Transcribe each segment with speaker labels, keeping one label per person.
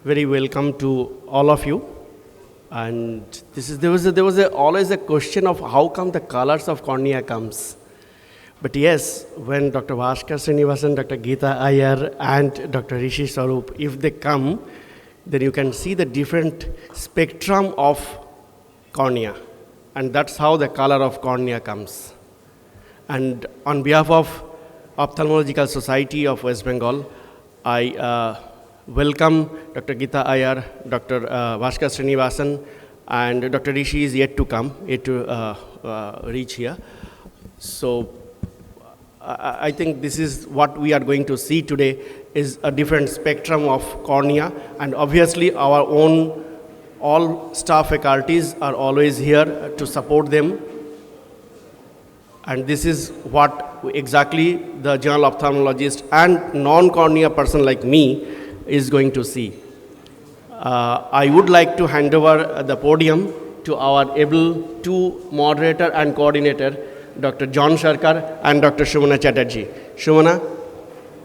Speaker 1: Very welcome to all of you. And there was always a question of how come the colors of cornea comes. But yes, when Dr. Bhaskar Srinivasan, Dr. Geeta Iyer, and Dr. Rishi Swarup, if they come, then you can see the different spectrum of cornea. And that's how the color of cornea comes. And on behalf of Ophthalmological Society of West Bengal, I welcome Dr. Geeta Iyer, Dr. Bhaskar Srinivasan, and Dr. Rishi is yet to come, yet to reach here. So I think this is what we are going to see today is a different spectrum of cornea, and obviously our own all staff faculties are always here to support them. And this is what exactly the general ophthalmologist and non-cornea person like me is going to see. I would like to hand over the podium to our able two moderator and coordinator, Dr. John Sharkar and Dr. Shumana Chatterjee. Shumana,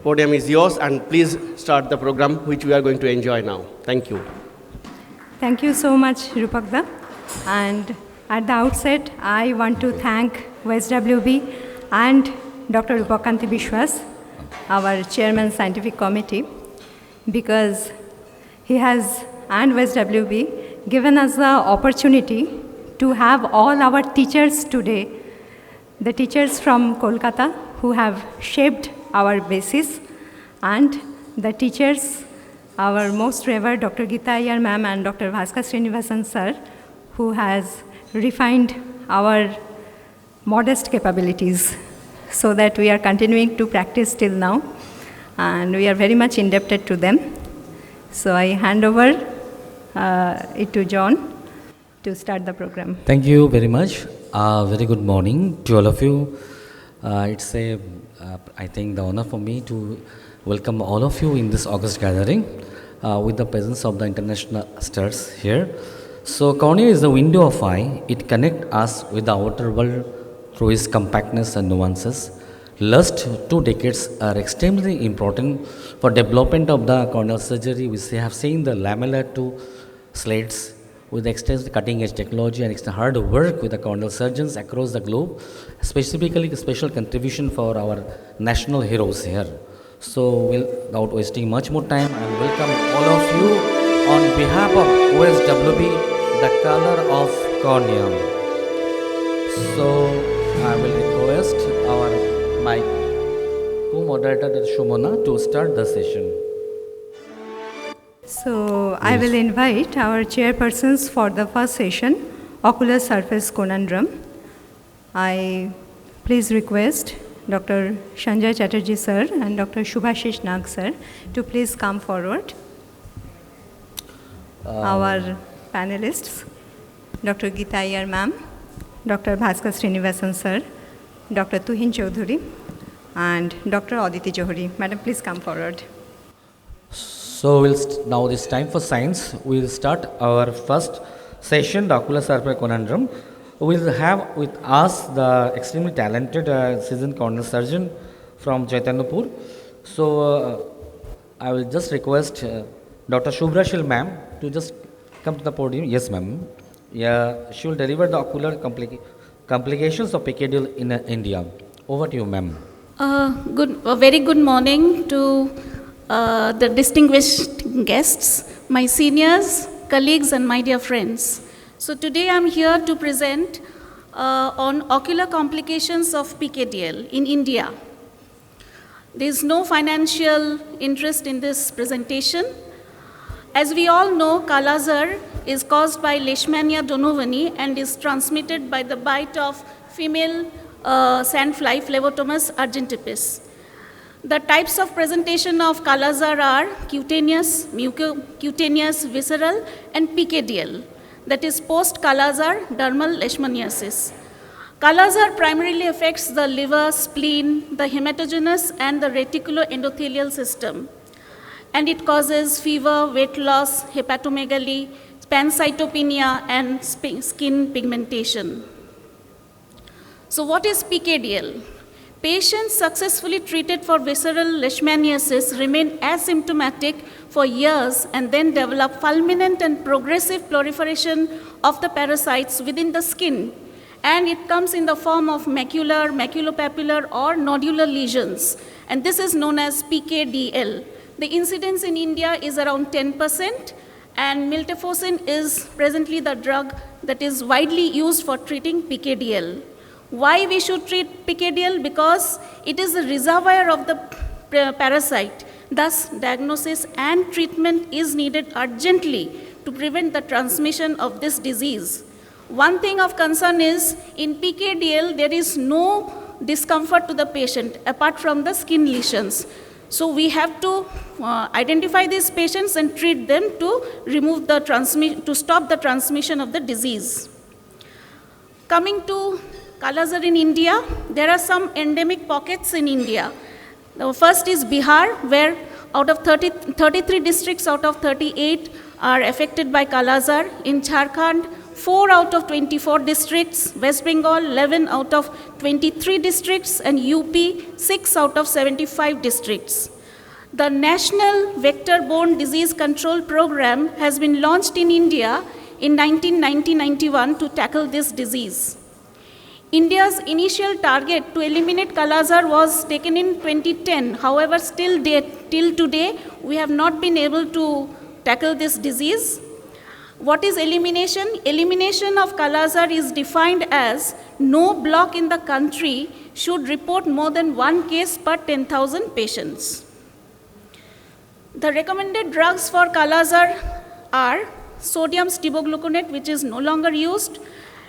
Speaker 1: podium is yours, and please start the program which we are going to enjoy now. Thank you.
Speaker 2: Thank you so much, Rupakda. And at the outset, I want to thank OSWB and Dr. Rupakanti Bishwas, our chairman scientific committee, because he has, and OSWB, given us the opportunity to have all our teachers today, the teachers from Kolkata who have shaped our basis, and the teachers, our most revered Dr. Geeta Iyer ma'am and Dr. Bhaskar Srinivasan sir, who has refined our modest capabilities so that we are continuing to practice till now, and we are very much indebted to them. So I hand over it to John to start the program.
Speaker 3: Thank you very much. Very good morning to all of you. It's I think, the honor for me to welcome all of you in this August gathering with the presence of the international stars here. So cornea is the window of eye. It connects us with the outer world through its compactness and nuances. Last 2 decades are extremely important for development of the corneal surgery. We have seen the lamellar 2 slates with extensive cutting-edge technology and hard work with the corneal surgeons across the globe, specifically a special contribution for our national heroes here. So, without wasting much more time, I welcome all of you on behalf of OSWB, the color of cornea. So, I will request my co-moderator Shumana to start the session.
Speaker 2: So I will invite our chairpersons for the first session, Ocular Surface Conundrum. I please request Dr. Sanjay Chatterjee sir and Dr. Shubhashish Nag sir to please come forward. Our panelists, Dr. Geeta Iyer ma'am, Dr. Bhaskar Srinivasan sir, Dr. Tuhin Chaudhuri, and Dr. Aditi Johari. Madam, please come forward.
Speaker 3: So now it's time for science. We'll start our first session, the Ocular Surface Conundrum. We'll have with us the extremely talented seasoned corneal surgeon from Chaitanyapur. So I will just request Dr. Shubhrashil ma'am to just come to the podium. Yes, ma'am. Yeah, she will deliver the ocular complications of PKD in India. Over to you, ma'am.
Speaker 4: Very good morning to the distinguished guests, my seniors, colleagues, and my dear friends. So today I'm here to present on ocular complications of PKDL in India. There is no financial interest in this presentation. As we all know, Kala Azar is caused by Leishmania donovani and is transmitted by the bite of female sandfly Phlevotomus argentipes. The types of presentation of Kala Azar are cutaneous, mucocutaneous, visceral, and PKDL, that is post-Kala Azar dermal leishmaniasis. Kala Azar primarily affects the liver, spleen, the hematogenous, and the reticuloendothelial system. And it causes fever, weight loss, hepatomegaly, pancytopenia, and skin pigmentation. So what is PKDL? Patients successfully treated for visceral leishmaniasis remain asymptomatic for years and then develop fulminant and progressive proliferation of the parasites within the skin. And it comes in the form of macular, maculopapular, or nodular lesions. And this is known as PKDL. The incidence in India is around 10%, and miltefosine is presently the drug that is widely used for treating PKDL. Why we should treat PKDL? Because it is the reservoir of the parasite. Thus, diagnosis and treatment is needed urgently to prevent the transmission of this disease. One thing of concern is, in PKDL, there is no discomfort to the patient apart from the skin lesions. So we have to identify these patients and treat them to remove the to stop the transmission of the disease. Coming to Kala-Azar in India, there are some endemic pockets in India. The first is Bihar, where out of 33 districts out of 38 are affected by Kala-Azar. In Jharkhand, 4 out of 24 districts, West Bengal, 11 out of 23 districts, and UP, 6 out of 75 districts. The National Vector-Borne Disease Control Program has been launched in India in 1990-91 to tackle this disease. India's initial target to eliminate Kala-Azar was taken in 2010. However, till today, we have not been able to tackle this disease. What is elimination? Elimination of Kala-Azar is defined as no block in the country should report more than 1 case per 10,000 patients. The recommended drugs for Kala-Azar are sodium stibogluconate, which is no longer used.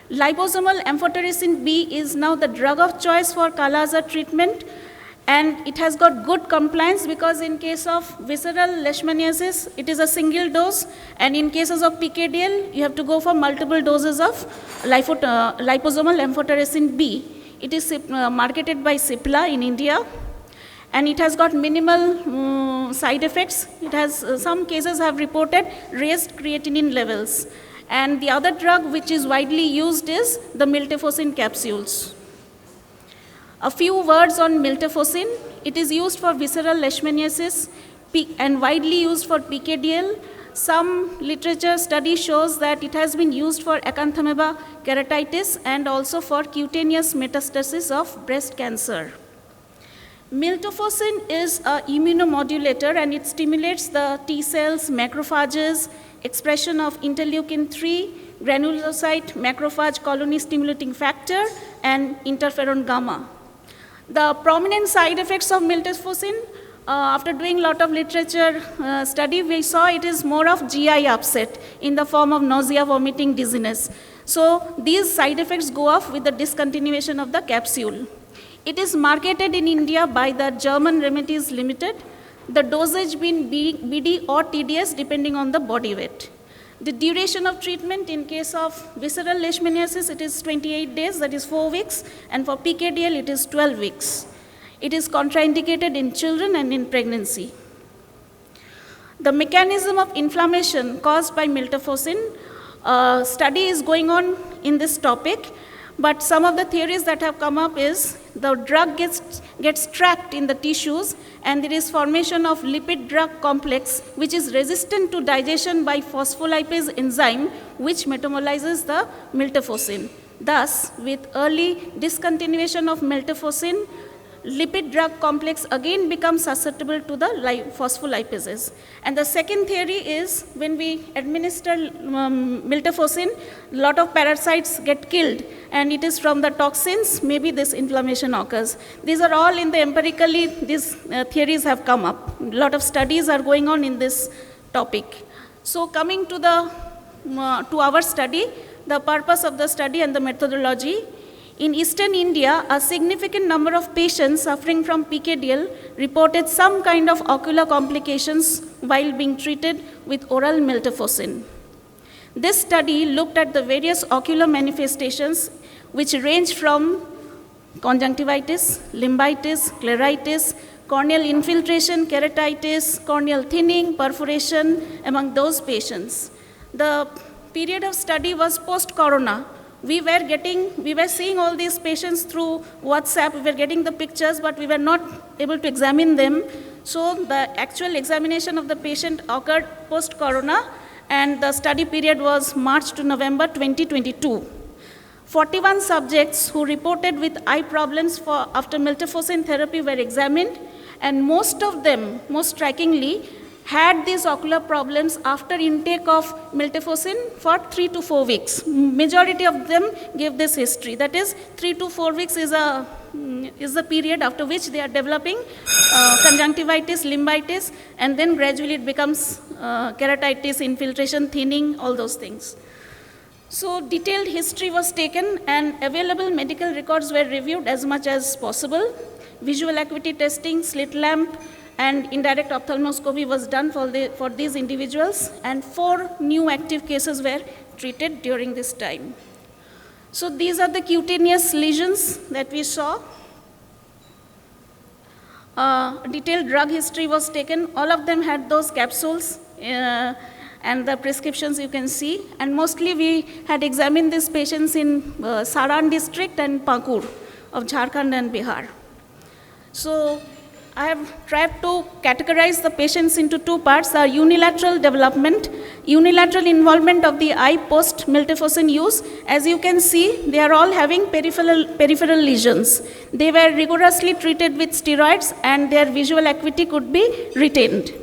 Speaker 4: Liposomal amphotericin B is now the drug of choice for Kala-Azar treatment, and it has got good compliance because in case of visceral leishmaniasis, it is a single dose, and in cases of PKDL, you have to go for multiple doses of liposomal amphotericin B. It is marketed by Cipla in India, and it has got minimal side effects. It has, some cases have reported raised creatinine levels. And the other drug which is widely used is the miltefosine capsules. A few words on miltefosine. It is used for visceral leishmaniasis and widely used for PKDL. Some literature study shows that it has been used for acanthamoeba keratitis and also for cutaneous metastasis of breast cancer. Miltefosine is an immunomodulator, and it stimulates the T cells, macrophages, expression of interleukin-3, granulocyte macrophage colony stimulating factor, and interferon gamma. The prominent side effects of miltefosine, after doing a lot of literature study, we saw it is more of GI upset in the form of nausea, vomiting, dizziness. So these side effects go off with the discontinuation of the capsule. It is marketed in India by the German Remedies Limited, the dosage being BD or TDS depending on the body weight. The duration of treatment in case of visceral leishmaniasis, it is 28 days, that is 4 weeks, and for PKDL, it is 12 weeks. It is contraindicated in children and in pregnancy. The mechanism of inflammation caused by miltefosine, study is going on in this topic, but some of the theories that have come up is the drug gets trapped in the tissues, and there is formation of lipid drug complex which is resistant to digestion by phospholipase enzyme which metabolizes the miltefosine. Thus, with early discontinuation of miltefosine, lipid drug complex again becomes susceptible to the phospholipases. And the second theory is when we administer miltefosine, a lot of parasites get killed, and it is from the toxins, maybe this inflammation occurs. These are all in the empirically, these theories have come up. A lot of studies are going on in this topic. So coming to to our study, the purpose of the study and the methodology. In eastern India, a significant number of patients suffering from PKDL reported some kind of ocular complications while being treated with oral miltefosine. This study looked at the various ocular manifestations which range from conjunctivitis, limbitis, scleritis, corneal infiltration, keratitis, corneal thinning, perforation among those patients. The period of study was post-corona, we were seeing all these patients through WhatsApp, we were getting the pictures, but we were not able to examine them. So the actual examination of the patient occurred post-corona, and the study period was March to November 2022. 41 subjects who reported with eye problems after miltefosine therapy were examined, and most of them, most strikingly, had these ocular problems after intake of miltefosine for 3 to 4 weeks. Majority of them gave this history. That is, 3 to 4 weeks is the period after which they are developing conjunctivitis, limbitis, and then gradually it becomes keratitis, infiltration, thinning, all those things. So detailed history was taken and available medical records were reviewed as much as possible. Visual acuity testing, slit lamp, and indirect ophthalmoscopy was done for these individuals, and 4 new active cases were treated during this time. So these are the cutaneous lesions that we saw. Detailed drug history was taken. All of them had those capsules and the prescriptions you can see. And mostly we had examined these patients in Saran district and Pakur of Jharkhand and Bihar. So I have tried to categorize the patients into 2 parts: unilateral development, unilateral involvement of the eye post miltefosine use. As you can see, they are all having peripheral lesions. They were rigorously treated with steroids and their visual acuity could be retained.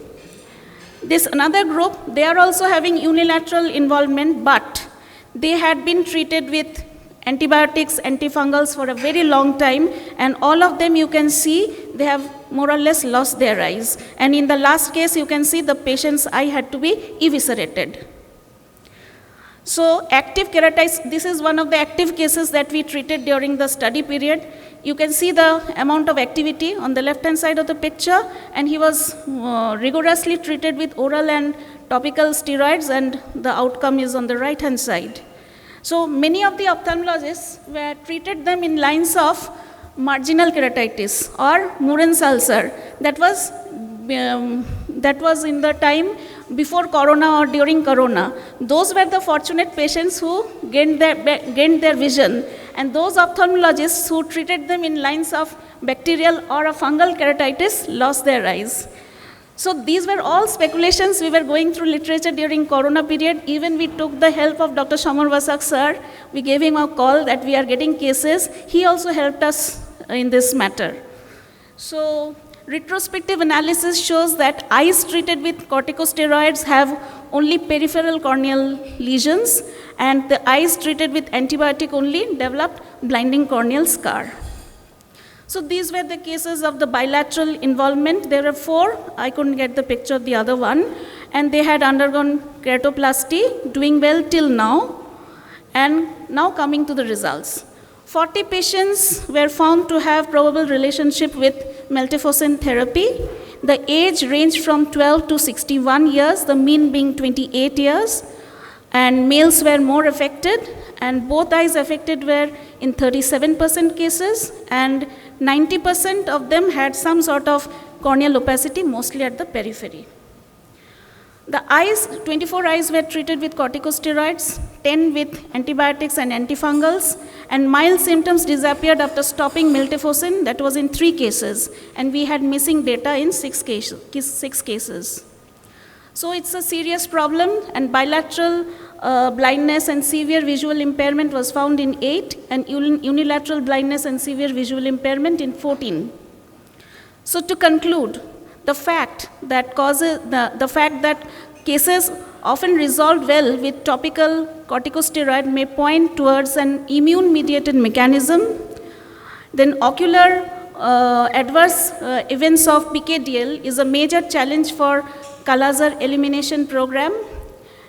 Speaker 4: This another group, they are also having unilateral involvement, but they had been treated with antibiotics, antifungals for a very long time, and all of them you can see they have more or less lost their eyes. And in the last case, you can see the patient's eye had to be eviscerated. So active keratitis, this is one of the active cases that we treated during the study period. You can see the amount of activity on the left-hand side of the picture, and he was rigorously treated with oral and topical steroids, and the outcome is on the right-hand side. So many of the ophthalmologists were treated them in lines of marginal keratitis or Murren's ulcer. That was in the time before corona or during corona. Those were the fortunate patients who gained their vision, and those ophthalmologists who treated them in lines of bacterial or a fungal keratitis lost their eyes. So these were all speculations. We were going through literature during corona period. Even we took the help of Dr. Shamar Vasak sir. We gave him a call that we are getting cases. He also helped us in this matter. So retrospective analysis shows that eyes treated with corticosteroids have only peripheral corneal lesions, and the eyes treated with antibiotic only developed blinding corneal scar. So these were the cases of the bilateral involvement. There were 4. I couldn't get the picture of the other one. And they had undergone keratoplasty, doing well till now. And now coming to the results. 40 patients were found to have probable relationship with miltefosine therapy. The age ranged from 12 to 61 years, the mean being 28 years. And males were more affected, and both eyes affected were in 37% cases, and 90% of them had some sort of corneal opacity, mostly at the periphery. The eyes, 24 eyes were treated with corticosteroids, 10 with antibiotics and antifungals, and mild symptoms disappeared after stopping miltefosine. That was in 3 cases, and we had missing data in 6 cases. So it's a serious problem, and bilateral blindness and severe visual impairment was found in 8, and unilateral blindness and severe visual impairment in 14. So to conclude, the fact that cases often resolved well with topical corticosteroid may point towards an immune-mediated mechanism. Then ocular adverse events of PKDL is a major challenge for Kala-Azar elimination program.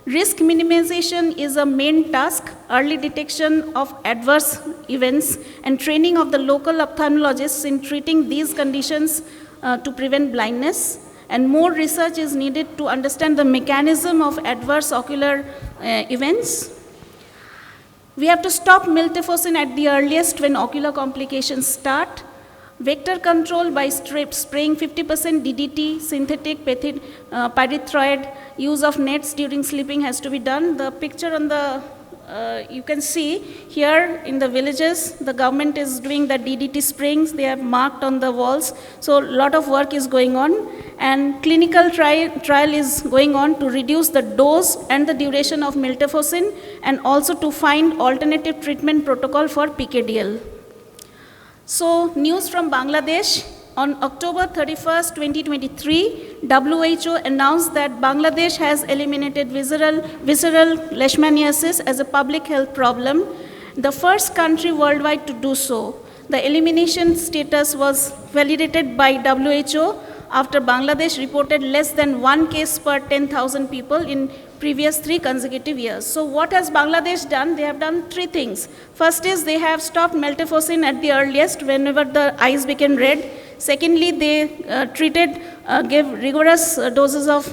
Speaker 4: Risk minimization is a main task. Early detection of adverse events and training of the local ophthalmologists in treating these conditions to prevent blindness. And more research is needed to understand the mechanism of adverse ocular events. We have to stop miltefosine at the earliest when ocular complications start. Vector control by spraying 50% DDT, synthetic pyrethroid, use of nets during sleeping has to be done. The picture on the you can see here in the villages, the government is doing the DDT springs. They have marked on the walls. So a lot of work is going on. And clinical trial is going on to reduce the dose and the duration of miltefosine, and also to find alternative treatment protocol for PKDL. So news from Bangladesh. On October 31st, 2023, WHO announced that Bangladesh has eliminated visceral leishmaniasis as a public health problem, the first country worldwide to do so. The elimination status was validated by WHO after Bangladesh reported less than 1 case per 10,000 people in previous 3 consecutive years. So what has Bangladesh done? They have done 3 things. First is they have stopped miltefosine at the earliest whenever the eyes became red. Secondly, they gave rigorous doses of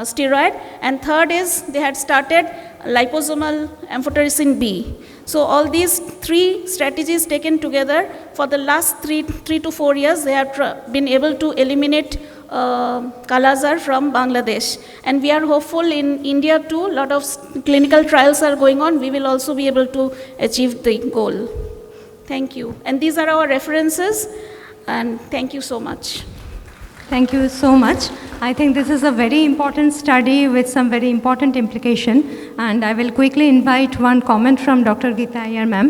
Speaker 4: steroid. And third is they had started liposomal amphotericin B. So all these 3 strategies taken together for the last 3 to 4 years, they have been able to eliminate Kala-Azar from Bangladesh. And we are hopeful in India too. A lot of clinical trials are going on. We will also be able to achieve the goal. Thank you. And these are our references. And thank you so much.
Speaker 2: Thank you so much. I think this is a very important study with some very important implication. And I will quickly invite one comment from Dr. Geeta Iyer, ma'am.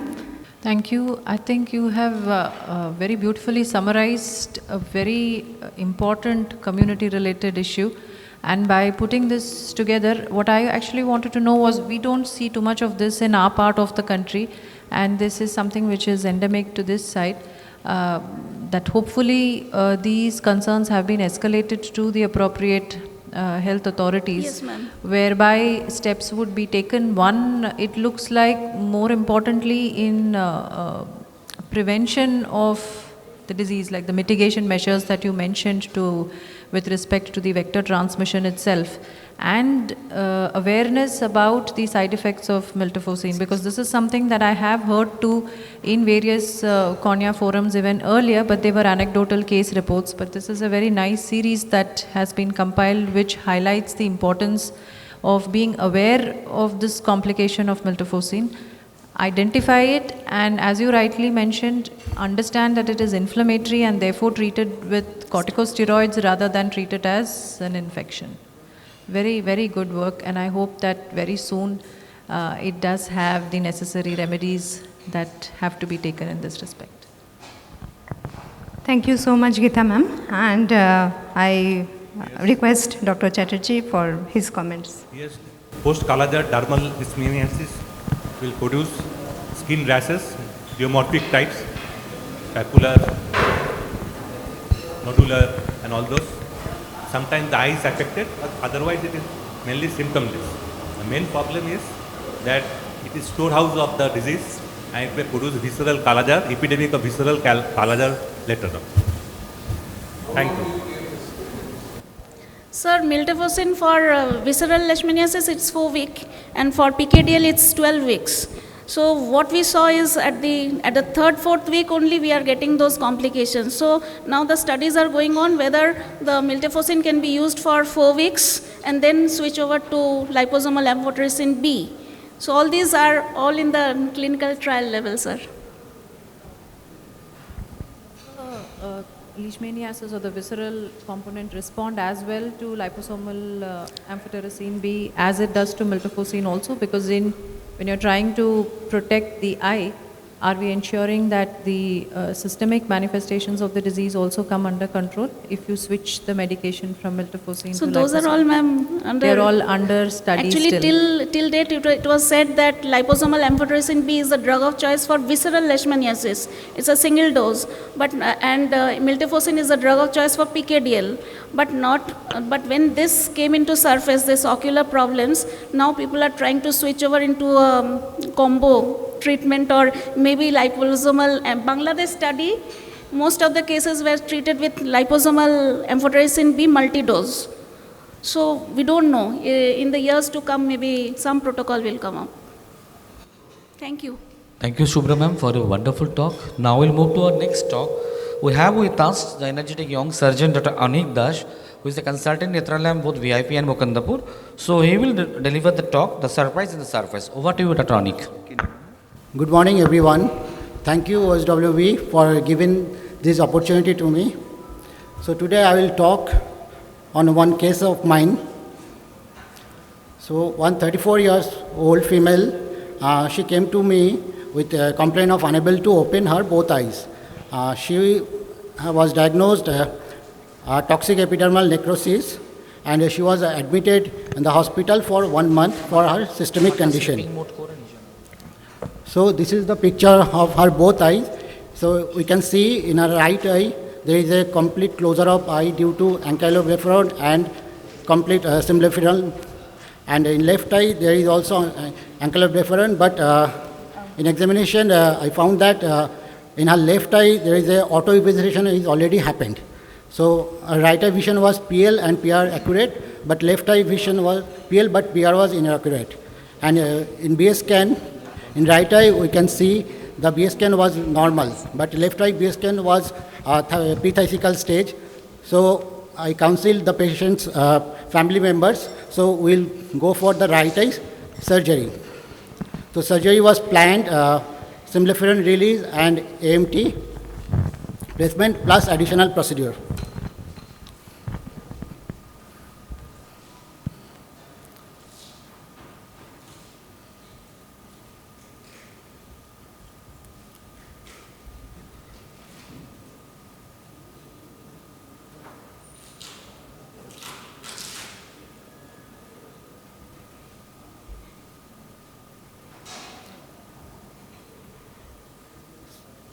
Speaker 5: Thank you. I think you have very beautifully summarized a very important community-related issue. And by putting this together, what I actually wanted to know was we don't see too much of this in our part of the country. And this is something which is endemic to this side. That hopefully these concerns have been escalated to the appropriate health authorities,
Speaker 4: yes, ma'am,
Speaker 5: whereby steps would be taken. One, it looks like more importantly in prevention of the disease, like the mitigation measures that you mentioned with respect to the vector transmission itself, and awareness about the side effects of miltefosine, because this is something that I have heard too in various cornea forums even earlier, but they were anecdotal case reports. But this is a very nice series that has been compiled, which highlights the importance of being aware of this complication of miltefosine, identify it, and as you rightly mentioned, understand that it is inflammatory and therefore treated with corticosteroids rather than treated as an infection. Very, very good work, and I hope that very soon it does have the necessary remedies that have to be taken in this respect.
Speaker 2: Thank you so much, Geeta ma'am. And I request Dr. Chatterjee for his comments.
Speaker 6: Yes, post-Kala-Azar dermal leishmaniasis will produce skin rashes, geomorphic types, papular, nodular, and all those. Sometimes the eye is affected, but otherwise it is mainly symptomless. The main problem is that it is storehouse of the disease and it may produce visceral Kala-Azar, epidemic of visceral Kala-Azar later on. Thank you.
Speaker 4: Sir, miltefosine for visceral leishmaniasis, it's 4 weeks, and for PKDL, it's 12 weeks. So what we saw is at the 3rd, 4th week only we are getting those complications. So now the studies are going on whether the miltefosine can be used for 4 weeks and then switch over to liposomal amphotericin B. So all these are all in the clinical trial level, sir.
Speaker 5: Leishmaniasis or the visceral component respond as well to liposomal amphotericin B as it does to miltefosine also, because when you're trying to protect the eye, are we ensuring that the systemic manifestations of the disease also come under control if you switch the medication from miltefosine
Speaker 4: so
Speaker 5: to
Speaker 4: those
Speaker 5: liposomal?
Speaker 4: are all, ma'am, under...
Speaker 5: They're all under study
Speaker 4: actually,
Speaker 5: still.
Speaker 4: till date, it was said that liposomal amphotericin B is the drug of choice for visceral leishmaniasis. It's a single dose. But miltefosine is the drug of choice for PKDL. But when this came into surface, this ocular problems, now people are trying to switch over into a combo treatment or maybe liposomal. Bangladesh study, most of the cases were treated with liposomal amphotericin B multi-dose. So we don't know. In the years to come, maybe some protocol will come up. Thank you.
Speaker 3: Thank you, Shubhra ma'am, for a wonderful talk. Now we'll move to our next talk. We have with us the energetic young surgeon, Dr. Anik Dash, who is a consultant Netralayam, both VIP and Mukandapur. So he will deliver the talk, the surprise in the surface. Over to you, Dr. Anik.
Speaker 7: Good morning, everyone. Thank you, OSWB, for giving this opportunity to me. So today I will talk on one case of mine. So one 34 years old female, she came to me with a complaint of unable to open her both eyes. She was diagnosed toxic epidermal necrosis, and she was admitted in the hospital for 1 month for her systemic condition. So this is the picture of her both eyes. So we can see in her right eye there is a complete closure of eye due to ankyloblepharon and complete symblepharon. And in left eye there is also ankyloblepharon, but in examination I found that in her left eye there is a autoevisceration is already happened. So her right eye vision was PL and PR accurate, but left eye vision was PL but PR was inaccurate. And in BS scan, in right eye we can see the BS scan was normal, but left eye BS scan was pre-thysical stage. So I counseled the patient's family members, so we'll go for the right eye surgery. So surgery was planned, symblepharon release and AMT placement plus additional procedure.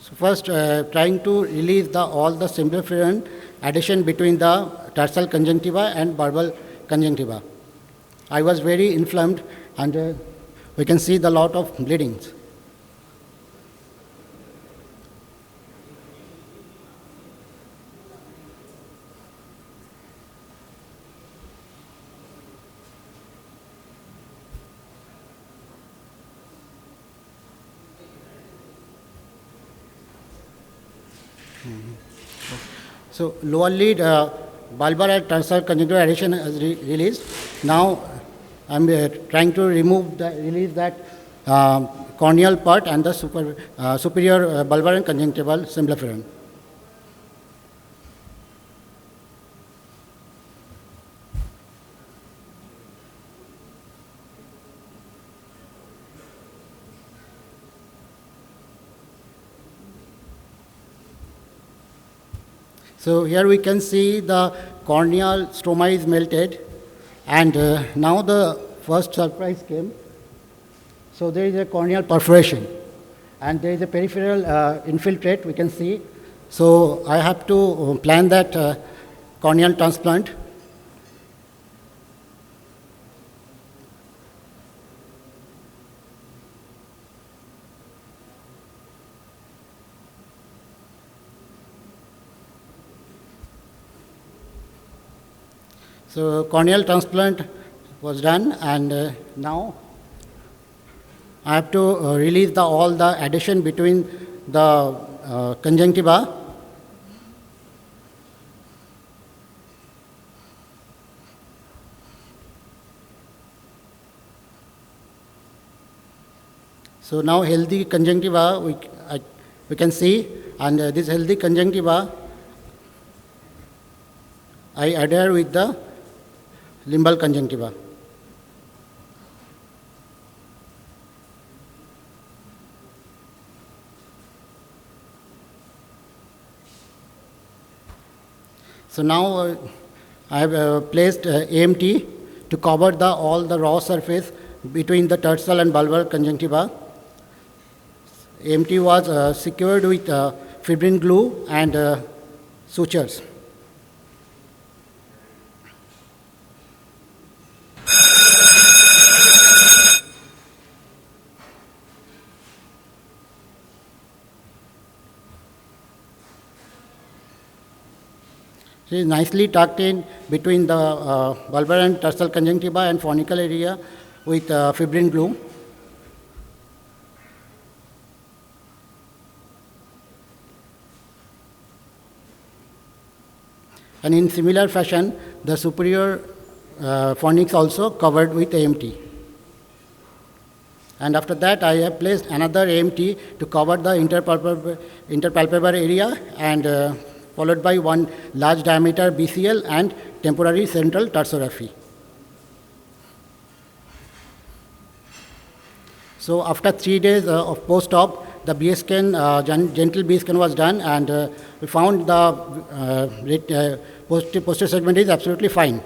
Speaker 7: So first, trying to release all the symblepharon adhesion between the tarsal conjunctiva and bulbar conjunctiva. I was very inflamed, and we can see the lot of bleedings. So lower lid bulbar and tarsal conjunctival adhesion is released. Now I'm trying to release that corneal part and the superior bulbar and conjunctival symblepharon. So here we can see the corneal stroma is melted, and now the first surprise came. So there is a corneal perforation, and there is a peripheral infiltrate we can see. So I have to plan that corneal transplant. So corneal transplant was done, and now I have to release all the adhesion between the conjunctiva. So now healthy conjunctiva we can see, and this healthy conjunctiva I adhere with the limbal conjunctiva. So now I have placed AMT to cover all the raw surface between the tarsal and bulbar conjunctiva. AMT was secured with fibrin glue and sutures. It is nicely tucked in between the bulbar and tarsal conjunctiva and fonical area with fibrin glue. And in similar fashion, the superior fornix also covered with AMT. And after that, I have placed another AMT to cover the interpalpebral area, and followed by one large diameter BCL and temporary central tarsorrhaphy. So after 3 days of post-op, the BS scan, gentle BS scan was done, and we found the posterior segment is absolutely fine.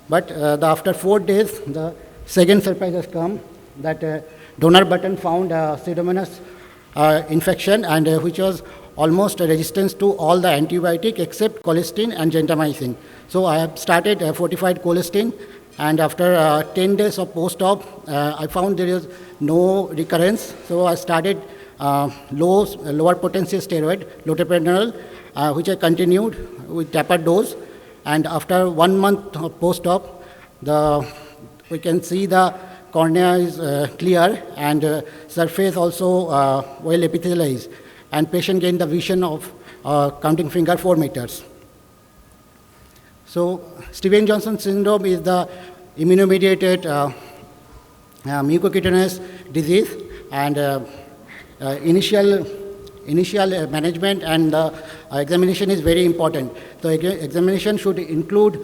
Speaker 7: But after 4 days, the second surprise has come, that donor button found Pseudomonas infection, and which was almost a resistance to all the antibiotic except colistin and gentamicin. So I have started fortified colistin, and after 10 days of post-op, I found there is no recurrence. So I started lower potency steroid, lotepreneral, which I continued with tapered dose. And after 1 month of post-op, we can see the cornea is clear, and surface also well epithelialized, and patient gained the vision of counting finger 4 meters. So Stevens-Johnson syndrome is the immunomediated mucocutaneous disease, and initial management and examination is very important. So examination should include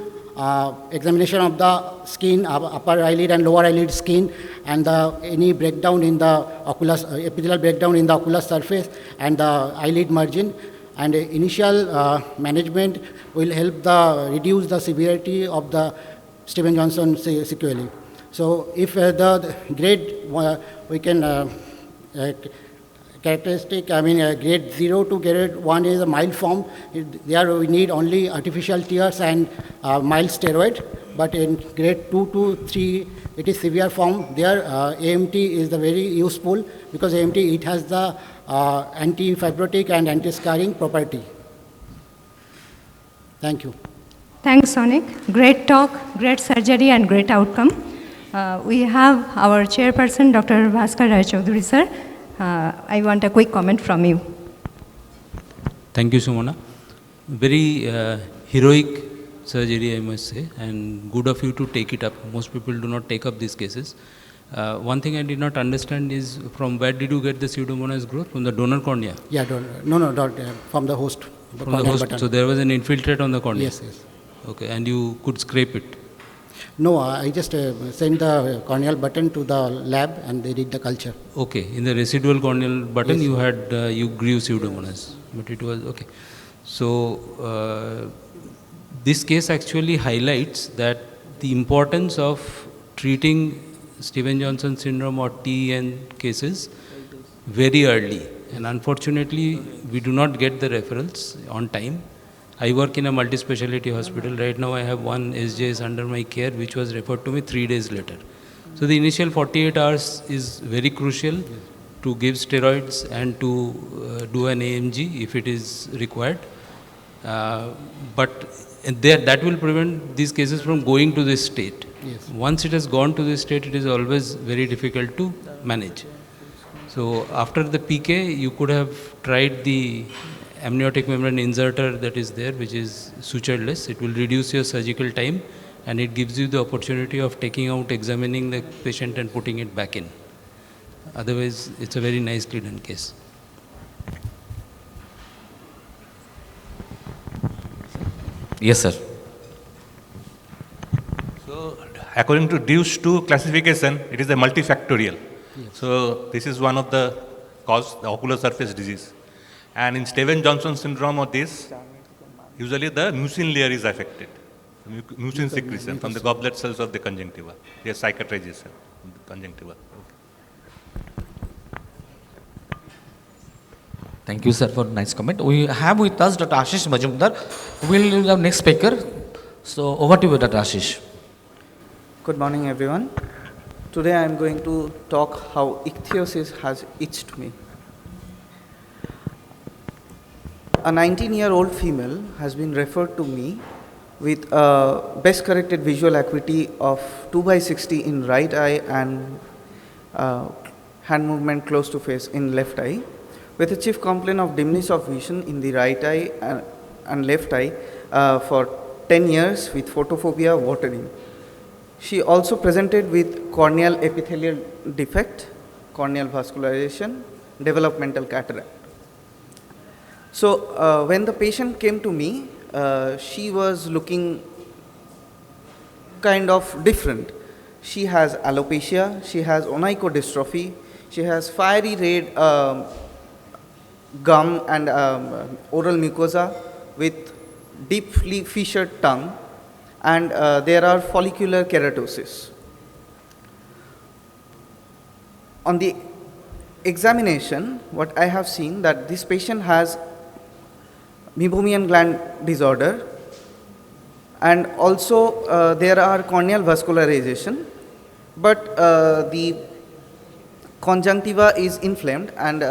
Speaker 7: examination of the skin, upper eyelid and lower eyelid skin, and any breakdown in the ocular, epithelial breakdown in the ocular surface and the eyelid margin. And initial management will help reduce the severity of the Stevens-Johnson sequelae. So if the grade, we can characteristic, grade 0 to grade 1 is a mild form. There we need only artificial tears and mild steroid. But in grade 2 to 3, it is severe form. There AMT is very useful, because AMT, it has the anti-fibrotic and anti-scarring property. Thank you.
Speaker 2: Thanks, Sonic. Great talk, great surgery, and great outcome. We have our chairperson, Dr. Bhaskar Rai Chaudhuri, sir. I want a quick comment from you.
Speaker 8: Thank you, Sumana. Very heroic surgery, I must say, and good of you to take it up. Most people do not take up these cases. One thing I did not understand is, from where did you get the Pseudomonas growth? From the donor cornea?
Speaker 7: Yeah, from the host.
Speaker 8: From the host. Button. So there was an infiltrate on the cornea?
Speaker 7: Yes, yes.
Speaker 8: Okay, and you could scrape it?
Speaker 7: No, I just sent the corneal button to the lab, and they did the culture.
Speaker 8: Okay, in the residual corneal button,
Speaker 7: yes,
Speaker 8: you had, you grew Pseudomonas, but it was, okay. So, this case actually highlights that the importance of treating Stevens-Johnson syndrome or TEN cases very early. And unfortunately, we do not get the referrals on time. I work in a multi-speciality hospital. Right now I have one SJS under my care, which was referred to me 3 days later. So the initial 48 hours is very crucial to give steroids and to do an AMG if it is required. But that will prevent these cases from going to this state.
Speaker 7: Yes.
Speaker 8: Once it has gone to this state, it is always very difficult to manage. So after the PK, you could have tried the amniotic membrane inserter that is there, which is sutureless. It will reduce your surgical time, and it gives you the opportunity of taking out, examining the patient and putting it back in. Otherwise, it's a very nicely done case.
Speaker 3: Yes, sir.
Speaker 6: So, according to Deuce 2 classification, it is a multifactorial. Yes. So, this is one of the cause, the ocular surface disease. And in Stevens-Johnson syndrome or this, usually the mucin layer is affected. Mucin secretion from the goblet cells of the conjunctiva. There is cicatrization of the conjunctiva. Okay.
Speaker 3: Thank you, sir, for nice comment. We have with us Dr. Ashish Majumdar, who will be the next speaker. So over to you, Dr. Ashish.
Speaker 9: Good morning, everyone. Today I am going to talk how ichthyosis has itched me. A 19-year-old female has been referred to me with a best corrected visual acuity of 2/60 in right eye and hand movement close to face in left eye, with a chief complaint of dimness of vision in the right eye and left eye for 10 years with photophobia, watering. She also presented with corneal epithelial defect, corneal vascularization, developmental cataract. So when the patient came to me, she was looking kind of different. She has alopecia, she has onychodystrophy, she has fiery red gum and oral mucosa with deeply fissured tongue, and there are follicular keratosis. On the examination, what I have seen that this patient has meibomian gland disorder, and also there are corneal vascularization, but the conjunctiva is inflamed, and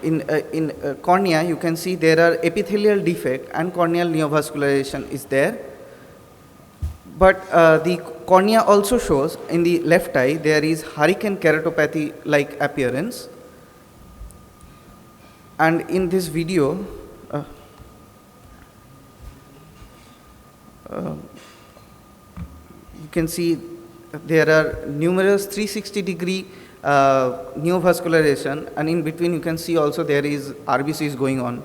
Speaker 9: in cornea you can see there are epithelial defect and corneal neovascularization is there. But the cornea also shows in the left eye there is hurricane keratopathy like appearance. And in this video, you can see there are numerous 360-degree neovascularization, and in between you can see also there is RBCs going on.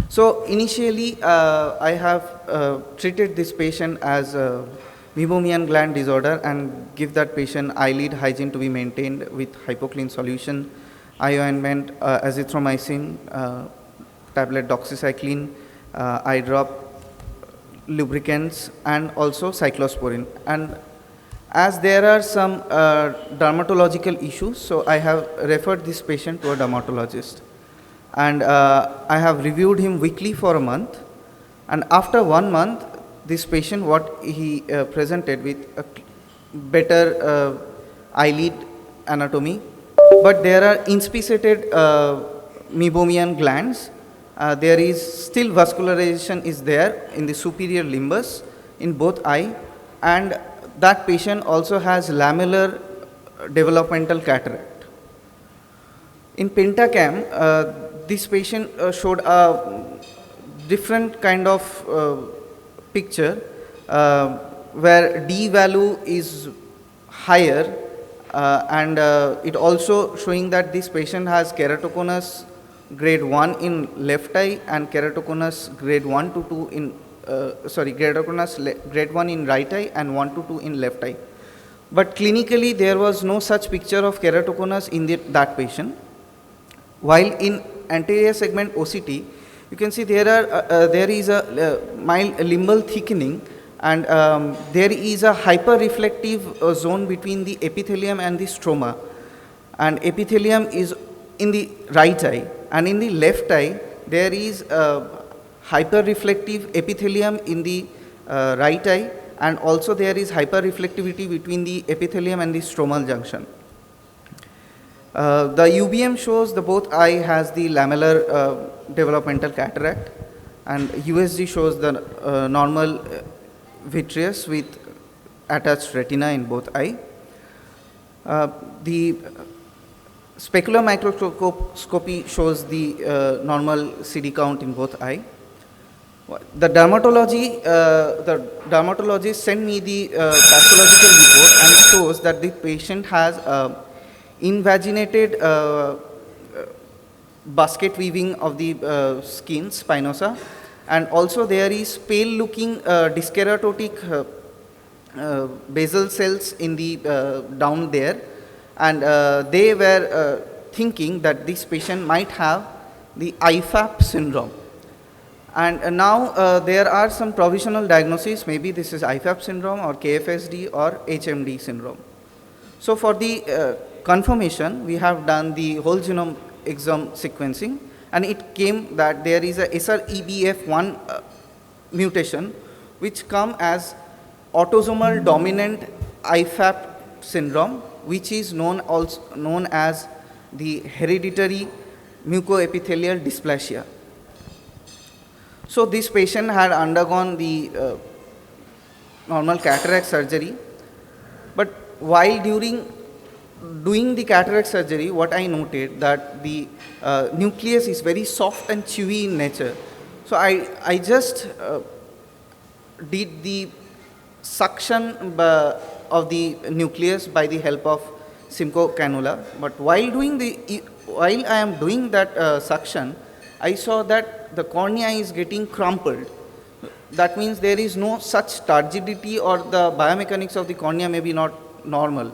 Speaker 9: So initially I have treated this patient as meibomian gland disorder and give that patient eyelid hygiene to be maintained with hypoclean solution, eye ointment, azithromycin, tablet doxycycline, eye drop, lubricants, and also cyclosporin. And as there are some dermatological issues, so I have referred this patient to a dermatologist. And I have reviewed him weekly for a month. And after 1 month, this patient, what he presented with a better eyelid anatomy, but there are inspissated meibomian glands. There is still vascularization is there in the superior limbus in both eye, and that patient also has lamellar developmental cataract. In pentacam, this patient showed a different kind of picture where D value is higher, and it also showing that this patient has keratoconus grade 1 in left eye and keratoconus grade 1 to 2 in keratoconus grade 1 in right eye and 1 to 2 in left eye. But clinically there was no such picture of keratoconus in that patient. While in anterior segment OCT, you can see there is a mild limbal thickening, and there is a hyperreflective zone between the epithelium and the stroma, and epithelium is in the right eye, and in the left eye there is a hyperreflective epithelium in the right eye, and also there is hyperreflectivity between the epithelium and the stromal junction. The UBM shows the both eye has the lamellar developmental cataract, and USG shows the normal vitreous with attached retina in both eye. The specular microscopy shows the normal CD count in both eye. The dermatologist sent me the pathological report and shows that the patient has invaginated basket weaving of the skin, spinosa, and also there is pale looking dyskeratotic basal cells in the down there, and they were thinking that this patient might have the IFAP syndrome. And now there are some provisional diagnoses, maybe this is IFAP syndrome or KFSD or HMD syndrome. So for the confirmation, we have done the whole genome exome sequencing, and it came that there is a SREBF1 mutation which come as autosomal dominant IFAP syndrome, which is known as the hereditary mucoepithelial dysplasia. So this patient had undergone the normal cataract surgery, but while during doing the cataract surgery, what I noted that the nucleus is very soft and chewy in nature. So I just did the suction of the nucleus by the help of Simcoe cannula. But while I am doing that suction, I saw that the cornea is getting crumpled. That means there is no such turgidity, or the biomechanics of the cornea may be not normal.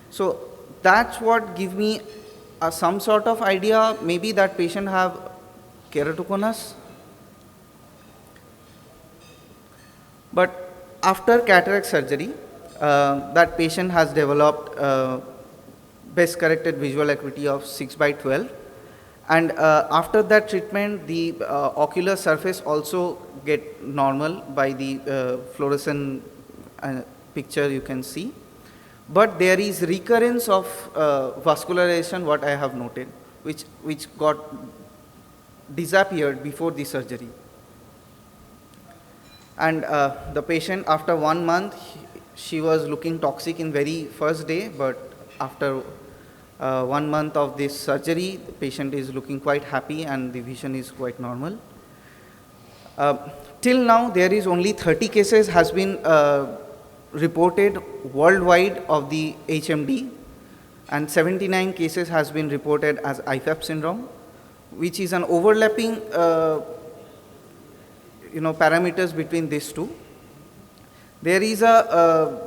Speaker 9: So that's what give me some sort of idea, maybe that patient have keratoconus. But after cataract surgery, that patient has developed best corrected visual acuity of 6/12. And after that treatment, the ocular surface also get normal by the fluorescent picture you can see. But there is recurrence of vascularization, what I have noted, which got disappeared before the surgery. And the patient, after 1 month, she was looking toxic in very first day, but after 1 month of this surgery, the patient is looking quite happy and the vision is quite normal. Till now, there is only 30 cases has been reported worldwide of the HMD, and 79 cases has been reported as IFAP syndrome, which is an overlapping parameters between these two. There is a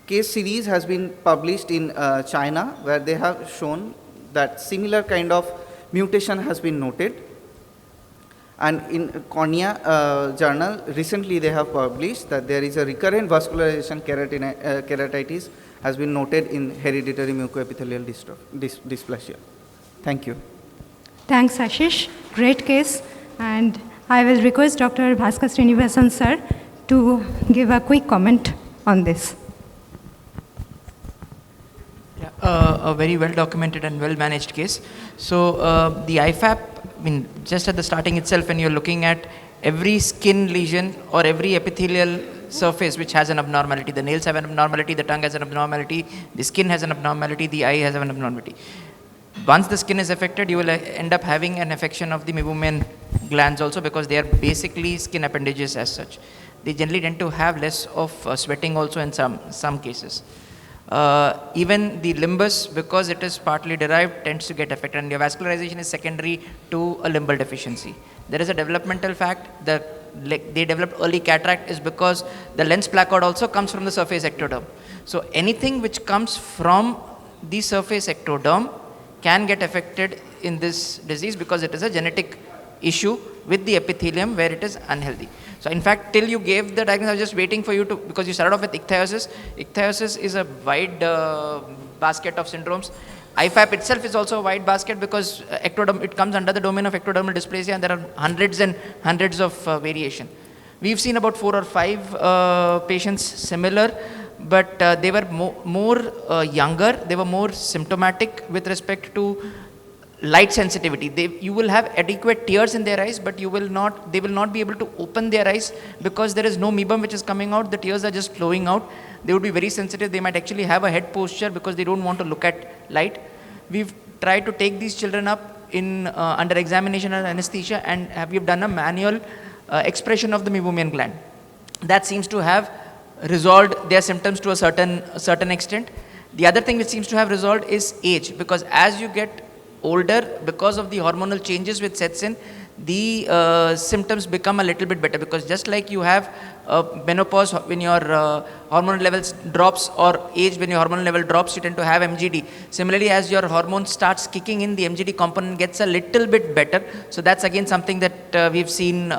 Speaker 9: case series has been published in China, where they have shown that similar kind of mutation has been noted. And in Cornea journal, recently they have published that there is a recurrent vascularization keratitis has been noted in hereditary mucoepithelial dysplasia. Thank you.
Speaker 2: Thanks, Ashish. Great case. And I will request Dr. Bhaskar Srinivasan sir to give a quick comment on this.
Speaker 10: Yeah, a very well documented and well managed case. So the IFAP, just at the starting itself, when you're looking at every skin lesion or every epithelial surface which has an abnormality, the nails have an abnormality, the tongue has an abnormality, the skin has an abnormality, the eye has an abnormality. Once the skin is affected, you will end up having an affection of the meibomian glands also, because they are basically skin appendages as such. They generally tend to have less of sweating also in some cases. Even the limbus, because it is partly derived, tends to get affected, and the vascularization is secondary to a limbal deficiency. There is a developmental fact that they developed early cataract is because the lens placard also comes from the surface ectoderm. So anything which comes from the surface ectoderm can get affected in this disease, because it is a genetic issue with the epithelium where it is unhealthy. So in fact, till you gave the diagnosis, I was just waiting for you to, because you started off with ichthyosis. Ichthyosis is a wide basket of syndromes. IFAP itself is also a wide basket, because ectoderm, it comes under the domain of ectodermal dysplasia, and there are hundreds and hundreds of variation. We've seen about 4 or 5 patients similar, but they were more younger, they were more symptomatic with respect to light sensitivity. You will have adequate tears in their eyes, but they will not be able to open their eyes, because there is no meibum which is coming out, the tears are just flowing out. They would be very sensitive, they might actually have a head posture because they don't want to look at light. We've tried to take these children up in under examination and anesthesia, and we've done a manual expression of the meibomian gland. That seems to have resolved their symptoms to a certain extent. The other thing which seems to have resolved is age, because as you get older, because of the hormonal changes which sets in, the symptoms become a little bit better, because just like you have menopause when your hormonal levels drops, or age when your hormonal level drops, you tend to have MGD. Similarly, as your hormone starts kicking in, the MGD component gets a little bit better. So that's again something that we've seen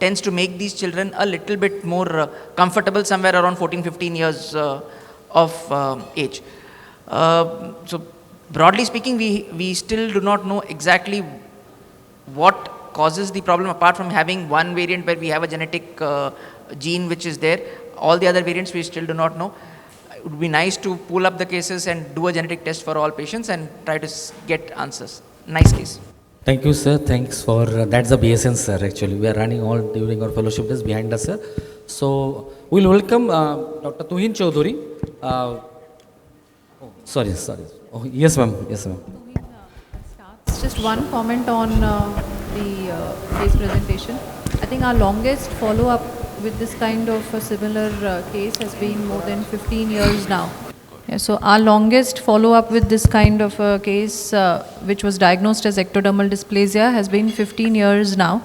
Speaker 10: tends to make these children a little bit more comfortable somewhere around 14-15 years of age. So broadly speaking, we still do not know exactly what causes the problem, apart from having one variant where we have a genetic gene which is there. All the other variants we still do not know. It would be nice to pull up the cases and do a genetic test for all patients and try to get answers. Nice case.
Speaker 3: Thank you, sir. Thanks for that's the BSN, sir. Actually, we are running all during our fellowship days behind us, sir. So we'll welcome Dr. Tuhin Chaudhary. Sorry, sorry. Oh, yes, ma'am. Yes, ma'am.
Speaker 5: Just one comment on the case presentation. I think our longest follow-up with this kind of a similar case has been more than 15 years now. Yeah, so our longest follow-up with this kind of a case, which was diagnosed as ectodermal dysplasia, has been 15 years now,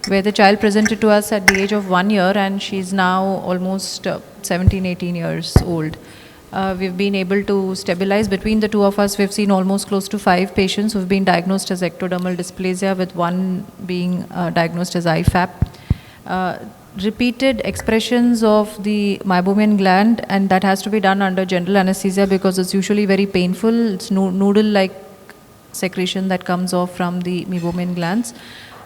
Speaker 5: where the child presented to us at the age of 1 year and she's now almost 17, 18 years old. We've been able to stabilize between the two of us. We've seen almost close to 5 patients who've been diagnosed as ectodermal dysplasia, with one being diagnosed as IFAP. Repeated expressions of the meibomian gland, and that has to be done under general anesthesia because it's usually very painful. It's noodle-like secretion that comes off from the meibomian glands.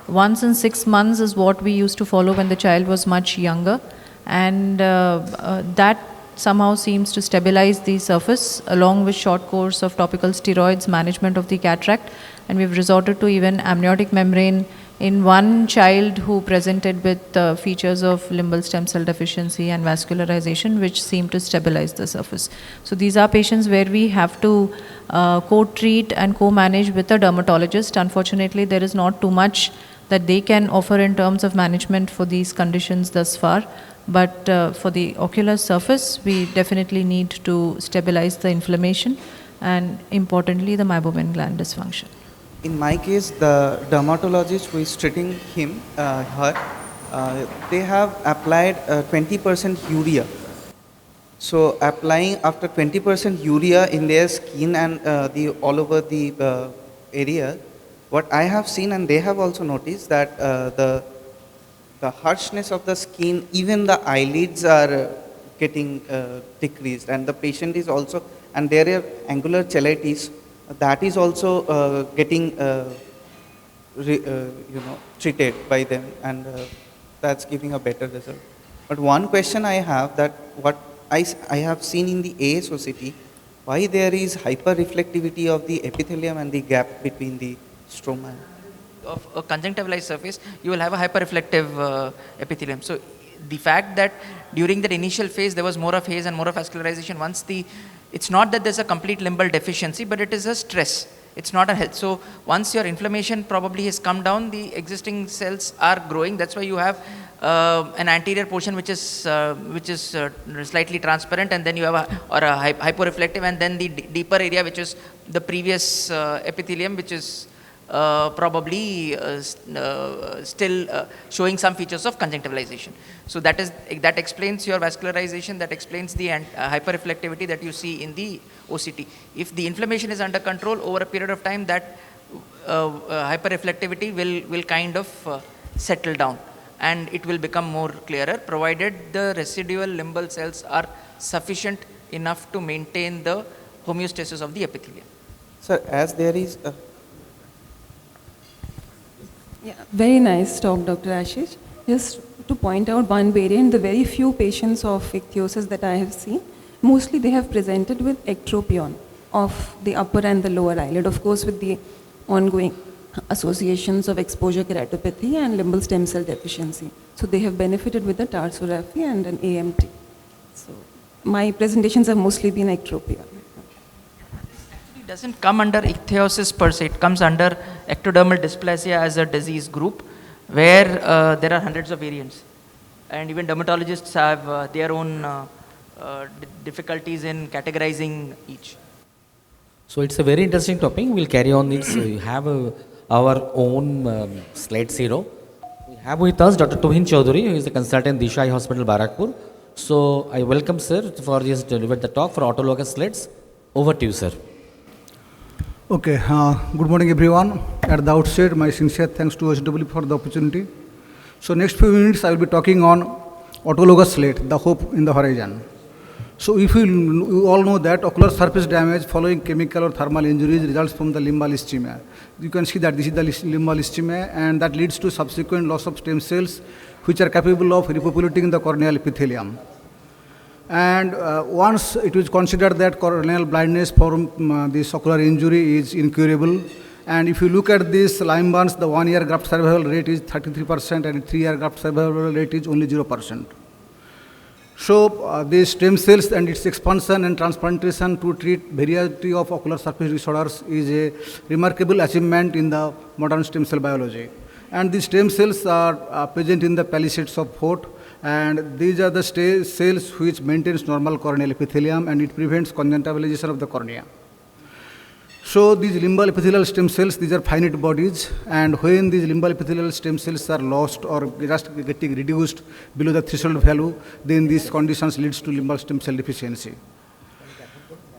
Speaker 5: Once in 6 months is what we used to follow when the child was much younger, and that somehow seems to stabilize the surface along with short course of topical steroids, management of the cataract, and we've resorted to even amniotic membrane in one child who presented with features of limbal stem cell deficiency and vascularization, which seem to stabilize the surface. So these are patients where we have to co-treat and co-manage with a dermatologist. Unfortunately, there is not too much that they can offer in terms of management for these conditions thus far. But for the ocular surface, we definitely need to stabilize the inflammation and, importantly, the meibomian gland dysfunction.
Speaker 9: In my case, the dermatologist who is treating him, her, they have applied 20% urea. So applying after 20% urea in their skin and all over the area, what I have seen and they have also noticed that the harshness of the skin, even the eyelids are getting decreased, and the patient is also, and there are angular cheilitis, that is also getting treated by them, and that's giving a better result. But one question I have, that what I have seen in the ASOCT, why there is hyperreflectivity of the epithelium and the gap between the stroma?
Speaker 10: Of a conjunctivalized surface, you will have a hyperreflective epithelium. So the fact that during that initial phase there was more of haze and more of vascularization, it's not that there's a complete limbal deficiency, but it is a stress. It's not a health. So once your inflammation probably has come down, the existing cells are growing. That's why you have an anterior portion which is slightly transparent, and then you have a hyporeflective, and then the deeper area which is the previous epithelium, which is probably still showing some features of conjunctivalization. So that explains your vascularization, that explains the hyperreflectivity that you see in the OCT. If the inflammation is under control over a period of time, that hyperreflectivity will kind of settle down, and it will become more clearer, provided the residual limbal cells are sufficient enough to maintain the homeostasis of the epithelium.
Speaker 9: Sir, as there is a
Speaker 11: very nice talk, Dr. Ashish. Just to point out one variant, the very few patients of ichthyosis that I have seen, mostly they have presented with ectropion of the upper and the lower eyelid, of course with the ongoing associations of exposure keratopathy and limbal stem cell deficiency. So they have benefited with the tarsorrhaphy and an AMT. So my presentations have mostly been ectropion.
Speaker 10: It doesn't come under ichthyosis per se, it comes under ectodermal dysplasia as a disease group, where there are hundreds of variants, and even dermatologists have their own difficulties in categorizing each.
Speaker 3: So it's a very interesting topic. We'll carry on it. So we have our own slide zero. We have with us Dr. Tuhin Chaudhary, who is the consultant Disha Eye Hospital, Barakpur. So I welcome sir for this deliver the talk for autologous sleds. Over to you, sir.
Speaker 12: Okay, good morning everyone. At the outset, my sincere thanks to OSWB for the opportunity. So next few minutes I will be talking on autologous slate, the hope in the horizon. So if you all know that ocular surface damage following chemical or thermal injuries results from the limbal ischemia. You can see that this is the limbal ischemia, and that leads to subsequent loss of stem cells which are capable of repopulating the corneal epithelium. And once it is considered that corneal blindness from this ocular injury is incurable, and if you look at this lime burns, the 1 year graft survival rate is 33% and 3 year graft survival rate is only 0%. So these stem cells and its expansion and transplantation to treat variety of ocular surface disorders is a remarkable achievement in the modern stem cell biology. And these stem cells are present in the palisades of foot, and these are the cells which maintains normal corneal epithelium, and it prevents conjunctivalization of the cornea. So these limbal epithelial stem cells, these are finite bodies, and when these limbal epithelial stem cells are lost or just getting reduced below the threshold value, then these conditions leads to limbal stem cell deficiency.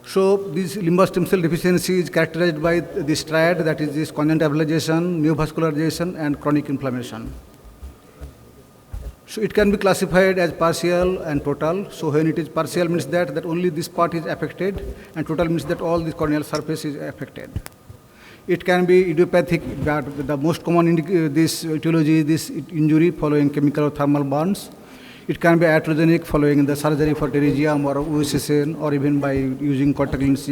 Speaker 12: So this limbal stem cell deficiency is characterized by this triad, that is this conjunctivalization, neovascularization, and chronic inflammation. So it can be classified as partial and total. So when it is partial means that only this part is affected, and total means that all the corneal surface is affected. It can be idiopathic, but the most common this etiology is this injury following chemical or thermal burns. It can be iatrogenic following the surgery for pterygium or OSSN, or even by using contact lens.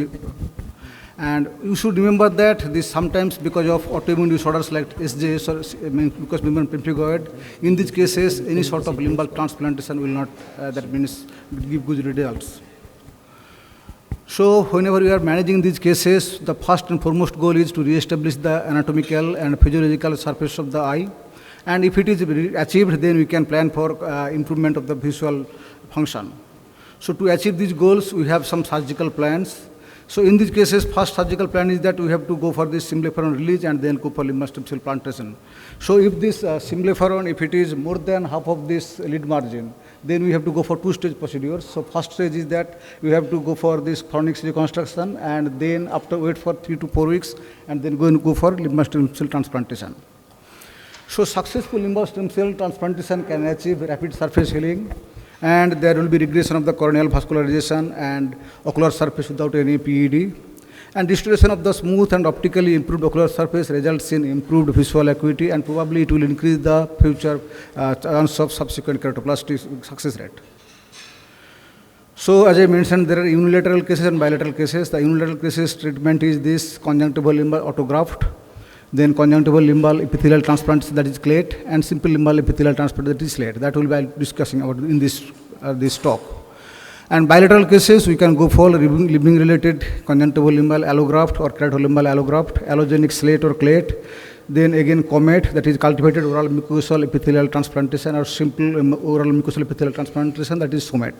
Speaker 12: And you should remember that this sometimes because of autoimmune disorders like SJS or mucous membrane pemphigoid, in these cases any sort of limbal transplantation will not, that means, give good results. So whenever we are managing these cases, the first and foremost goal is to re-establish the anatomical and physiological surface of the eye. And if it is achieved, then we can plan for improvement of the visual function. So to achieve these goals, we have some surgical plans. So in these cases, first surgical plan is that we have to go for this symblepharon release and then go for limbal stem cell plantation. So if this symblepharon, if it is more than half of this lid margin, then we have to go for two-stage procedures. So first stage is that we have to go for this fornix reconstruction, and then after wait for 3 to 4 weeks, and then go for limbal stem cell transplantation. So successful limbal stem cell transplantation can achieve rapid surface healing, and there will be regression of the corneal vascularization and ocular surface without any PED. And restoration of the smooth and optically improved ocular surface results in improved visual acuity, and probably it will increase the future chance of subsequent keratoplasty success rate. So as I mentioned, there are unilateral cases and bilateral cases. The unilateral cases treatment is this conjunctival limbal autograft, then conjunctival limbal epithelial transplant, that is CLAT, and simple limbal epithelial transplant, that is SLAT. That will be discussing about in this talk. And bilateral cases, we can go for living-related conjunctival limbal allograft or keratolimbal allograft, allogenic SLAT or CLAT, then again COMET, that is cultivated oral mucosal epithelial transplantation, or simple oral mucosal epithelial transplantation, that is SOMAT.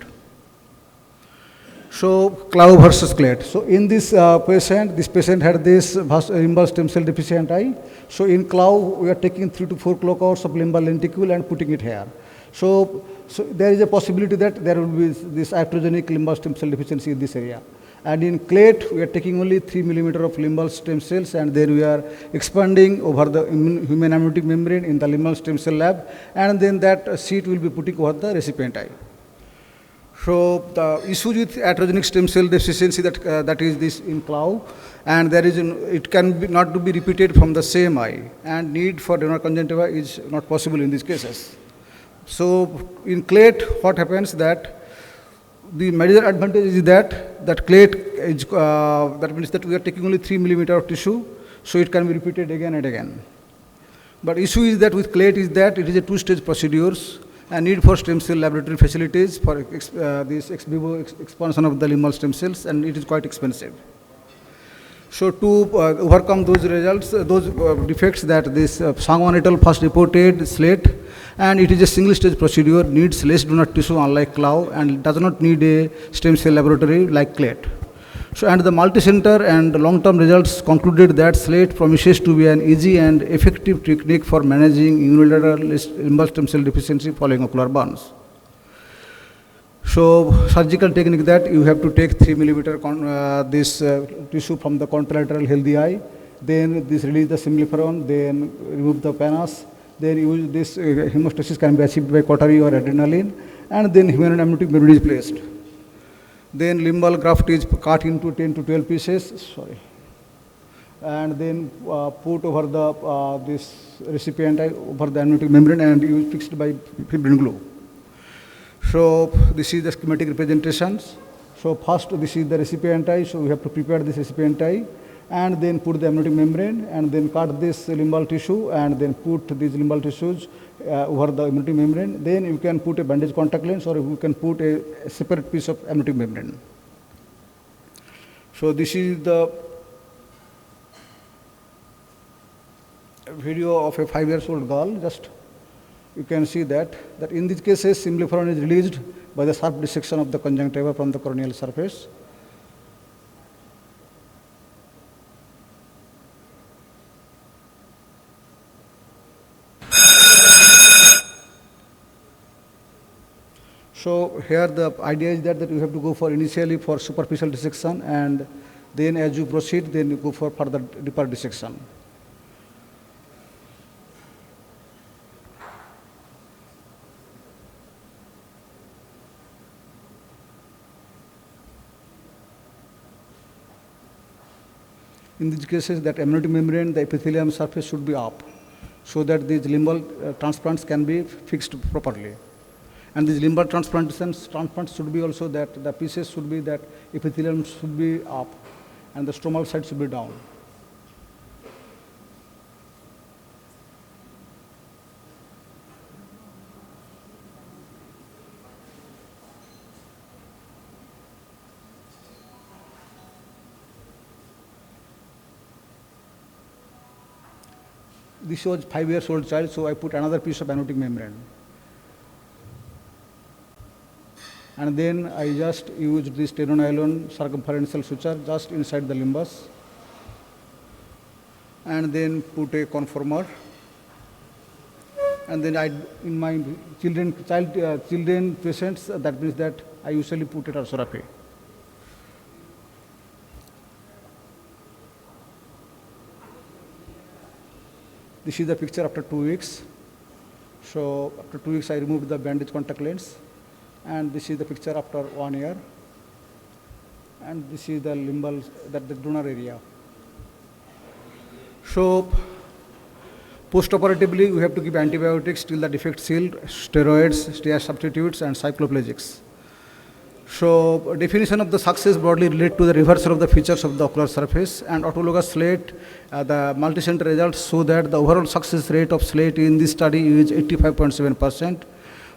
Speaker 12: So CLAV versus CLAT. So in this patient had this limbal stem cell deficient eye. So in CLAV, we are taking 3 to 4 clocours of limbal lenticule and putting it here. So there is a possibility that there will be this iatrogenic limbal stem cell deficiency in this area. And in CLAT, we are taking only 3 millimeter of limbal stem cells, and then we are expanding over the human amniotic membrane in the limbal stem cell lab, and then that sheet will be putting over the recipient eye. So the issue with iatrogenic stem cell deficiency, that is this in CLAV, and there is it can be not to be repeated from the same eye, and need for donor conjunctiva is not possible in these cases. So in CLAT, what happens that the major advantage is that CLAT is, that means that we are taking only 3 millimeter of tissue, so it can be repeated again and again. But issue is that with CLAT is that it is a two-stage procedures, and need for stem cell laboratory facilities for this ex vivo expansion of the limbal stem cells, and it is quite expensive. So to overcome those results, those defects, that this Sangwan et al. First reported SLAT, and it is a single stage procedure, needs less donor tissue unlike CLAV, and does not need a stem cell laboratory like CLAT. So, and the multi-center and long-term results concluded that SLAT promises to be an easy and effective technique for managing unilateral limbal stem cell deficiency following ocular burns. So, surgical technique that you have to take 3 millimeter this tissue from the contralateral healthy eye, then this release the symblepharon, then remove the panas, then use this hemostasis can be achieved by cautery or adrenaline, and then human amniotic membrane is placed. Then limbal graft is cut into 10 to 12 pieces, and then put over the this recipient eye over the amniotic membrane, and fixed by fibrin glue. So this is the schematic representations. So first this is the recipient eye, so we have to prepare this recipient eye, and then put the amniotic membrane, and then cut this limbal tissue, and then put these limbal tissues over the amniotic membrane. Then you can put a bandage contact lens, or you can put a separate piece of amniotic membrane. So this is the video of a 5-year-old girl. Just you can see that in these cases, symblepharon is released by the sharp dissection of the conjunctiva from the corneal surface. So here the idea is that you have to go for initially for superficial dissection, and then as you proceed, then you go for further deeper dissection. In these cases, that amniotic membrane, the epithelium surface should be up, so that these limbal transplants can be fixed properly. And these limbal transplants should be also that the pieces should be that epithelium should be up, and the stromal side should be down. This was 5-year-old child, so I put another piece of amniotic membrane. And then I just used this teronylon circumferential suture just inside the limbus, and then put a conformer. And then in my children patients, that means that I usually put it arsorrhaphy. This is the picture after 2 weeks. So after 2 weeks, I removed the bandage contact lens. And this is the picture after 1 year. And this is the limbal, the donor area. So post-operatively, we have to give antibiotics till the defect sealed, steroids, steroid substitutes, and cycloplegics. So definition of the success broadly relate to the reversal of the features of the ocular surface, and autologous slate, the multicenter results show that the overall success rate of slate in this study is 85.7%.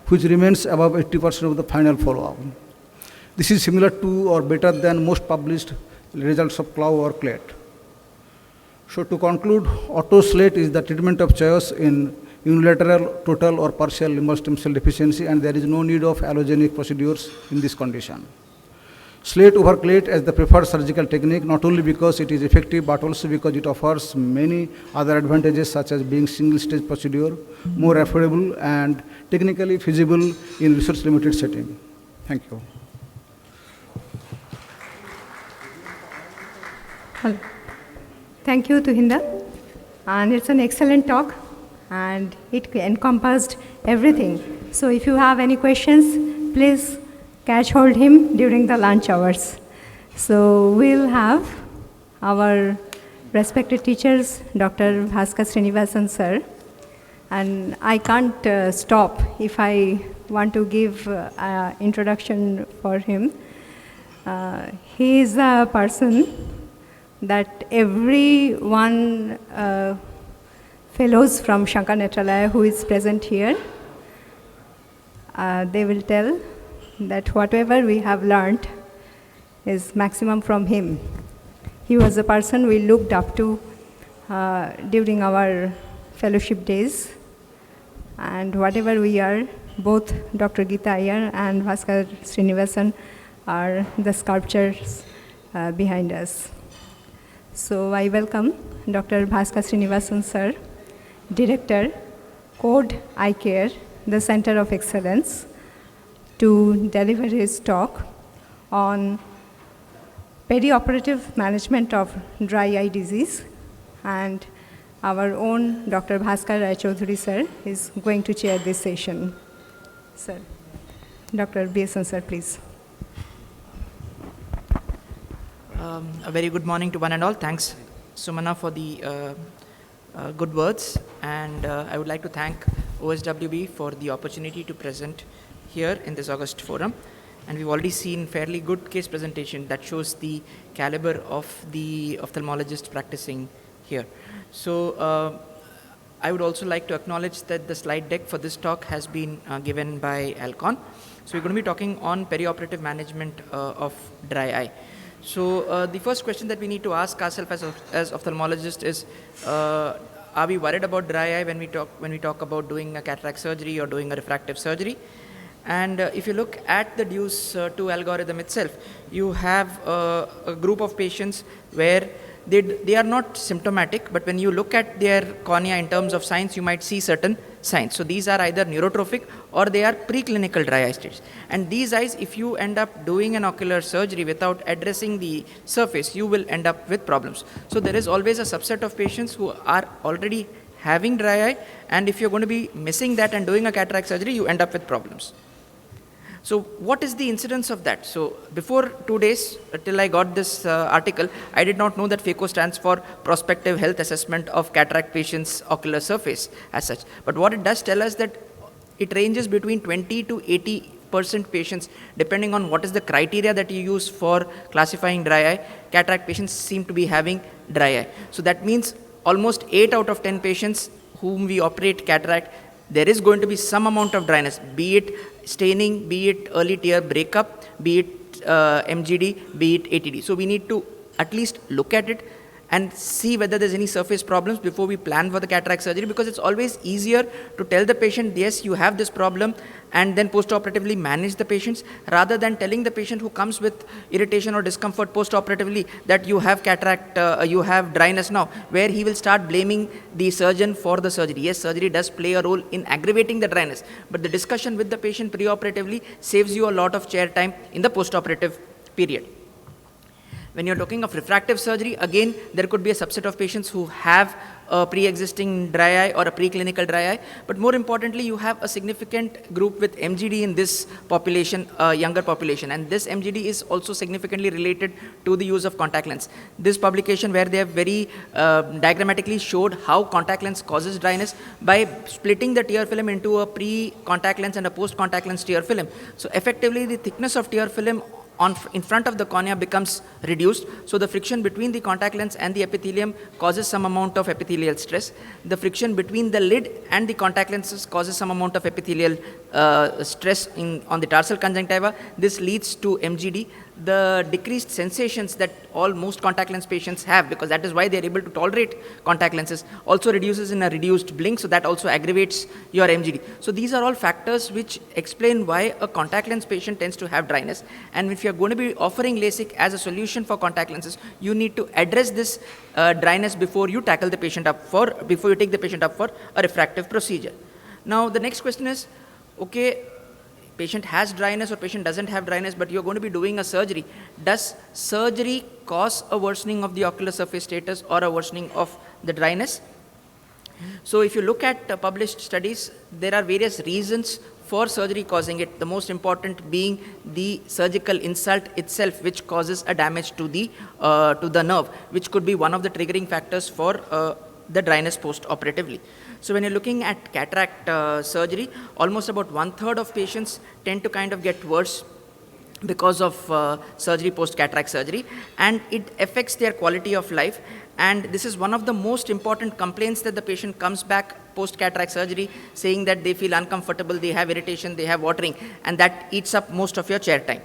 Speaker 12: which remains above 80% of the final follow-up. This is similar to or better than most published results of Clow or Clett. So to conclude, auto slate is the treatment of choice in unilateral, total or partial limbal stem cell deficiency, and there is no need of allogenic procedures in this condition. Slate over Clett as the preferred surgical technique, not only because it is effective, but also because it offers many other advantages, such as being single-stage procedure, more affordable, and technically feasible in resource-limited setting. Thank you.
Speaker 2: Hello. Thank you, Tuhinda. And it's an excellent talk, and it encompassed everything. So if you have any questions, please catch hold him during the lunch hours. So we'll have our respected teachers, Dr. Bhaskar Srinivasan sir. And I can't stop if I want to give introduction for him. He is a person that every one fellows from Shankar Netralaya who is present here, they will tell that whatever we have learned is maximum from him. He was a person we looked up to during our fellowship days, and whatever we are, both Dr. Geeta Iyer and Bhaskar Srinivasan are the sculptures behind us. So I welcome Dr. Bhaskar Srinivasan sir, Director, Code Eye Care, the Center of Excellence, to deliver his talk on perioperative management of dry eye disease. And our own Dr. Bhaskar Raichaudhuri sir is going to chair this session. Sir, Dr. BSN sir, please.
Speaker 10: A very good morning to one and all. Thanks, Sumana, for the good words. And I would like to thank OSWB for the opportunity to present here in this August forum. And we've already seen fairly good case presentation that shows the caliber of the ophthalmologist practicing here. So I would also like to acknowledge that the slide deck for this talk has been given by Alcon. So we're going to be talking on perioperative management of dry eye. So the first question that we need to ask ourselves as ophthalmologists is, are we worried about dry eye when we talk about doing a cataract surgery or doing a refractive surgery? And if you look at the Deuce 2 algorithm itself, you have a group of patients where they are not symptomatic, but when you look at their cornea in terms of signs, you might see certain signs. So these are either neurotrophic or they are preclinical dry eye states. And these eyes, if you end up doing an ocular surgery without addressing the surface, you will end up with problems. So there is always a subset of patients who are already having dry eye, and if you're going to be missing that and doing a cataract surgery, you end up with problems. So what is the incidence of that? So before 2 days, till I got this article, I did not know that PHACO stands for Prospective Health Assessment of Cataract Patients' Ocular Surface as such. But what it does tell us that it ranges between 20 to 80% patients, depending on what is the criteria that you use for classifying dry eye. Cataract patients seem to be having dry eye. So that means almost 8 out of 10 patients whom we operate cataract, there is going to be some amount of dryness, be it staining, be it early tear breakup, be it MGD, be it ATD. So we need to at least look at it and see whether there's any surface problems before we plan for the cataract surgery, because it's always easier to tell the patient, yes, you have this problem, and then post-operatively manage the patients, rather than telling the patient who comes with irritation or discomfort post-operatively that you have cataract, you have dryness now, where he will start blaming the surgeon for the surgery. Yes, surgery does play a role in aggravating the dryness, but the discussion with the patient pre-operatively saves you a lot of chair time in the post-operative period. When you're talking of refractive surgery, again, there could be a subset of patients who have a pre-existing dry eye or a preclinical dry eye, but more importantly, you have a significant group with MGD in this population, younger population, and this MGD is also significantly related to the use of contact lens. This publication, where they have very diagrammatically showed how contact lens causes dryness by splitting the tear film into a pre-contact lens and a post-contact lens tear film. So effectively, the thickness of tear film in front of the cornea becomes reduced, so the friction between the contact lens and the epithelium causes some amount of epithelial stress. The friction between the lid and the contact lenses causes some amount of epithelial stress on the tarsal conjunctiva. This leads to MGD. The decreased sensations that most contact lens patients have, because that is why they are able to tolerate contact lenses, also reduces in a reduced blink, so that also aggravates your MGD. So these are all factors which explain why a contact lens patient tends to have dryness, and if you are going to be offering LASIK as a solution for contact lenses, you need to address this dryness before you take the patient up for a refractive procedure. Now the next question is, okay, patient has dryness or patient doesn't have dryness, but you're going to be doing a surgery. Does surgery cause a worsening of the ocular surface status or a worsening of the dryness? So if you look at published studies, there are various reasons for surgery causing it, the most important being the surgical insult itself, which causes a damage to the nerve, which could be one of the triggering factors for the dryness post-operatively. So when you're looking at cataract surgery, almost about 1/3 of patients tend to kind of get worse because of surgery, post-cataract surgery, and it affects their quality of life. And this is one of the most important complaints that the patient comes back post-cataract surgery saying that they feel uncomfortable, they have irritation, they have watering, and that eats up most of your chair time.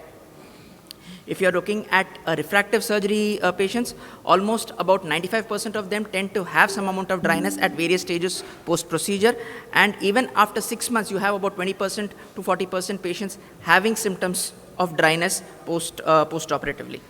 Speaker 10: If you are looking at refractive surgery patients, almost about 95% of them tend to have some amount of dryness at various stages post-procedure, and even after 6 months, you have about 20% to 40% patients having symptoms of dryness post-operatively.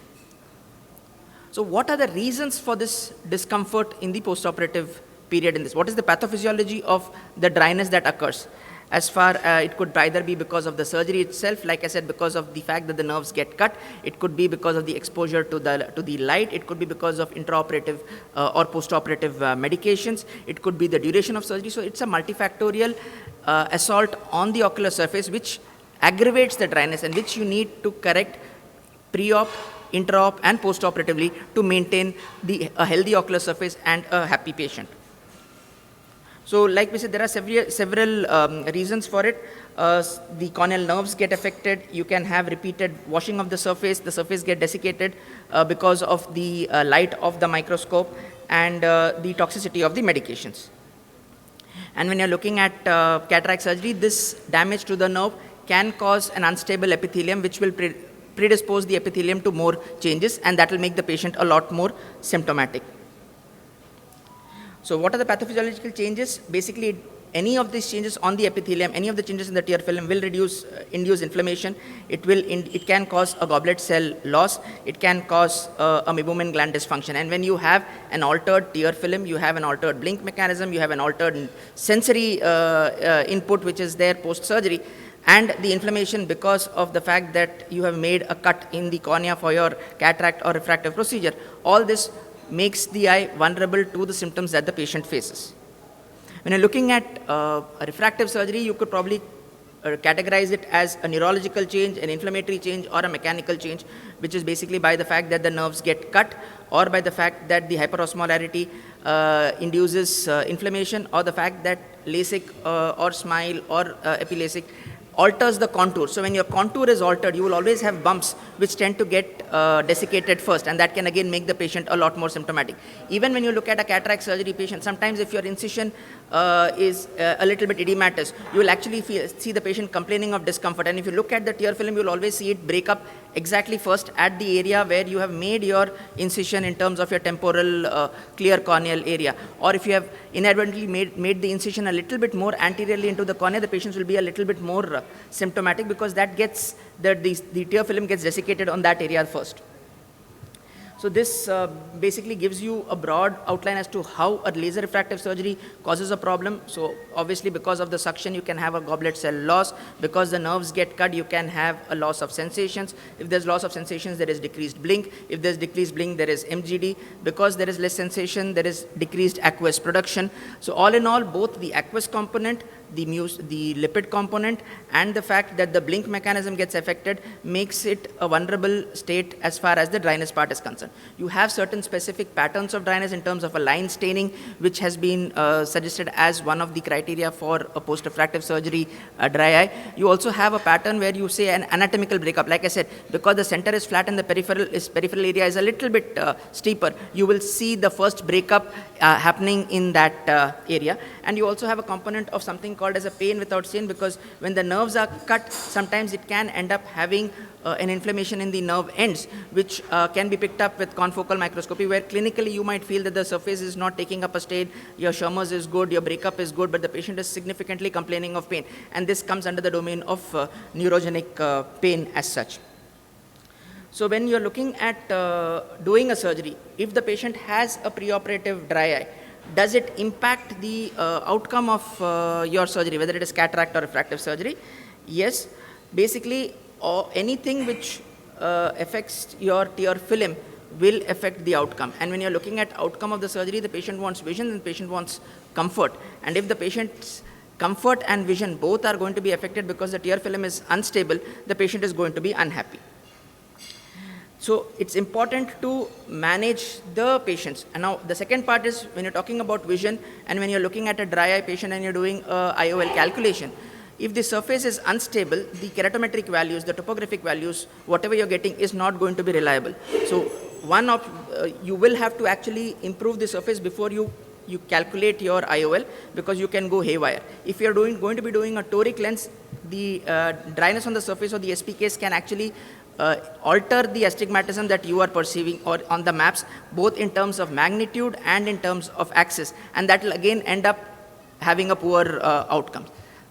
Speaker 10: So what are the reasons for this discomfort in the post-operative period in this? What is the pathophysiology of the dryness that occurs? As far it could either be because of the surgery itself, like I said, because of the fact that the nerves get cut. It could be because of the exposure to the light. It could be because of intraoperative or postoperative medications. It could be the duration of surgery. So it's a multifactorial assault on the ocular surface which aggravates the dryness and which you need to correct pre-op, intra-op and post-operatively to maintain a healthy ocular surface and a happy patient. So like we said, there are several reasons for it. The corneal nerves get affected. You can have repeated washing of the surface get desiccated because of the light of the microscope and the toxicity of the medications. And when you're looking at cataract surgery, this damage to the nerve can cause an unstable epithelium, which will predispose the epithelium to more changes, and that will make the patient a lot more symptomatic. So what are the pathophysiological changes? Basically, any of these changes on the epithelium, any of the changes in the tear film will induce inflammation. It can cause a goblet cell loss. It can cause a meibomian gland dysfunction. And when you have an altered tear film, you have an altered blink mechanism, you have an altered sensory input which is there post-surgery, and the inflammation because of the fact that you have made a cut in the cornea for your cataract or refractive procedure, all this makes the eye vulnerable to the symptoms that the patient faces. When you're looking at a refractive surgery, you could probably categorize it as a neurological change, an inflammatory change, or a mechanical change, which is basically by the fact that the nerves get cut, or by the fact that the hyperosmolarity induces inflammation, or the fact that LASIK or SMILE or epiLASIK alters the contour. So when your contour is altered, you will always have bumps which tend to get desiccated first, and that can again make the patient a lot more symptomatic. Even when you look at a cataract surgery patient, sometimes if your incision is a little bit edematous, you will actually see the patient complaining of discomfort. And if you look at the tear film, you will always see it break up exactly first at the area where you have made your incision in terms of your temporal clear corneal area. Or if you have inadvertently made the incision a little bit more anteriorly into the cornea, the patients will be a little bit more symptomatic, because that gets the tear film gets desiccated on that area first. So this basically gives you a broad outline as to how a laser refractive surgery causes a problem. So obviously because of the suction, you can have a goblet cell loss. Because the nerves get cut, you can have a loss of sensations. If there's loss of sensations, there is decreased blink. If there's decreased blink, there is MGD. Because there is less sensation, there is decreased aqueous production. So all in all, both the aqueous component, the lipid component, and the fact that the blink mechanism gets affected makes it a vulnerable state as far as the dryness part is concerned. You have certain specific patterns of dryness in terms of a line staining, which has been suggested as one of the criteria for a post-refractive surgery dry eye. You also have a pattern where you say an anatomical breakup. Like I said, because the center is flat and the peripheral area is a little bit steeper, you will see the first breakup happening in that area. And you also have a component of something called as a pain without stain, because when the nerves are cut, sometimes it can end up having an inflammation in the nerve ends, which can be picked up with confocal microscopy, where clinically you might feel that the surface is not taking up a stain, your Schirmer's is good, your breakup is good, but the patient is significantly complaining of pain. And this comes under the domain of neurogenic pain as such. So when you're looking at doing a surgery, if the patient has a preoperative dry eye, does it impact the outcome of your surgery, whether it is cataract or refractive surgery? Yes. Basically, anything which affects your tear film will affect the outcome. And when you're looking at outcome of the surgery, the patient wants vision and the patient wants comfort. And if the patient's comfort and vision both are going to be affected because the tear film is unstable, the patient is going to be unhappy. So it's important to manage the patients. And now the second part is when you're talking about vision and when you're looking at a dry eye patient and you're doing a IOL calculation, if the surface is unstable, the keratometric values, the topographic values, whatever you're getting is not going to be reliable. So you will have to actually improve the surface before you calculate your IOL, because you can go haywire. If you're going to be doing a toric lens, the dryness on the surface of the SPKs can actually alter the astigmatism that you are perceiving or on the maps, both in terms of magnitude and in terms of axis, and that will again end up having a poor outcome.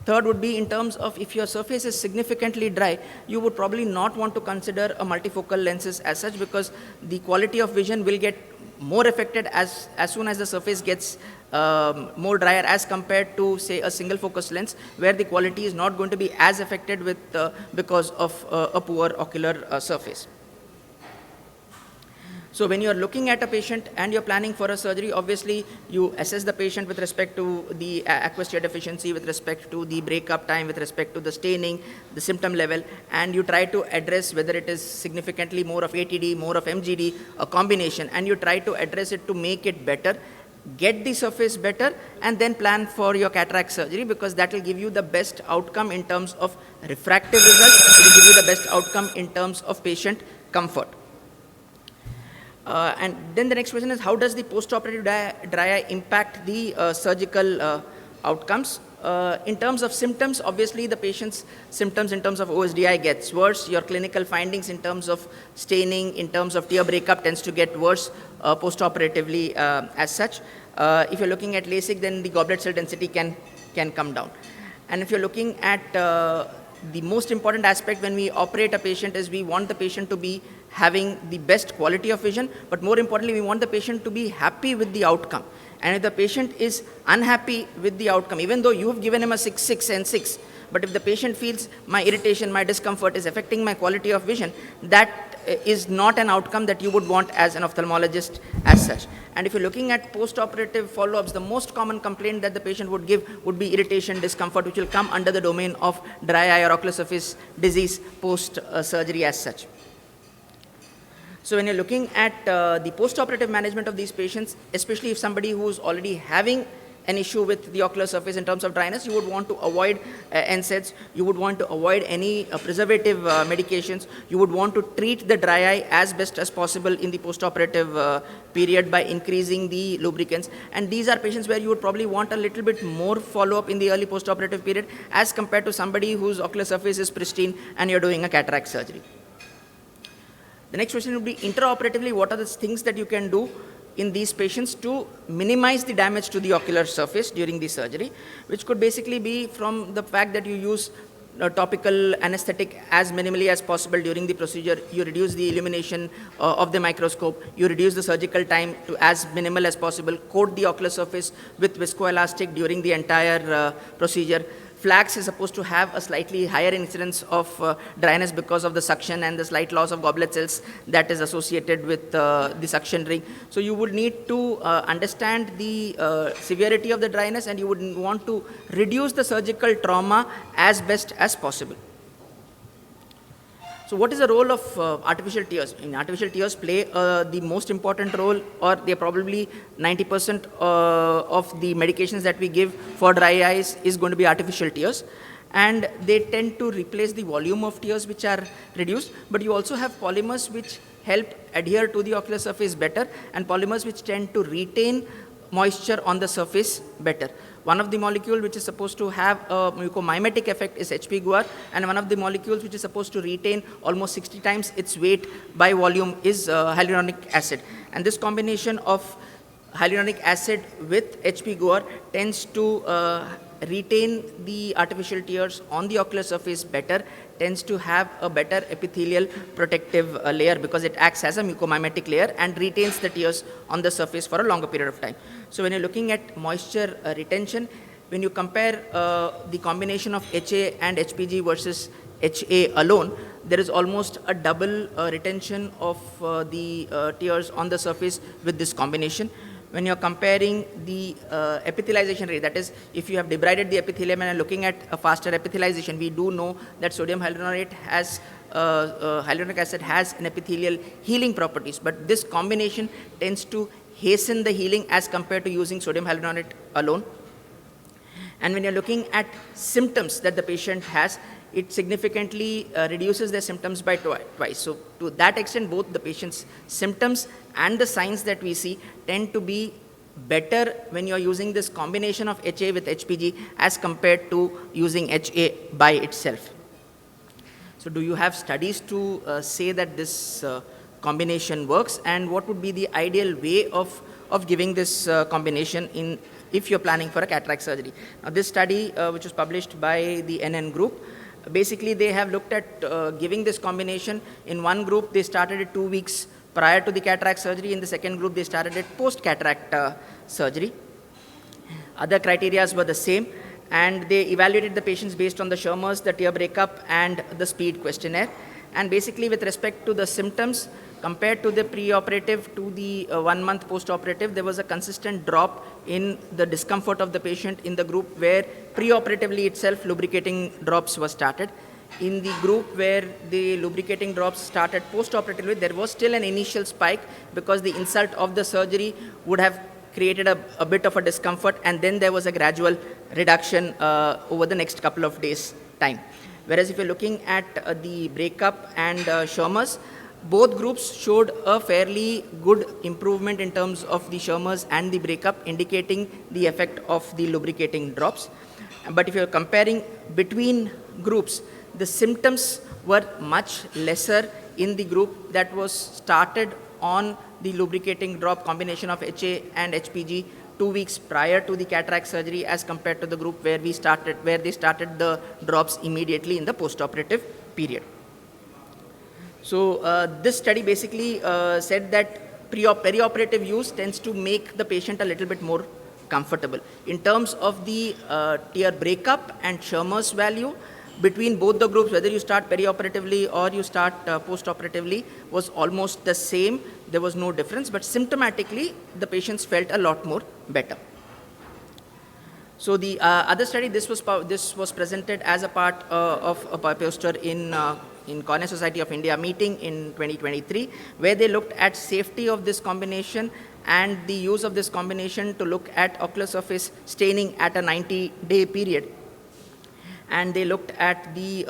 Speaker 10: Third would be in terms of if your surface is significantly dry, you would probably not want to consider a multifocal lenses as such, because the quality of vision will get more affected as soon as the surface gets more drier as compared to, say, a single focus lens, where the quality is not going to be as affected with because of a poor ocular surface. So when you are looking at a patient and you're planning for a surgery, obviously you assess the patient with respect to the aqueous tear deficiency, with respect to the breakup time, with respect to the staining, the symptom level, and you try to address whether it is significantly more of ATD, more of MGD, a combination, and you try to address it to make it better. get the surface better, and then plan for your cataract surgery, because that will give you the best outcome in terms of refractive results. It will give you the best outcome in terms of patient comfort. And then the next question is, how does the post-operative dry eye impact the surgical outcomes? In terms of symptoms, obviously the patient's symptoms in terms of OSDI gets worse. Your clinical findings in terms of staining, in terms of tear breakup tends to get worse post-operatively as such. If you're looking at LASIK, then the goblet cell density can come down. And if you're looking at the most important aspect when we operate a patient is we want the patient to be having the best quality of vision, but more importantly, we want the patient to be happy with the outcome. And if the patient is unhappy with the outcome, even though you have given him a 6, 6, and 6, but if the patient feels my irritation, my discomfort is affecting my quality of vision, that is not an outcome that you would want as an ophthalmologist as such. And if you're looking at post-operative follow-ups, the most common complaint that the patient would give would be irritation, discomfort, which will come under the domain of dry eye or ocular surface disease post-surgery as such. So when you're looking at the post-operative management of these patients, especially if somebody who's already having an issue with the ocular surface in terms of dryness, you would want to avoid NSAIDs, you would want to avoid any preservative medications, you would want to treat the dry eye as best as possible in the post-operative period by increasing the lubricants. And these are patients where you would probably want a little bit more follow-up in the early post-operative period as compared to somebody whose ocular surface is pristine and you're doing a cataract surgery. The next question would be, intraoperatively, what are the things that you can do in these patients to minimize the damage to the ocular surface during the surgery, which could basically be from the fact that you use topical anesthetic as minimally as possible during the procedure, you reduce the illumination of the microscope, you reduce the surgical time to as minimal as possible, coat the ocular surface with viscoelastic during the entire procedure. Flax is supposed to have a slightly higher incidence of dryness because of the suction and the slight loss of goblet cells that is associated with the suction ring. So you would need to understand the severity of the dryness, and you would want to reduce the surgical trauma as best as possible. So what is the role of artificial tears? Artificial tears play the most important role, or they are probably 90% of the medications that we give for dry eyes is going to be artificial tears. And they tend to replace the volume of tears which are reduced, but you also have polymers which help adhere to the ocular surface better, and polymers which tend to retain moisture on the surface better. One of the molecules which is supposed to have a mucomimetic effect is HP-Guar, and one of the molecules which is supposed to retain almost 60 times its weight by volume is hyaluronic acid. And this combination of hyaluronic acid with HP-Guar tends to retain the artificial tears on the ocular surface better, tends to have a better epithelial protective layer because it acts as a mucomimetic layer and retains the tears on the surface for a longer period of time. So when you're looking at moisture retention, when you compare the combination of HA and HPG versus HA alone, there is almost a double retention of the tears on the surface with this combination. When you're comparing the epithelialization rate, that is, if you have debrided the epithelium and are looking at a faster epithelialization, we do know that sodium hyaluronate has, hyaluronic acid has an epithelial healing properties, but this combination tends to hasten the healing as compared to using sodium hyaluronate alone. And when you're looking at symptoms that the patient has, it significantly reduces their symptoms by twice. So to that extent, both the patient's symptoms and the signs that we see tend to be better when you're using this combination of HA with HPG as compared to using HA by itself. So do you have studies to say that this combination works, and what would be the ideal way of giving this combination if you're planning for a cataract surgery? Now this study which was published by the NN group, basically they have looked at giving this combination. In one group they started it 2 weeks prior to the cataract surgery, in the second group they started it post-cataract surgery. Other criteria were the same, and they evaluated the patients based on the Schirmer's, the tear breakup and the speed questionnaire. And basically with respect to the symptoms, compared to the pre-operative to the 1 month post-operative, there was a consistent drop in the discomfort of the patient in the group where pre-operatively itself lubricating drops were started. In the group where the lubricating drops started post-operatively, there was still an initial spike because the insult of the surgery would have created a bit of a discomfort, and then there was a gradual reduction over the next couple of days' time. Whereas if you're looking at the breakup and Schirmer's, both groups showed a fairly good improvement in terms of the Schirmer's and the breakup, indicating the effect of the lubricating drops. But if you're comparing between groups, the symptoms were much lesser in the group that was started on the lubricating drop combination of HA and HPG 2 weeks prior to the cataract surgery, as compared to the group where they started the drops immediately in the postoperative period. So this study basically said that perioperative use tends to make the patient a little bit more comfortable. In terms of the tear breakup and Schirmer's value, between both the groups, whether you start perioperatively or you start postoperatively, was almost the same. There was no difference, but symptomatically, the patients felt a lot more better. So the other study, this was presented as a part of a poster in Cornea Society of India meeting in 2023, where they looked at safety of this combination and the use of this combination to look at ocular surface staining at a 90-day period. And they looked at the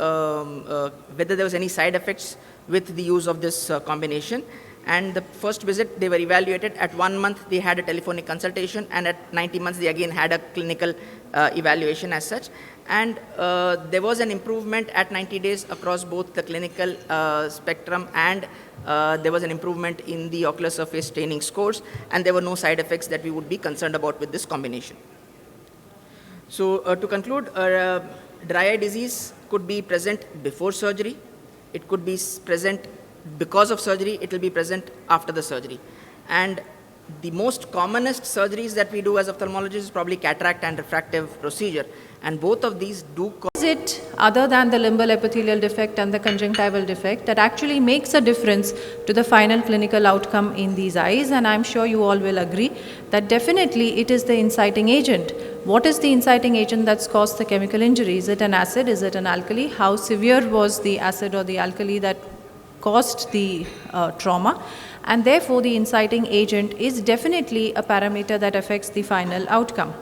Speaker 10: whether there was any side effects with the use of this combination. And the first visit, they were evaluated. At 1 month, they had a telephonic consultation, and at 90 months, they again had a clinical evaluation as such. And there was an improvement at 90 days across both the clinical spectrum, and there was an improvement in the ocular surface staining scores, and there were no side effects that we would be concerned about with this combination. So to conclude, dry eye disease could be present before surgery. It could be present because of surgery. It will be present after the surgery. And the most commonest surgeries that we do as ophthalmologists is probably cataract and refractive procedure. And both of these do cause.
Speaker 5: Is it, other than the limbal epithelial defect and the conjunctival defect, that actually makes a difference to the final clinical outcome in these eyes? And I'm sure you all will agree that definitely it is the inciting agent. What is the inciting agent that's caused the chemical injury? Is it an acid? Is it an alkali? How severe was the acid or the alkali that caused the trauma? And therefore, the inciting agent is definitely a parameter that affects the final outcome.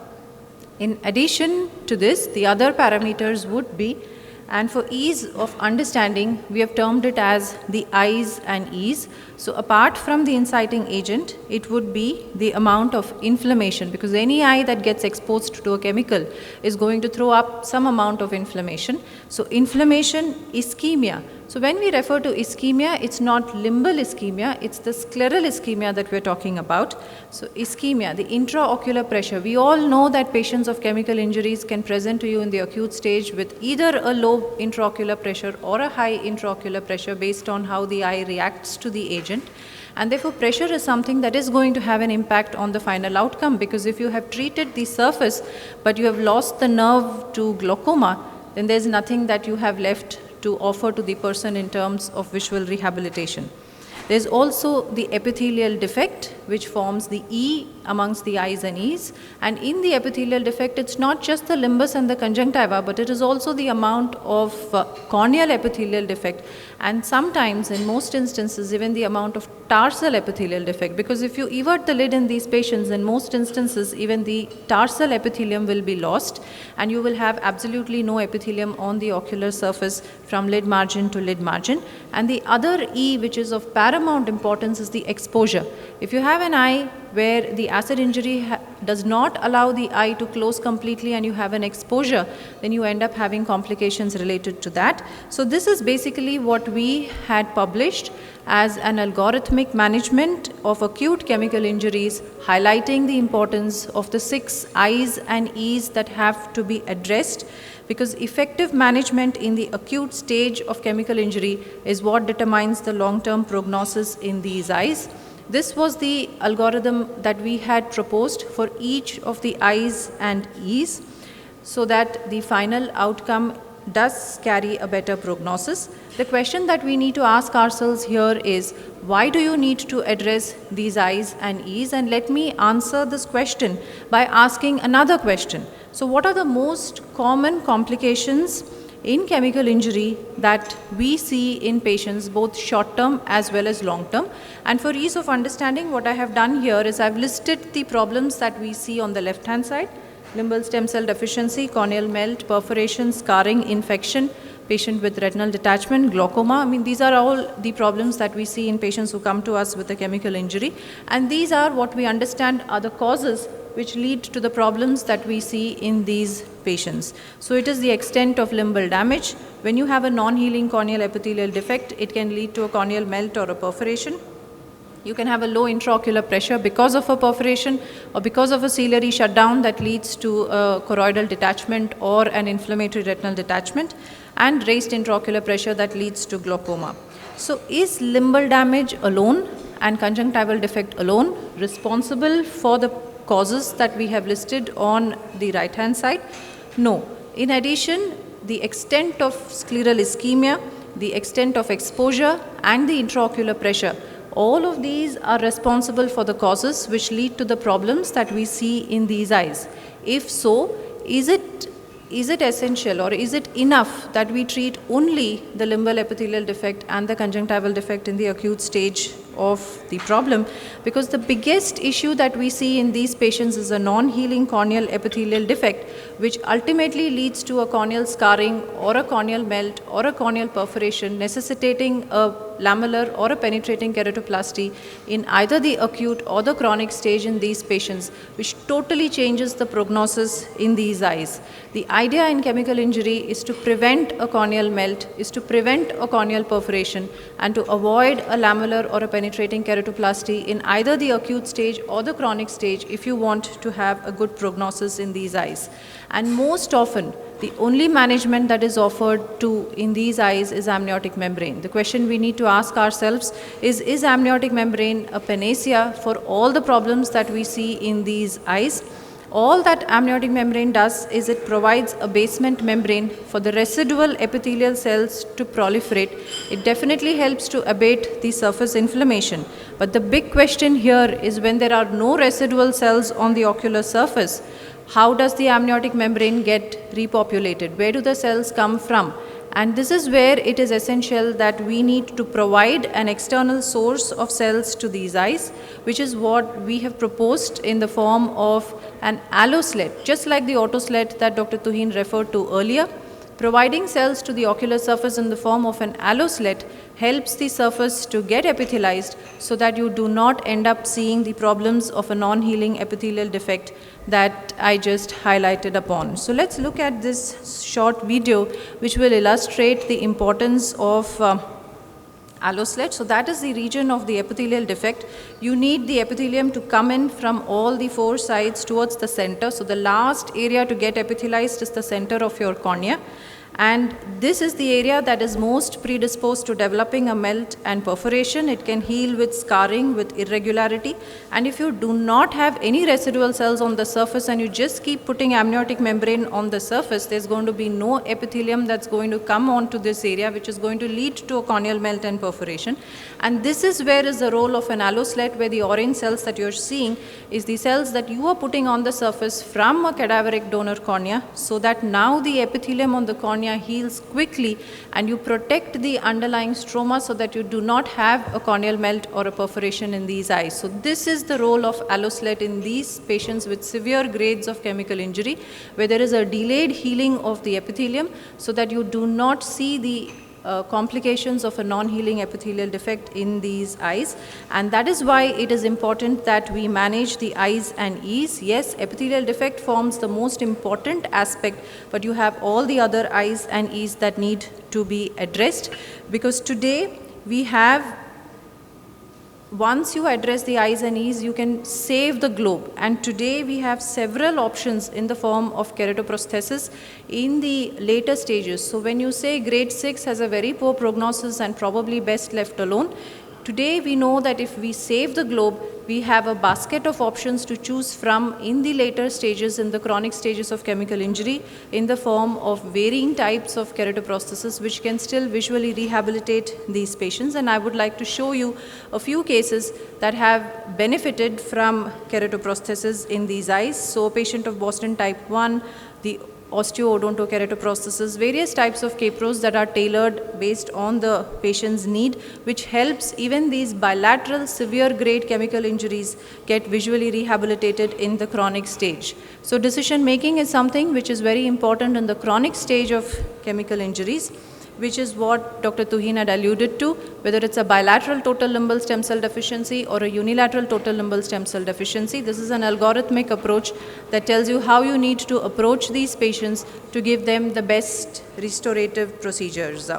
Speaker 5: In addition to this, the other parameters would be, and for ease of understanding, we have termed it as the I's and E's. So apart from the inciting agent, it would be the amount of inflammation, because any eye that gets exposed to a chemical is going to throw up some amount of inflammation. So inflammation, ischemia. So when we refer to ischemia, it's not limbal ischemia, it's the scleral ischemia that we're talking about. So ischemia, the intraocular pressure. We all know that patients of chemical injuries can present to you in the acute stage with either a low intraocular pressure or a high intraocular pressure based on how the eye reacts to the agent. And therefore, pressure is something that is going to have an impact on the final outcome, because if you have treated the surface but you have lost the nerve to glaucoma, then there's nothing that you have left to offer to the person in terms of visual rehabilitation. There's also the epithelial defect, which forms the E amongst the I's and E's. And in the epithelial defect, it's not just the limbus and the conjunctiva, but it is also the amount of corneal epithelial defect. And sometimes, in most instances, even the amount of tarsal epithelial defect. Because if you evert the lid in these patients, in most instances, even the tarsal epithelium will be lost, and you will have absolutely no epithelium on the ocular surface from lid margin to lid margin. And the other E, which is of paramount importance, is the exposure. If you have an eye where the acid injury does not allow the eye to close completely and you have an exposure, then you end up having complications related to that. So this is basically what we had published as an algorithmic management of acute chemical injuries, highlighting the importance of the 6 I's and E's that have to be addressed, because effective management in the acute stage of chemical injury is what determines the long-term prognosis in these eyes. This was the algorithm that we had proposed for each of the I's and E's, so that the final outcome does carry a better prognosis. The question that we need to ask ourselves here is, why do you need to address these I's and E's? And let me answer this question by asking another question. So what are the most common complications in chemical injury that we see in patients both short term as well as long term. And for ease of understanding, what I have done here is I've listed the problems that we see on the left hand side: limbal stem cell deficiency, corneal melt, perforation, scarring, infection, patient with retinal detachment, glaucoma. I mean, these are all the problems that we see in patients who come to us with a chemical injury. And these are what we understand are the causes which lead to the problems that we see in these patients. So it is the extent of limbal damage. When you have a non-healing corneal epithelial defect, it can lead to a corneal melt or a perforation. You can have a low intraocular pressure because of a perforation or because of a ciliary shutdown that leads to a choroidal detachment or an inflammatory retinal detachment, and raised intraocular pressure that leads to glaucoma. So is limbal damage alone and conjunctival defect alone responsible for the causes that we have listed on the right hand side? No. In addition, the extent of scleral ischemia, the extent of exposure and the intraocular pressure, all of these are responsible for the causes which lead to the problems that we see in these eyes. If so, is it essential or is it enough that we treat only the limbal epithelial defect and the conjunctival defect in the acute stage of the problem? Because the biggest issue that we see in these patients is a non-healing corneal epithelial defect, which ultimately leads to a corneal scarring or a corneal melt or a corneal perforation, necessitating a lamellar or a penetrating keratoplasty in either the acute or the chronic stage in these patients, which totally changes the prognosis in these eyes. The idea in chemical injury is to prevent a corneal melt, is to prevent a corneal perforation, and to avoid a lamellar or a penetrating keratoplasty in either the acute stage or the chronic stage if you want to have a good prognosis in these eyes. And most often, the only management that is offered in these eyes is amniotic membrane. The question we need to ask ourselves is amniotic membrane a panacea for all the problems that we see in these eyes? All that amniotic membrane does is it provides a basement membrane for the residual epithelial cells to proliferate. It definitely helps to abate the surface inflammation. But the big question here is, when there are no residual cells on the ocular surface, how does the amniotic membrane get repopulated? Where do the cells come from? And this is where it is essential that we need to provide an external source of cells to these eyes, which is what we have proposed in the form of an alloslet, just like the autoslet that Dr. Tuhin referred to earlier. Providing cells to the ocular surface in the form of an alloslet helps the surface to get epithelialized so that you do not end up seeing the problems of a non-healing epithelial defect that I just highlighted upon. So let's look at this short video which will illustrate the importance of alloslet. So that is the region of the epithelial defect. You need the epithelium to come in from all the four sides towards the center. So the last area to get epithelialized is the center of your cornea. And this is the area that is most predisposed to developing a melt and perforation. It can heal with scarring, with irregularity. And if you do not have any residual cells on the surface and you just keep putting amniotic membrane on the surface, there's going to be no epithelium that's going to come onto this area, which is going to lead to a corneal melt and perforation. And this is where is the role of an alloslet, where the orange cells that you're seeing is the cells that you are putting on the surface from a cadaveric donor cornea, so that now the epithelium on the cornea heals quickly and you protect the underlying stroma so that you do not have a corneal melt or a perforation in these eyes. So this is the role of alloslet in these patients with severe grades of chemical injury, where there is a delayed healing of the epithelium so that you do not see the complications of a non-healing epithelial defect in these eyes. And that is why it is important that we manage the eyes and E's. Yes, epithelial defect forms the most important aspect, but you have all the other eyes and E's that need to be addressed, because today we have, once you address the eyes and E's, you can save the globe. And today we have several options in the form of keratoprosthesis in the later stages. So when you say grade 6 has a very poor prognosis and probably best left alone, today we know that if we save the globe, we have a basket of options to choose from in the later stages, in the chronic stages of chemical injury, in the form of varying types of keratoprosthesis, which can still visually rehabilitate these patients. And I would like to show you a few cases that have benefited from keratoprosthesis in these eyes. So a patient of Boston type 1, the osteoodontokeratoprosthesis, various types of capros that are tailored based on the patient's need, which helps even these bilateral severe grade chemical injuries get visually rehabilitated in the chronic stage. So decision making is something which is very important in the chronic stage of chemical injuries, which is what Dr. Tuhin had alluded to, whether it's a bilateral total limbal stem cell deficiency or a unilateral total limbal stem cell deficiency. This is an algorithmic approach that tells you how you need to approach these patients to give them the best restorative procedures.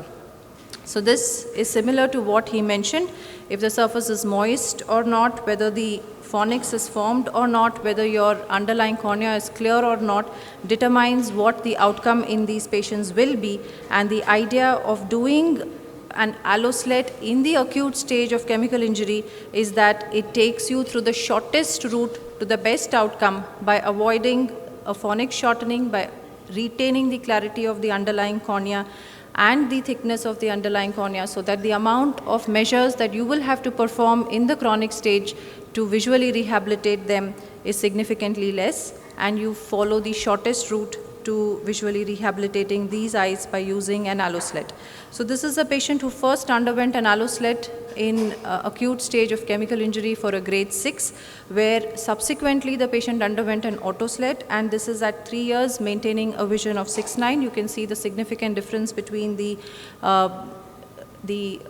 Speaker 5: So this is similar to what he mentioned. If the surface is moist or not, whether the phonics is formed or not, whether your underlying cornea is clear or not, determines what the outcome in these patients will be. And the idea of doing an alloslet in the acute stage of chemical injury is that it takes you through the shortest route to the best outcome by avoiding a phonic shortening, by retaining the clarity of the underlying cornea and the thickness of the underlying cornea, so that the amount of measures that you will have to perform in the chronic stage to visually rehabilitate them is significantly less, and you follow the shortest route to visually rehabilitating these eyes by using an alloslet. So this is a patient who first underwent an alloslet in acute stage of chemical injury for a grade 6, where subsequently the patient underwent an autoslet, and this is at 3 years maintaining a vision of 6/9. You can see the significant difference between the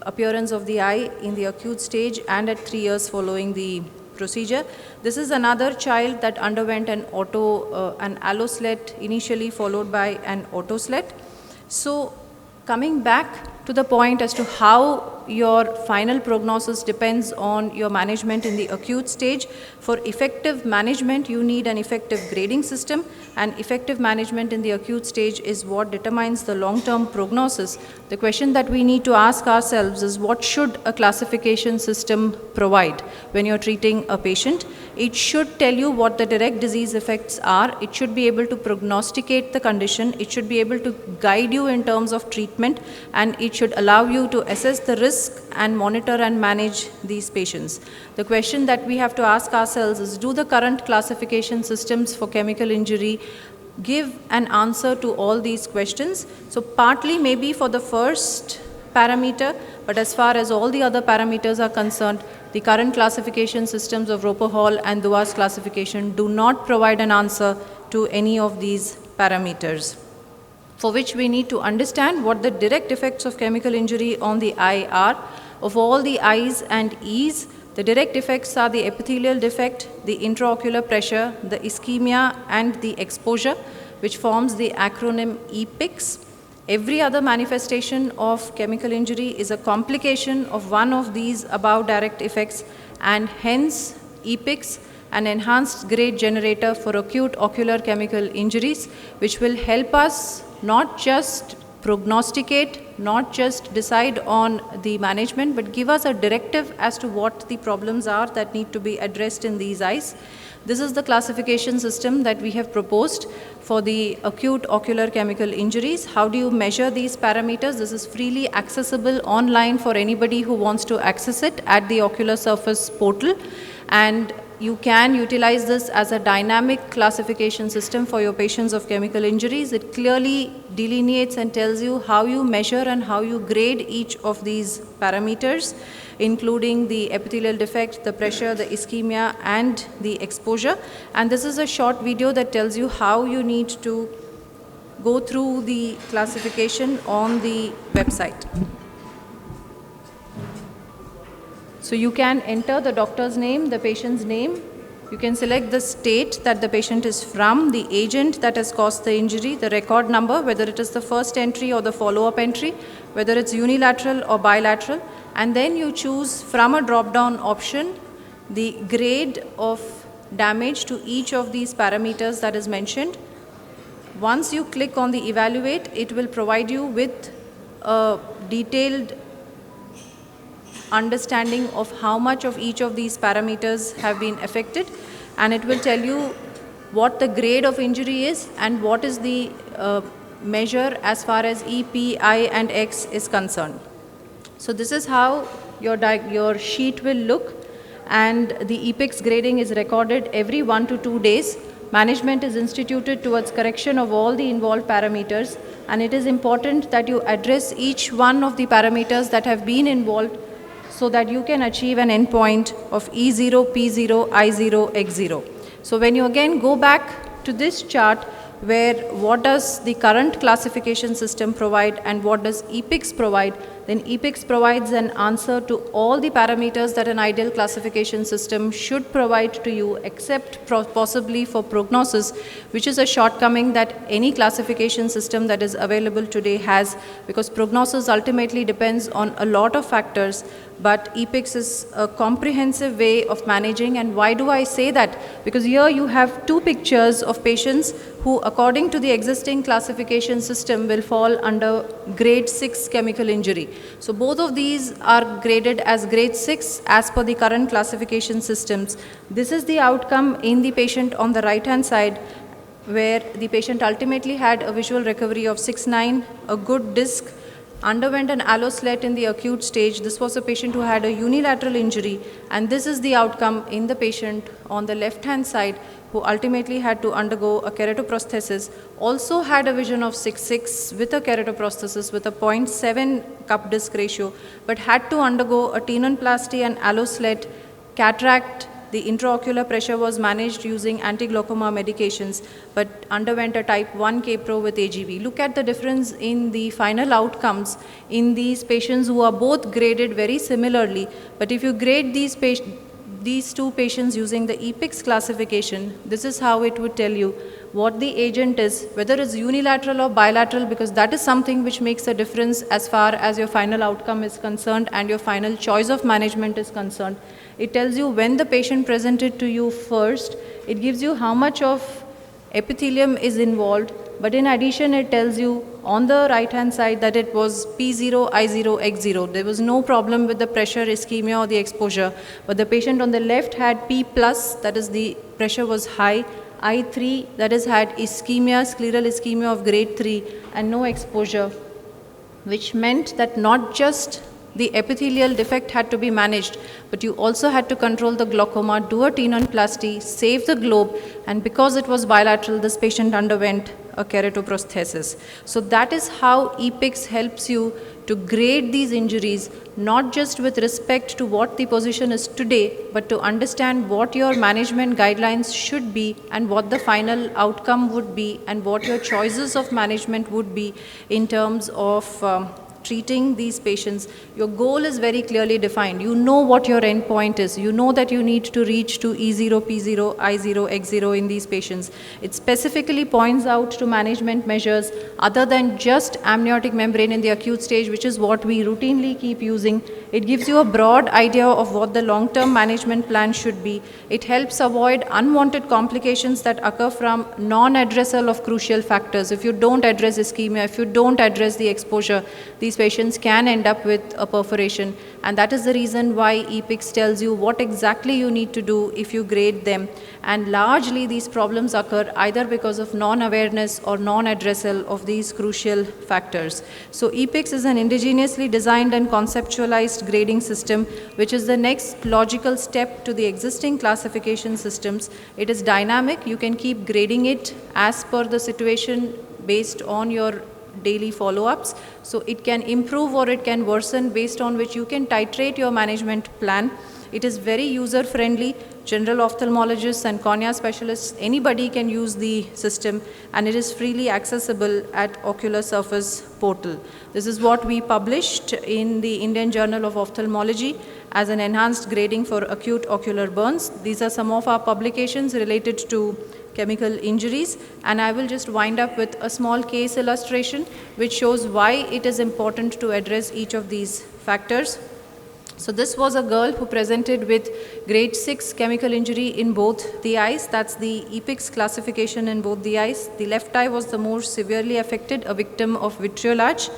Speaker 5: appearance of the eye in the acute stage and at 3 years following the procedure. This is another child that underwent an alloslet initially, followed by an autoslet. So coming back to the point as to how your final prognosis depends on your management in the acute stage. For effective management, you need an effective grading system, and effective management in the acute stage is what determines the long-term prognosis. The question that we need to ask ourselves is, what should a classification system provide when you're treating a patient? It should tell you what the direct disease effects are. It should be able to prognosticate the condition. It should be able to guide you in terms of treatment, and it should allow you to assess the risk and monitor and manage these patients. The question that we have to ask ourselves is, do the current classification systems for chemical injury give an answer to all these questions? So partly maybe for the first parameter, but as far as all the other parameters are concerned, the current classification systems of Roper Hall and Dua's classification do not provide an answer to any of these parameters, for which we need to understand what the direct effects of chemical injury on the eye are. Of all the I's and E's, the direct effects are the epithelial defect, the intraocular pressure, the ischemia, and the exposure, which forms the acronym EPICS. Every other manifestation of chemical injury is a complication of one of these above direct effects, and hence EPICS, an enhanced grade generator for acute ocular chemical injuries, which will help us not just prognosticate, not just decide on the management, but give us a directive as to what the problems are that need to be addressed in these eyes. This is the classification system that we have proposed for the acute ocular chemical injuries. How do you measure these parameters? This is freely accessible online for anybody who wants to access it at the Ocular Surface portal, and you can utilize this as a dynamic classification system for your patients of chemical injuries. It clearly delineates and tells you how you measure and how you grade each of these parameters, including the epithelial defect, the pressure, the ischemia, and the exposure. And this is a short video that tells you how you need to go through the classification on the website. So you can enter the doctor's name, the patient's name. You can select the state that the patient is from, the agent that has caused the injury, the record number, whether it is the first entry or the follow-up entry, whether it's unilateral or bilateral, and then you choose from a drop-down option the grade of damage to each of these parameters that is mentioned. Once you click on the evaluate, it will provide you with a detailed understanding of how much of each of these parameters have been affected, and it will tell you what the grade of injury is and what is the measure as far as E, P, I, and X is concerned. So this is how your sheet will look, and the EPICS grading is recorded every 1 to 2 days management is instituted towards correction of all the involved parameters, and it is important that you address each one of the parameters that have been involved so that you can achieve an endpoint of E0, P0, I0, X0. So when you again go back to this chart, where what does the current classification system provide and what does EPICS provide, then EPICS provides an answer to all the parameters that an ideal classification system should provide to you, except possibly for prognosis, which is a shortcoming that any classification system that is available today has, because prognosis ultimately depends on a lot of factors, but EPICS is a comprehensive way of managing. And why do I say that? Because here you have two pictures of patients who, according to the existing classification system, will fall under grade 6 chemical injury. So both of these are graded as grade 6 as per the current classification systems. This is the outcome in the patient on the right hand side, where the patient ultimately had a visual recovery of 6/9, a good disc, underwent an alloslet in the acute stage. This was a patient who had a unilateral injury, and this is the outcome in the patient on the left hand side, who ultimately had to undergo a keratoprosthesis, also had a vision of 6/6 with a keratoprosthesis with a 0.7 cup disc ratio, but had to undergo a tenonplasty and alloslet, cataract. The intraocular pressure was managed using anti-glaucoma medications, but underwent a type 1 K-Pro with AGV. Look at the difference in the final outcomes in these patients who are both graded very similarly. But if you grade these two patients using the EPICS classification, this is how it would tell you what the agent is, whether it's unilateral or bilateral, because that is something which makes a difference as far as your final outcome is concerned and your final choice of management is concerned. It tells you when the patient presented to you first, it gives you how much of epithelium is involved, but in addition it tells you on the right hand side that it was P0, I0, X0. There was no problem with the pressure, ischemia or the exposure, but the patient on the left had P+, that is the pressure was high, I3, that is had ischemia, scleral ischemia of grade 3 and no exposure, which meant that not just the epithelial defect had to be managed, but you also had to control the glaucoma, do a tenonplasty, save the globe, and because it was bilateral, this patient underwent a keratoprosthesis. So that is how EPICS helps you to grade these injuries, not just with respect to what the position is today, but to understand what your management guidelines should be and what the final outcome would be and what your choices of management would be in terms of treating these patients. Your goal is very clearly defined. You know what your endpoint is. You know that you need to reach to E0, P0, I0, X0 in these patients. It specifically points out to management measures other than just amniotic membrane in the acute stage, which is what we routinely keep using. It gives you a broad idea of what the long-term management plan should be. It helps avoid unwanted complications that occur from non-addressal of crucial factors. If you don't address ischemia, if you don't address the exposure, these patients can end up with a perforation, and that is the reason why EPICS tells you what exactly you need to do if you grade them. And largely these problems occur either because of non-awareness or non-addressal of these crucial factors. So EPICS is an indigenously designed and conceptualized grading system, which is the next logical step to the existing classification systems. It is dynamic. You can keep grading it as per the situation based on your daily follow-ups. So it can improve or it can worsen, based on which you can titrate your management plan. It is very user-friendly. General ophthalmologists and cornea specialists, anybody can use the system, and it is freely accessible at Ocular Surface portal. This is what we published in the Indian Journal of Ophthalmology as an enhanced grading for acute ocular burns. These are some of our publications related to chemical injuries, and I will just wind up with a small case illustration which shows why it is important to address each of these factors. So this was a girl who presented with grade 6 chemical injury in both the eyes. That's the EPICS classification in both the eyes. The left eye was the more severely affected, a victim of vitriolage.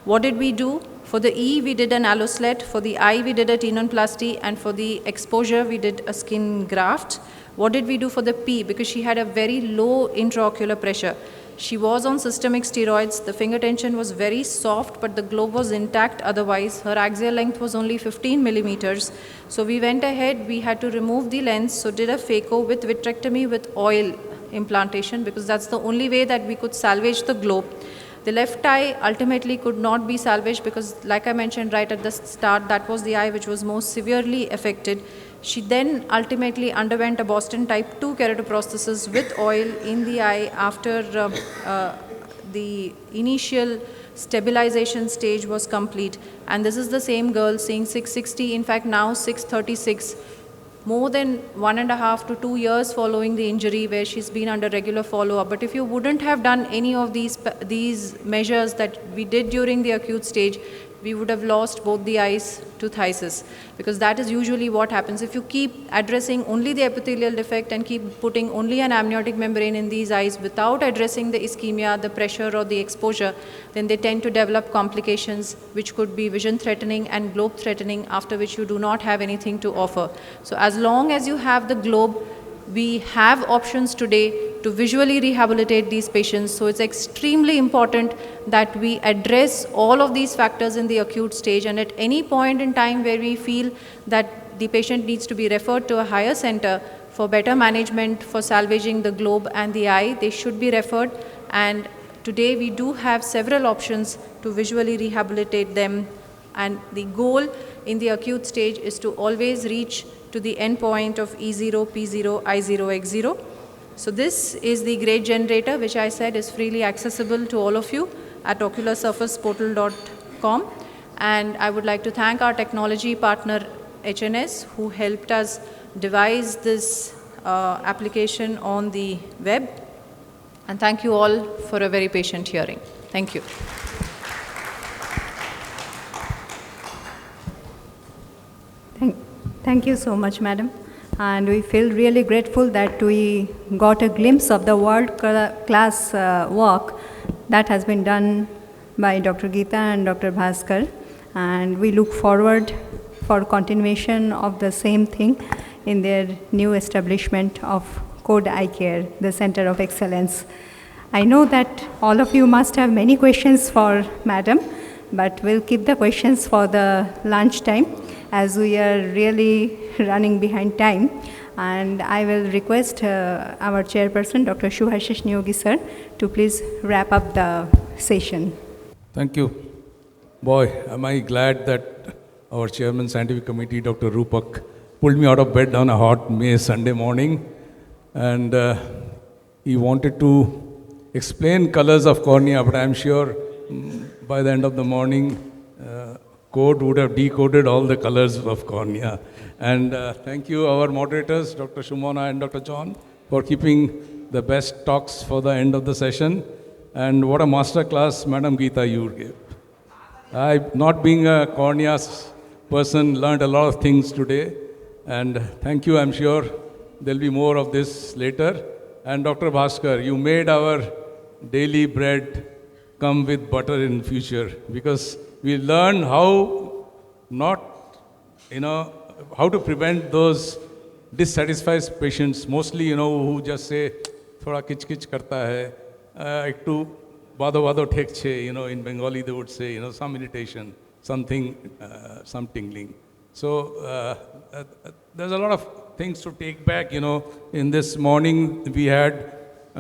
Speaker 5: What did we do? For the E, we did an alloslet. For the I, we did a tenonplasty. And for the exposure, we did a skin graft. What did we do for the P? Because she had a very low intraocular pressure. She was on systemic steroids. The finger tension was very soft, but the globe was intact otherwise. Her axial length was only 15 millimeters. So we went ahead, we had to remove the lens, so did a phaco with vitrectomy with oil implantation, because that's the only way that we could salvage the globe. The left eye ultimately could not be salvaged because, like I mentioned right at the start, that was the eye which was most severely affected. She then ultimately underwent a Boston type 2 keratoprosthesis with oil in the eye after the initial stabilization stage was complete. And this is the same girl seeing 660, in fact now 636, more than 1.5 to 2 years following the injury, where she's been under regular follow-up. But if you wouldn't have done any of these measures that we did during the acute stage, we would have lost both the eyes to phthisis, because that is usually what happens. If you keep addressing only the epithelial defect and keep putting only an amniotic membrane in these eyes without addressing the ischemia, the pressure or the exposure, then they tend to develop complications which could be vision threatening and globe threatening, after which you do not have anything to offer. So as long as you have the globe, we have options today to visually rehabilitate these patients. So it's extremely important that we address all of these factors in the acute stage, and at any point in time where we feel that the patient needs to be referred to a higher center for better management, for salvaging the globe and the eye, they should be referred. And today we do have several options to visually rehabilitate them, and the goal in the acute stage is to always reach to the end point of E0, P0, I0, X0. So this is the grade generator, which I said is freely accessible to all of you at ocularsurfaceportal.com. And I would like to thank our technology partner HNS, who helped us devise this application on the web. And thank you all for a very patient hearing. Thank you.
Speaker 2: Thank you so much, madam. And we feel really grateful that we got a glimpse of the world-class work that has been done by Dr. Geeta and Dr. Bhaskar. And we look forward for continuation of the same thing in their new establishment of Code Eye Care, the Center of Excellence. I know that all of you must have many questions for madam, but we'll keep the questions for the lunch time, as we are really running behind time. And I will request our chairperson, Dr. Shubhashish Neogi sir, to please wrap up the session.
Speaker 13: Thank you. Boy, am I glad that our chairman scientific committee, Dr. Rupak, pulled me out of bed on a hot May Sunday morning, and he wanted to explain colors of cornea, but I'm sure by the end of the morning, code would have decoded all the colors of cornea. And thank you, our moderators, Dr. Shumona and Dr. John, for keeping the best talks for the end of the session. And what a master class, Madam Geeta, you gave. I, not being a cornea person, learned a lot of things today. And thank you, I'm sure there'll be more of this later. And Dr. Bhaskar, you made our daily bread come with butter in future, because we learn how not, how to prevent those dissatisfied patients, mostly, who just say, thoda kich-kich karta hai, ektu bado thek che, in Bengali they would say, some irritation, something, some tingling. So there's a lot of things to take back, In this morning we had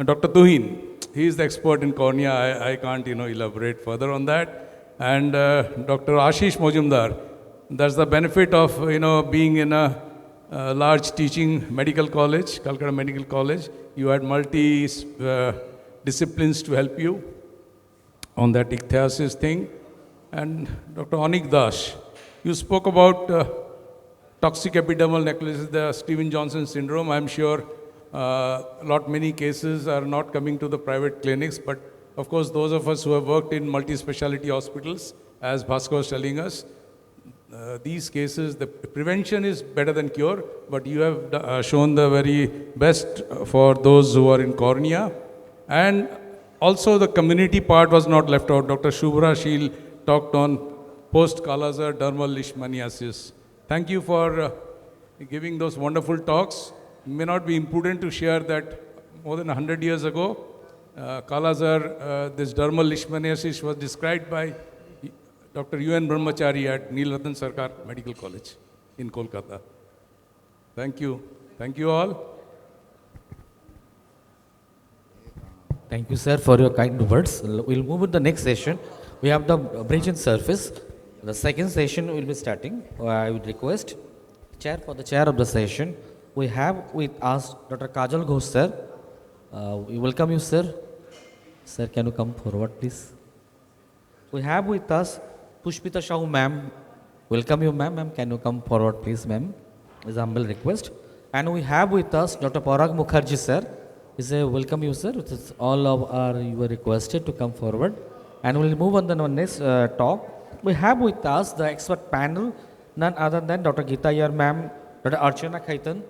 Speaker 13: Dr. Tuhin. He is the expert in cornea. I can't, elaborate further on that. And Dr. Ashish Mojumdar, that's the benefit of, being in a large teaching medical college, Calcutta Medical College. You had multi-disciplines to help you on that ichthyosis thing. And Dr. Anik Dash, you spoke about toxic epidermal necrosis, the Stevens-Johnson syndrome. I'm sure many cases are not coming to the private clinics, but of course, those of us who have worked in multi-speciality hospitals, as Bhaskar was telling us, these cases, the prevention is better than cure, but you have shown the very best for those who are in cornea. And also the community part was not left out. Dr. Shubhra Sheel talked on post-Kala-azar dermal leishmaniasis. Thank you for giving those wonderful talks. It may not be imprudent to share that more than 100 years ago, Kala-azar, this dermal leishmaniasis was described by Dr. U.N. Brahmachari at Neel Ratan Sarkar Medical College in Kolkata. Thank you. Thank you all.
Speaker 3: Thank you, sir, for your kind words. We'll move with the next session. We have the abrasion surface. The second session will be starting. I would request for the chair of the session. We have with us Dr. Kajal Ghosh, sir. We welcome you, sir. Sir, can you come forward, please? We have with us Pushpita Shahu, ma'am. Welcome you, ma'am. Ma'am, can you come forward, please, ma'am? Is a humble request. And we have with us Dr. Parag Mukherjee, sir. Is a welcome you, sir. It is all of our you were requested to come forward, and we'll move on to the next talk. We have with us the expert panel, none other than Dr. Geeta Iyer, ma'am, Dr. Archana Khaitan.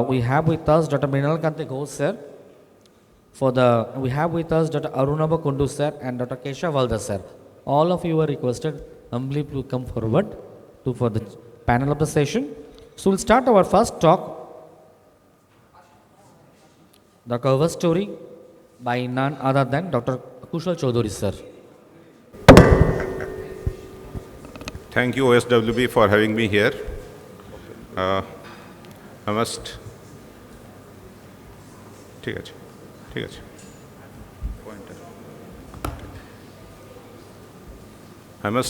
Speaker 3: We have with us Dr. Mrinal Kante Ghosh, sir. We have with us Dr. Arunabha Kundu, sir, and Dr. Keshav Valda, sir. All of you were requested humbly to come forward for the panel of the session. So we'll start our first talk. The cover story by none other than Dr. Kushal Chaudhary, sir.
Speaker 14: Thank you, OSWB, for having me here. I must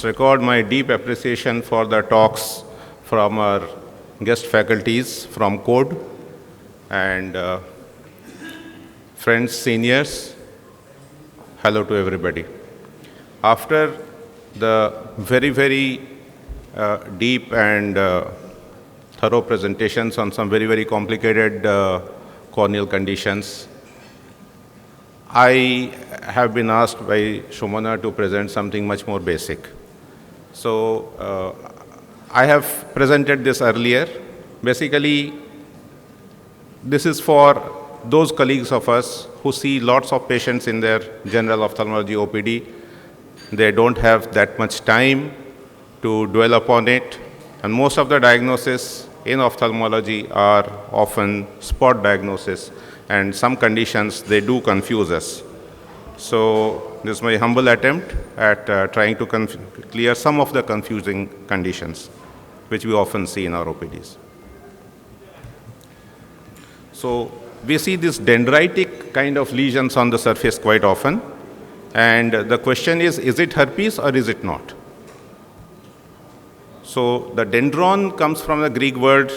Speaker 14: record my deep appreciation for the talks from our guest faculties from Code and friends, seniors. Hello to everybody. After the very, very deep and thorough presentations on some very, very complicated corneal conditions, I have been asked by Shomana to present something much more basic. So I have presented this earlier. Basically, this is for those colleagues of us who see lots of patients in their general ophthalmology OPD. They don't have that much time to dwell upon it, and most of the diagnoses in ophthalmology are often spot diagnosis, and some conditions, they do confuse us. So this is my humble attempt at trying to clear some of the confusing conditions which we often see in our OPDs. So we see these dendritic kind of lesions on the surface quite often, and the question is it herpes or is it not? So the dendron comes from the Greek word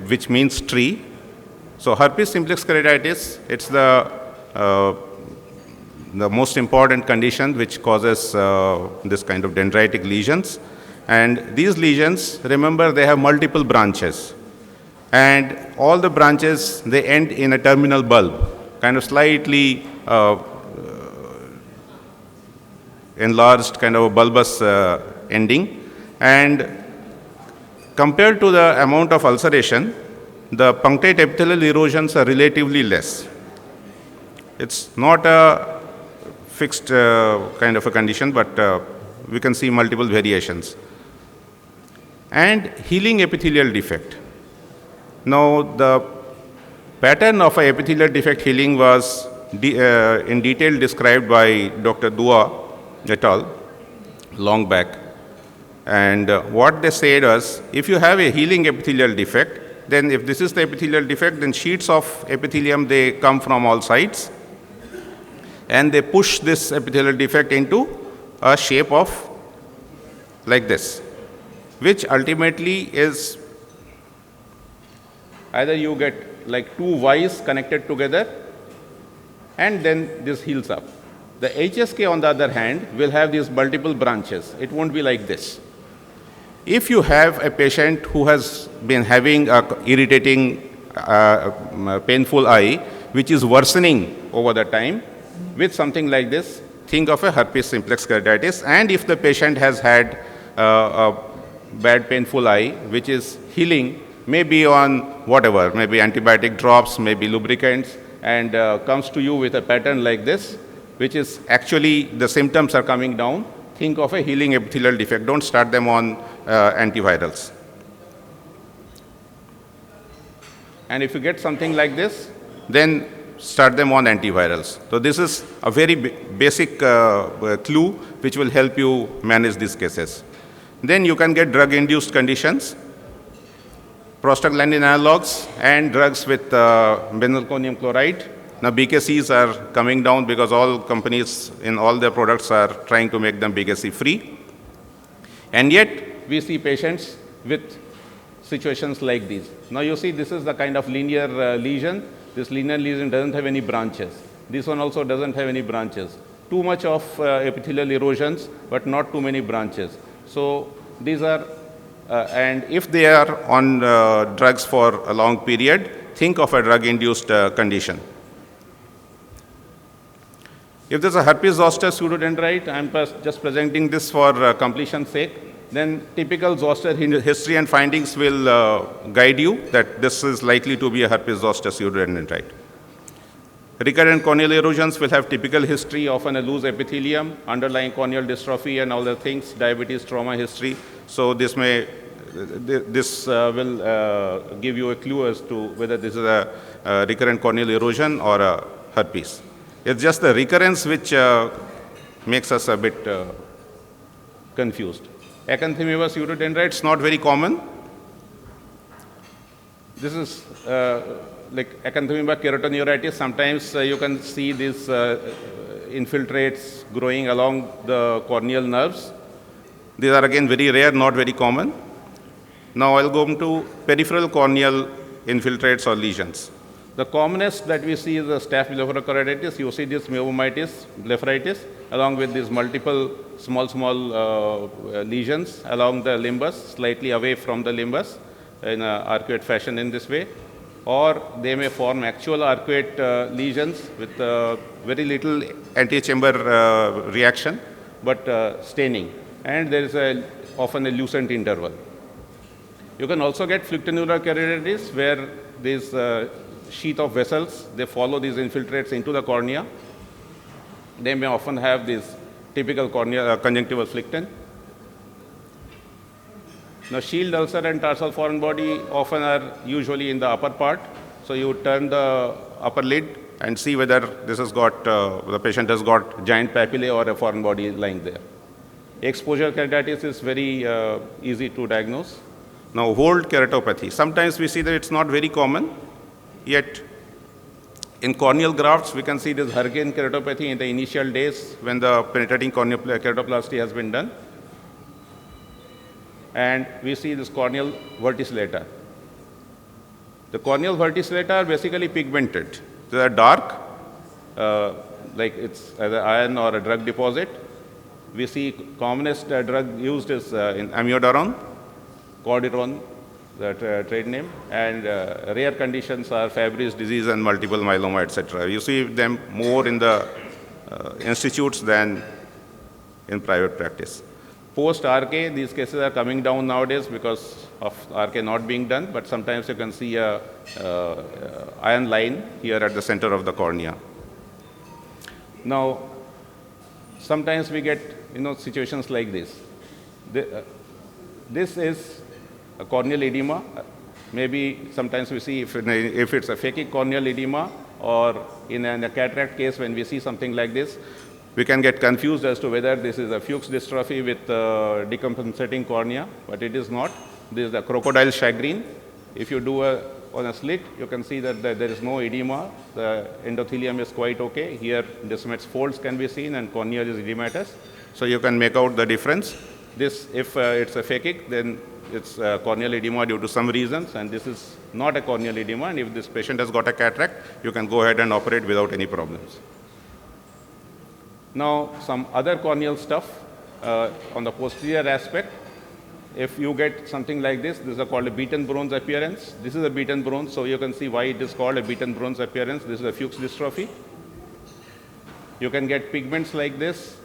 Speaker 14: which means tree. So herpes simplex keratitis, it's the most important condition which causes this kind of dendritic lesions. And these lesions, remember, they have multiple branches. And all the branches, they end in a terminal bulb, kind of slightly enlarged, kind of a bulbous ending. And compared to the amount of ulceration, the punctate epithelial erosions are relatively less. It's not a fixed kind of a condition, but we can see multiple variations. And healing epithelial defect. Now, the pattern of an epithelial defect healing was in detail described by Dr. Dua et al. Long back. And what they said was, if you have a healing epithelial defect, then if this is the epithelial defect, then sheets of epithelium, they come from all sides. And they push this epithelial defect into a shape of like this, which ultimately is either you get like two Ys connected together, and then this heals up. The HSK, on the other hand, will have these multiple branches. It won't be like this. If you have a patient who has been having a irritating, painful eye, which is worsening over the time, with something like this, think of a herpes simplex keratitis. And if the patient has had a bad painful eye, which is healing, maybe on whatever, maybe antibiotic drops, maybe lubricants, and comes to you with a pattern like this, which is actually the symptoms are coming down, think of a healing epithelial defect. Don't start them on antivirals. And if you get something like this, then start them on antivirals. So this is a very basic clue which will help you manage these cases. Then you can get drug-induced conditions, prostaglandin analogs and drugs with benzalkonium chloride. Now BKCs are coming down because all companies in all their products are trying to make them BKC free. And yet we see patients with situations like these. Now you see this is the kind of linear lesion. This linear lesion doesn't have any branches. This one also doesn't have any branches. Too much of epithelial erosions, but not too many branches. So these are, and if they are on drugs for a long period, think of a drug-induced condition. If there's a herpes zoster pseudodendrite, I'm just presenting this for completion's sake, then typical zoster history and findings will guide you that this is likely to be a herpes zoster pseudodendrite. Recurrent corneal erosions will have typical history, often a loose epithelium, underlying corneal dystrophy and other things, diabetes, trauma history. So this will give you a clue as to whether this is a recurrent corneal erosion or a herpes. It's just the recurrence which makes us a bit confused. Acanthamoeba pseudodendrite is not very common. This is like Acanthamoeba keratoneuritis. Sometimes you can see these infiltrates growing along the corneal nerves. These are again very rare, not very common. Now I'll go into peripheral corneal infiltrates or lesions. The commonest that we see is the staph blepharitis. You see this myomitis, blepharitis, along with these multiple small lesions along the limbus, slightly away from the limbus in an arcuate fashion in this way. Or they may form actual arcuate lesions with very little antechamber reaction, but staining. And there is often a lucent interval. You can also get fluctuanular keratitis, where these sheath of vessels, they follow these infiltrates into the cornea. They may often have this typical corneal conjunctival flictin. Now, shield ulcer and tarsal foreign body often are usually in the upper part. So you turn the upper lid and see whether this has got, the patient has got giant papillae or a foreign body lying there. Exposure keratitis is very easy to diagnose. Now, Wold keratopathy. Sometimes we see that it's not very common, yet in corneal grafts, we can see this Hurricane keratopathy in the initial days when the penetrating corneal keratoplasty has been done. And we see this corneal verticillata. The corneal verticillata are basically pigmented. They are dark, like it's either iron or a drug deposit. We see commonest drug used is in amiodarone, Cordiron, the trade name, and rare conditions are Fabry's disease and multiple myeloma, etc. You see them more in the institutes than in private practice. Post-RK, these cases are coming down nowadays because of RK not being done, but sometimes you can see a iron line here at the center of the cornea. Now, sometimes we get situations like this. This is a corneal edema. Maybe sometimes we see if it's a phakic corneal edema, or in a cataract case when we see something like this, we can get confused as to whether this is a Fuchs dystrophy with decompensating cornea, but it is not. This is a crocodile chagrin. If you do on a slit, you can see that there is no edema. The endothelium is quite okay. Here, Descemet's folds can be seen, and cornea is edematous. So you can make out the difference. This, if it's a phakic, then it's corneal edema due to some reasons, and this is not a corneal edema. And if this patient has got a cataract, you can go ahead and operate without any problems. Now, some other corneal stuff on the posterior aspect. If you get something like this is called a beaten bronze appearance. This is a beaten bronze, so you can see why it is called a beaten bronze appearance. This is a Fuchs dystrophy. You can get pigments like this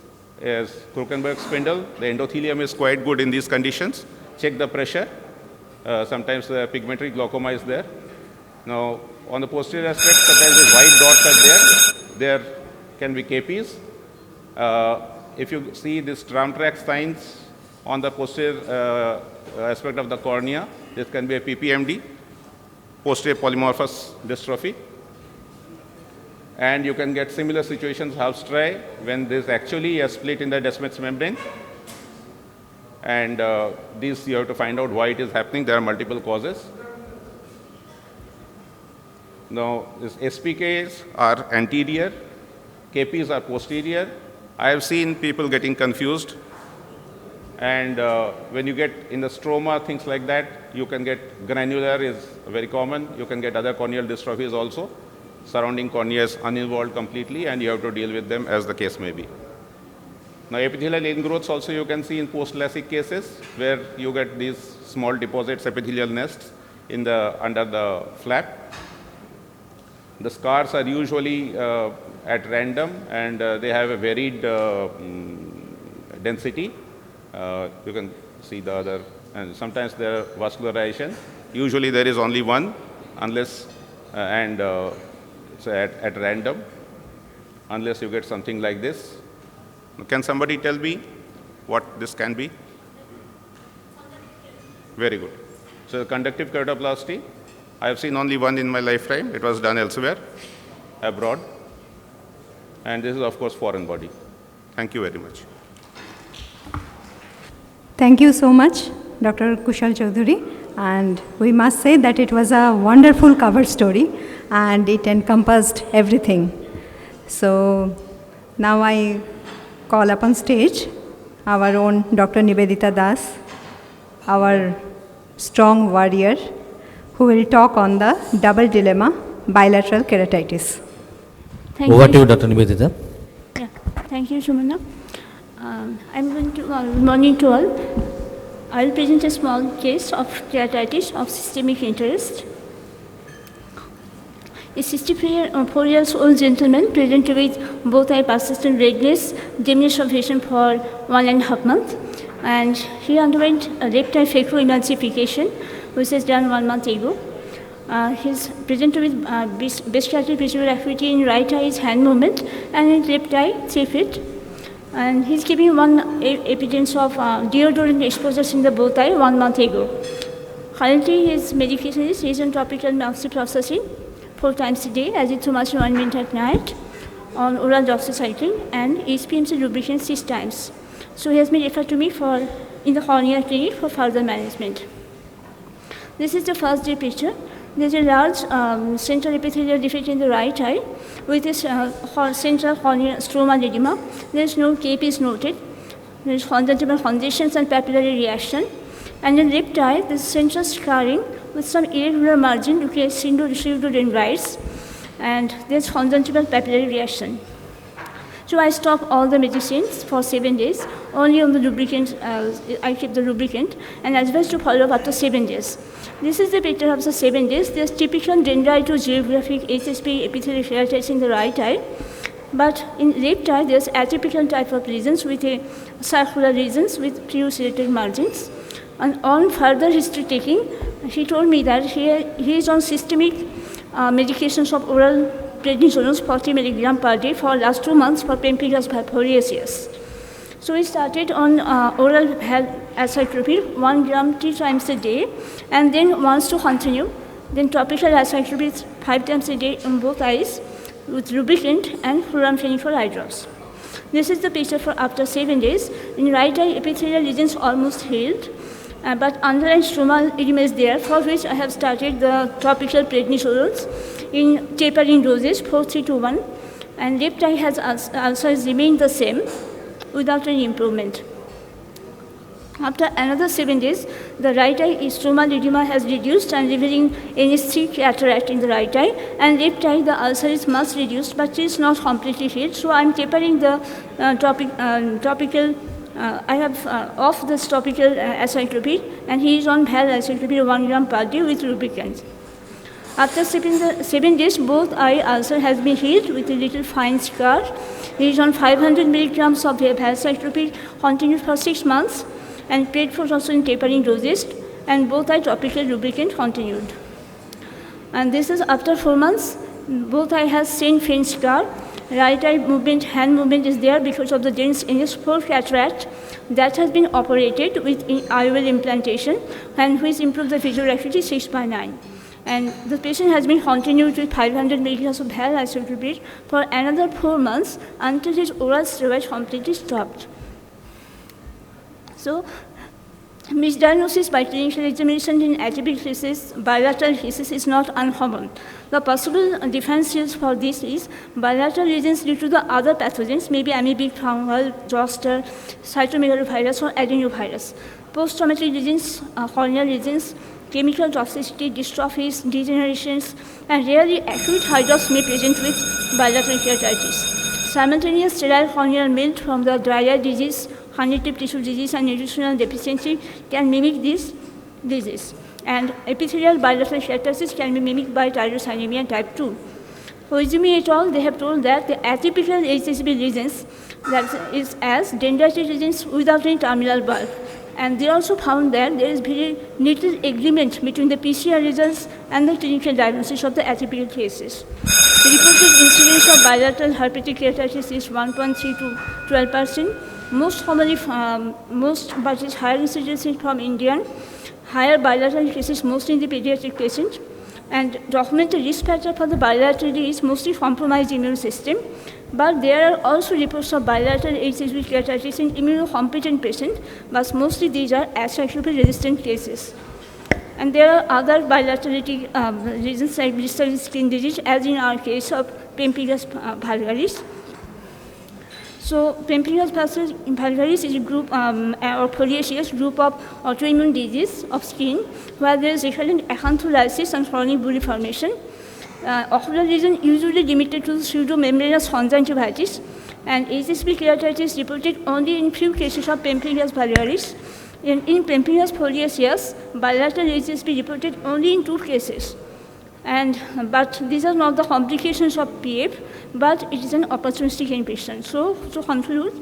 Speaker 14: as Krukenberg spindle. The endothelium is quite good in these conditions. Check the pressure. Sometimes the pigmentary glaucoma is there. Now, on the posterior aspect, sometimes the white dots are there. There can be KPs. If you see these tram track signs on the posterior aspect of the cornea, this can be a PPMD, posterior polymorphous dystrophy. And you can get similar situations, Halfstry, when there is actually a split in the Descemet's membrane. And these you have to find out why it is happening. There are multiple causes. Now, these SPKs are anterior, KPs are posterior. I have seen people getting confused. And when you get in the stroma, things like that, you can get granular is very common. You can get other corneal dystrophies also. Surrounding cornea is uninvolved completely, and you have to deal with them as the case may be. Now, epithelial ingrowths also you can see in post-LASIK cases, where you get these small deposits, epithelial nests under the flap. The scars are usually at random, and they have a varied density. You can see the other, and sometimes there are vascularization. Usually there is only one, unless it's at random, unless you get something like this. Can somebody tell me what this can be? Very good. So conductive keratoplasty, I have seen only one in my lifetime. It was done elsewhere, abroad. And this is, of course, foreign body. Thank you very much.
Speaker 2: Thank you so much, Dr. Kushal Chaudhary. And we must say that it was a wonderful cover story, and it encompassed everything. So now I call upon stage our own Dr. Nivedita Das, our strong warrior, who will talk on the double dilemma, bilateral keratitis.
Speaker 3: Over to you, Dr. Nivedita.
Speaker 15: Yeah, thank you, Shumana. I'm going to, good morning to all. I will present a small case of keratitis of systemic interest. A 64 years old gentleman presented with both eye persistent redness, dimness of vision for 1.5 months, and he underwent a left eye phacoemulsification, which was done 1 month ago. He's presented with best visual acuity in right eye is hand movement, and in left eye 3 feet. And he's giving one evidence of deodorant exposures in the both eye 1 month ago. Currently, his medication is he's on topical oxyprocessine 4 times a day, as azithromycin ointment at night, on oral doxycycline, and HPMC lubricant 6 times. So he has been referred to me in the Cornea clinic for further management. This is the first day picture. There is a large central epithelial defect in the right eye with this central corneal stroma edema. There is no KP noted. There is conjunctival congestion and papillary reaction. And in the left eye, there is central scarring with some irregular margin looking like pseudodendrites, and there is conjunctival papillary reaction. So I stop all the medicines for 7 days. Only on the lubricant, I keep the lubricant, and advise to follow up after 7 days. This is the picture of the 7 days. There's typical dendrito-geographic HSP epithelial keratitis in the right eye, but in left eye there's atypical type of lesions with a circular lesions with few serrated margins. And on further history taking, he told me that he is on systemic medications of oral prednisolone 40 mg per day for last 2 months for pemphigus vulgaris. So we started on oral acyclovir 1 gram 3 times a day, and then wants to continue. Then topical acyclovir 5 times a day on both eyes with lubricant and chloramphenicol eye drops. This is the picture for after 7 days. In right eye, epithelial lesions almost healed, but underlying stromal edema is there, for which I have started the topical prednisolones in tapering doses 4:3:1, and left eye has also remained the same without any improvement. After another 7 days, the right eye stromal edema has reduced and revealing NH3 cataract in the right eye, and left eye the ulcer is much reduced, but it is not completely healed. So I am tapering the topical. I have off this topical acyclovir, and he is on Val acyclovir 1 gram per day with lubricant. After 7 days, both eye ulcer has been healed with a little fine scar. He is on 500 milligrams of valacyclovir, continued for 6 months, and paid for also in tapering doses, and both eye topical lubricant continued. And this is after 4 months. Both eye has same faint scar. Right eye movement, hand movement is there because of the dense NH4 cataract that has been operated with IOL implantation, and which improved the visual acuity 6/9. And the patient has been continued with 500 milligrams of valacyclovir for another 4 months until his oral steroids completely stopped. So Misdiagnosis by clinical examination in atypical cases, bilateral cases is not uncommon. The possible defenses for this is bilateral lesions due to the other pathogens, maybe amoebic, fungal, zoster, cytomegalovirus, or adenovirus. Post-traumatic lesions, corneal lesions, chemical toxicity, dystrophies, degenerations, and rarely acute hydrops may present with bilateral keratitis. Simultaneous sterile corneal melt from the dry eye disease, connective tissue disease, and nutritional deficiency can mimic this disease. And epithelial bilateral keratitis can be mimicked by tyrosinemia type 2. Swabhumi et al., they have told that the atypical HSB lesions, that is as dendritic lesions without any terminal bulb. And they also found that there is very little agreement between the PCR results and the clinical diagnosis of the atypical cases. The reported incidence of bilateral herpetic keratitis is 1.3 to 12%. Most commonly, but is higher incidence from Indian, higher bilateral cases mostly in the pediatric patient, and documented risk factor for the bilateral is mostly compromised immune system. But there are also reports of bilateral HSV keratitis in immunocompetent patients, but mostly these are acyclovir-resistant cases. And there are other bilaterality reasons like blistering skin disease, as in our case of pemphigus vulgaris. So pemphigus vulgaris is a group, or foliaceous group of autoimmune disease of skin, where there is recurrent acantholysis and chronic buri formation. Ocular lesion usually limited to pseudomembranous conjunctivitis, and HSV keratitis reported only in few cases of pemphigus vulgaris. In pemphigus foliaceus, bilateral HSV reported only in 2 cases. But these are not the complications of PF, but it is an opportunistic infection. So to conclude,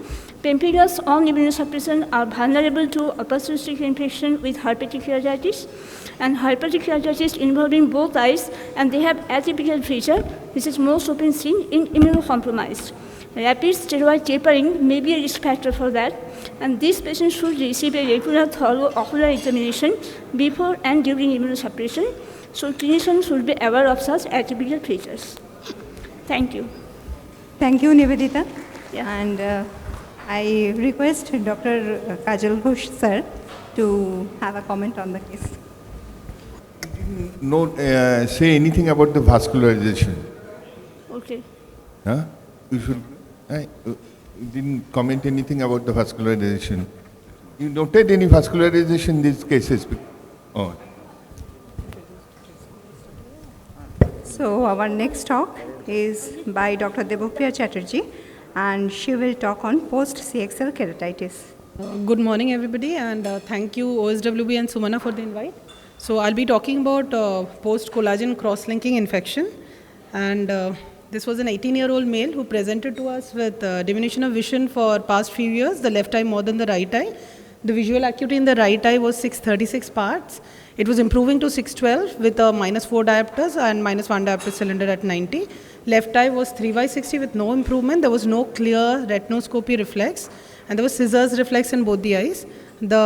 Speaker 15: pemphigus on immunosuppression are vulnerable to opportunistic infection with herpetic keratitis, and herpetic keratitis involving both eyes, and they have atypical feature. This is most often seen in immunocompromised. Rapid steroid tapering may be a risk factor for that, and these patients should receive a regular thorough ocular examination before and during immunosuppression. So clinicians should be aware of such atypical features. Thank you.
Speaker 2: Thank you, Nivedita.
Speaker 15: Yeah.
Speaker 2: And I request Dr. Kajal Ghosh, sir, to have a comment on the case.
Speaker 16: Say anything about the vascularization.
Speaker 15: Okay.
Speaker 16: Huh? You should. You didn't comment anything about the vascularization. You noted any vascularization in these cases? Oh.
Speaker 2: So our next talk is by Dr. Devopriya Chatterjee, and she will talk on post-CXL keratitis.
Speaker 17: Good morning, everybody, and thank you OSWB and Sumana for the invite. So I'll be talking about post-collagen cross-linking infection, and this was an 18-year-old male who presented to us with diminution of vision for past few years, the left eye more than the right eye. The visual acuity in the right eye was 636 parts. It was improving to 612 with a -4 diopters and -1 diopter cylinder at 90. Left eye was 3/60 with no improvement. There was no clear retinoscopy reflex, and there was scissors reflex in both the eyes. The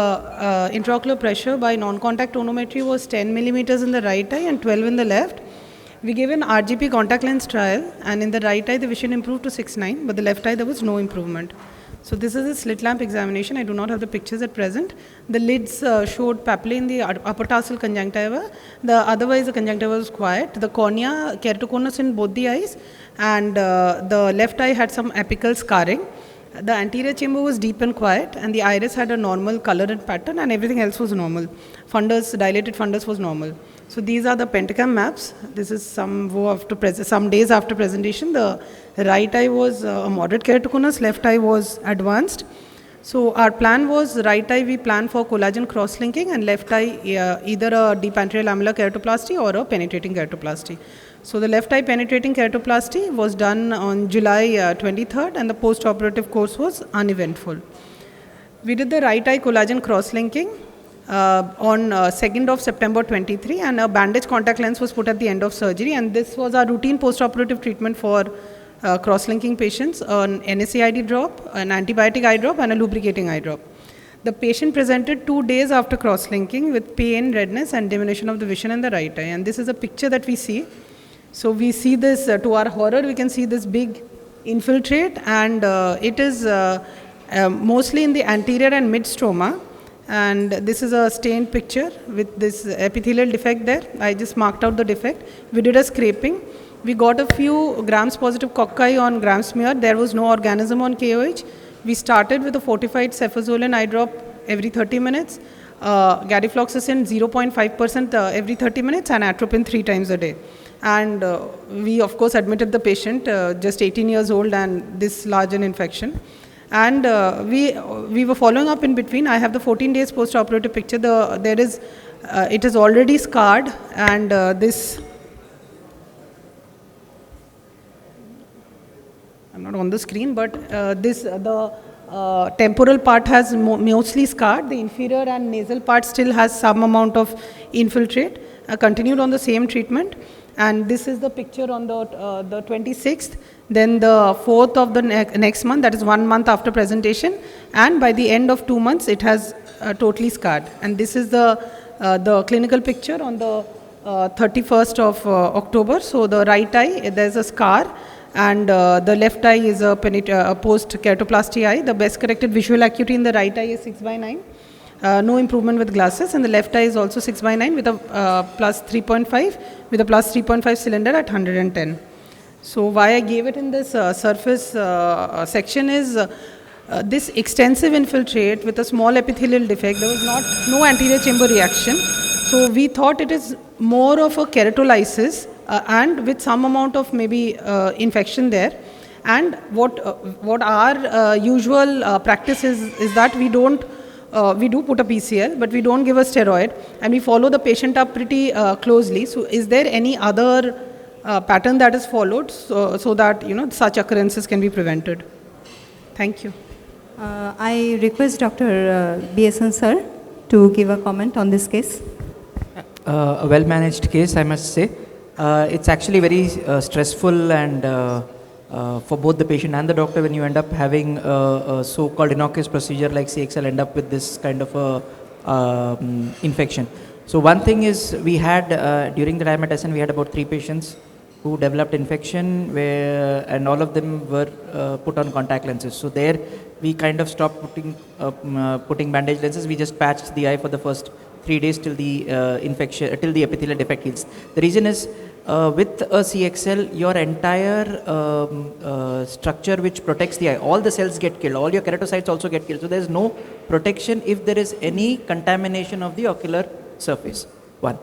Speaker 17: intraocular pressure by non-contact tonometry was 10 millimeters in the right eye and 12 in the left. We gave an RGP contact lens trial, and in the right eye the vision improved to 6/9, but the left eye there was no improvement. So this is a slit lamp examination. I do not have the pictures at present. The lids showed papillae in the upper tarsal conjunctiva. Otherwise the conjunctiva was quiet. The cornea keratoconus in both the eyes, and the left eye had some apical scarring. The anterior chamber was deep and quiet, and the iris had a normal color and pattern, and everything else was normal. Fundus, dilated fundus was normal. So these are the pentacam maps. This is some days after presentation. The right eye was a moderate keratoconus, left eye was advanced. So our plan was, right eye we planned for collagen cross-linking, and left eye either a deep anterior lamellar keratoplasty or a penetrating keratoplasty. So the left eye penetrating keratoplasty was done on July 23rd, and the post-operative course was uneventful. We did the right eye collagen cross-linking on 2nd of September 23, and a bandage contact lens was put at the end of surgery, and this was our routine post-operative treatment for cross-linking patients, an NSAID drop, an antibiotic eye drop, and a lubricating eye drop. The patient presented 2 days after cross-linking with pain, redness, and diminution of the vision in the right eye, and this is a picture that we see. So we see this, to our horror, we can see this big infiltrate, and it is mostly in the anterior and mid stroma, And this is a stained picture with this epithelial defect there. I just marked out the defect. We did a scraping. We got a few grams positive cocci on gram smear. There was no organism on KOH. We started with a fortified cefazolin eye drop every 30 minutes, garifloxacin 0.5% every 30 minutes, and atropine 3 times a day. And we of course admitted the patient, just 18 years old and this large an infection. And we were following up in between. I have the 14 days post-operative picture. It is already scarred, and this, I'm not on the screen, but the temporal part has mostly scarred. The inferior and nasal part still has some amount of infiltrate. Continued on the same treatment. And this is the picture on the 26th, then the 4th of the next month, that is 1 month after presentation, and by the end of 2 months it has totally scarred. And this is the clinical picture on the 31st of October. So the right eye, there's a scar, and the left eye is a post-keratoplasty eye. The best corrected visual acuity in the right eye is 6/9. No improvement with glasses, and the left eye is also 6/9 with a plus 3.5 with a plus 3.5 cylinder at 110. So why I gave it in this surface section is this extensive infiltrate with a small epithelial defect. There was no anterior chamber reaction. So we thought it is more of a keratolysis and with some amount of maybe infection there. And what our usual practice is that we do put a PCL, but we don't give a steroid, and we follow the patient up pretty closely. So is there any other pattern that is followed so that such occurrences can be prevented? Thank you.
Speaker 2: I request Dr. BSN sir to give a comment on this case.
Speaker 10: A well-managed case, I must say. It's actually very stressful and for both the patient and the doctor when you end up having a so-called innocuous procedure like CXL, end up with this kind of a infection. So one thing is we had during the diametasin we had about 3 patients who developed infection and all of them were put on contact lenses. So there we kind of stopped putting bandage lenses. We just patched the eye for the first 3 days till the till the epithelial defect heals. The reason is with a CXL, your entire structure which protects the eye, all the cells get killed, all your keratocytes also get killed. So there is no protection if there is any contamination of the ocular surface. One.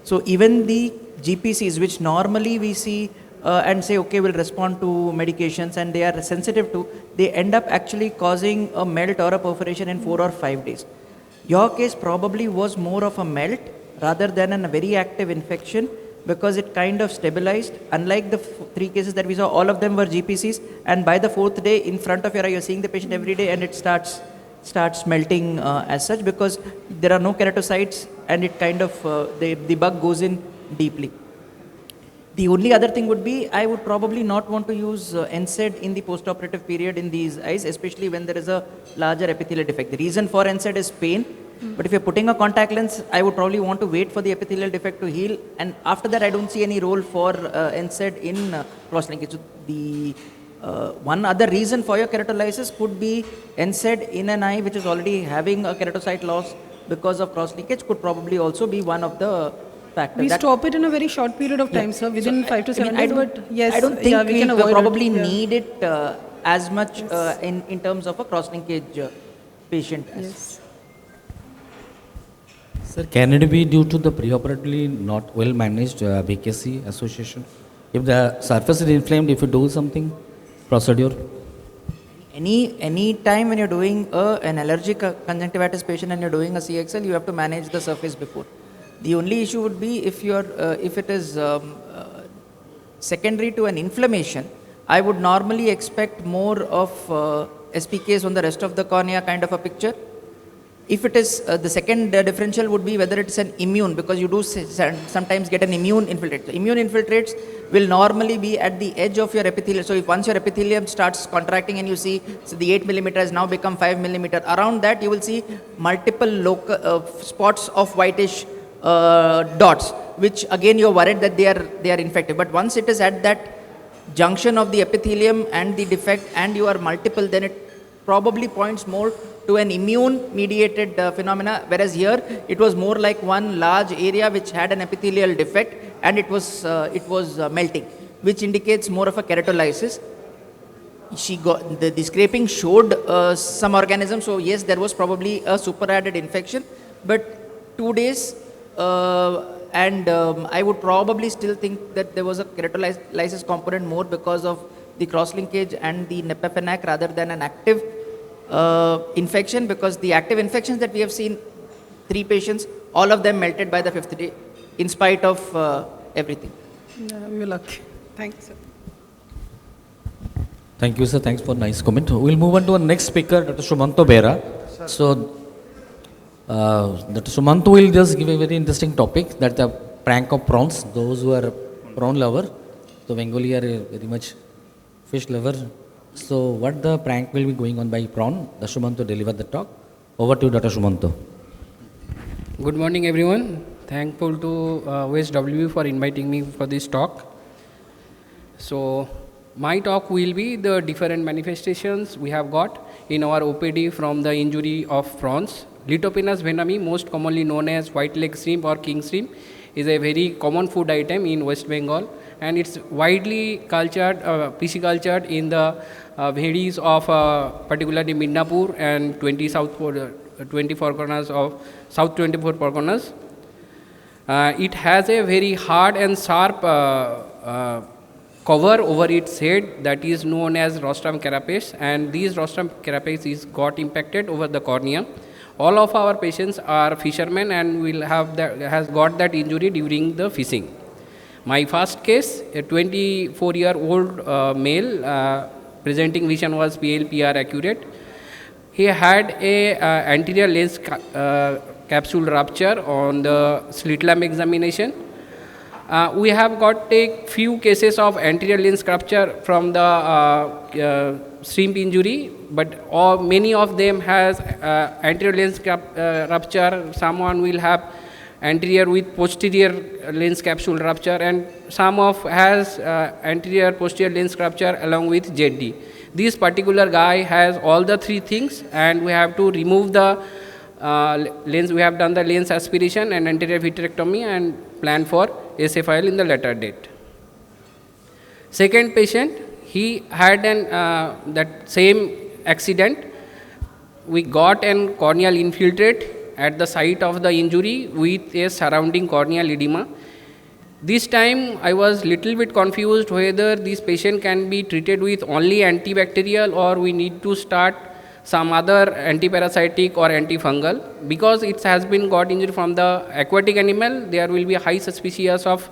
Speaker 10: So even the GPCs, which normally we see and say, okay, we'll respond to medications and they are sensitive to, they end up actually causing a melt or a perforation in 4 or 5 days. Your case probably was more of a melt rather than a very active infection, because it kind of stabilized. Unlike the 3 cases that we saw, all of them were GPCs, and by the 4th day in front of your eye, you're seeing the patient every day and it starts melting as such, because there are no keratocytes and it kind of, the bug goes in deeply. The only other thing would be, I would probably not want to use NSAID in the post-operative period in these eyes, especially when there is a larger epithelial defect. The reason for NSAID is pain, but if you're putting a contact lens, I would probably want to wait for the epithelial defect to heal, and after that I don't see any role for NSAID in cross-linkage. So the one other reason for your keratolysis could be NSAID in an eye which is already having a keratocyte loss because of cross-linkage, could probably also be one of the factors.
Speaker 17: We stop it in a very short period of time, sir, within 5 to 7 days, but yes,
Speaker 10: I don't think
Speaker 17: we can
Speaker 10: we
Speaker 17: avoid
Speaker 10: probably
Speaker 17: it.
Speaker 10: need it as much in terms of a cross-linkage patient.
Speaker 17: Yes.
Speaker 3: Sir, can it be due to the preoperatively not well managed VKC association? If the surface is inflamed, if you do something, procedure?
Speaker 10: Any time when you're doing an allergic conjunctivitis patient and you're doing a CXL, you have to manage the surface before. The only issue would be if it is secondary to an inflammation, I would normally expect more of SPKs on the rest of the cornea kind of a picture. If it is, the second differential would be whether it's an immune, because you do sometimes get an immune infiltrate. The immune infiltrates will normally be at the edge of your epithelium. So if once your epithelium starts contracting and you see, so the 8 millimeter has now become 5 millimeter, around that you will see multiple local spots of whitish dots, which again you're worried that they are infected. But once it is at that junction of the epithelium and the defect and you are multiple, then it probably points more to an immune-mediated phenomena, whereas here it was more like one large area which had an epithelial defect and it was melting, which indicates more of a keratolysis. She got the scraping showed some organism, so yes, there was probably a superadded infection, but 2 days, and I would probably still think that there was a keratolysis component more because of the cross-linkage and the nepaphenac rather than an active infection, because the active infections that we have seen, 3 patients, all of them melted by the 5th day, in spite of everything.
Speaker 17: Yeah, we were lucky. Thanks, sir.
Speaker 3: Thank you, sir. Thanks for nice comment. We'll move on to our next speaker, Dr. Sumanto Bera. So, Dr. Sumanto will just give a very interesting topic, that the prank of prawns. Those who are prawn lover, so Bengali are very much fish lover. So, what the prank will be going on by prawn? Dr. Sumanto deliver the talk. Over to you, Dr. Sumanto.
Speaker 18: Good morning, everyone. Thankful to OSWB for inviting me for this talk. So, my talk will be the different manifestations we have got in our OPD from the injury of prawns. Lithopenas venami, most commonly known as white leg shrimp or king shrimp, is a very common food item in West Bengal, and it's widely cultured, piscicultured in the valleys of particularly Midnapur and 20 Parganas of South 24 Parganas. It has a very hard and sharp cover over its head that is known as rostrum carapace, and these rostrum carapace is got impacted over the cornea. All of our patients are fishermen and will have has got that injury during the fishing. My first case, a 24-year-old male, presenting vision was PL/PR accurate. He had a anterior lens capsule rupture on the slit lamp examination. We have got a few cases of anterior lens rupture from the shrimp injury, but many of them has anterior lens rupture. Someone will have anterior with posterior lens capsule rupture, and some of has anterior posterior lens rupture along with ZD. This particular guy has all the 3 things, and we have to remove the lens. We have done the lens aspiration and anterior vitrectomy and plan for SFIL in the later date. Second patient, he had that same accident. We got an corneal infiltrate at the site of the injury with a surrounding corneal edema. This time I was little bit confused whether this patient can be treated with only antibacterial or we need to start some other antiparasitic or antifungal. Because it has been got injury from the aquatic animal, there will be high suspicious of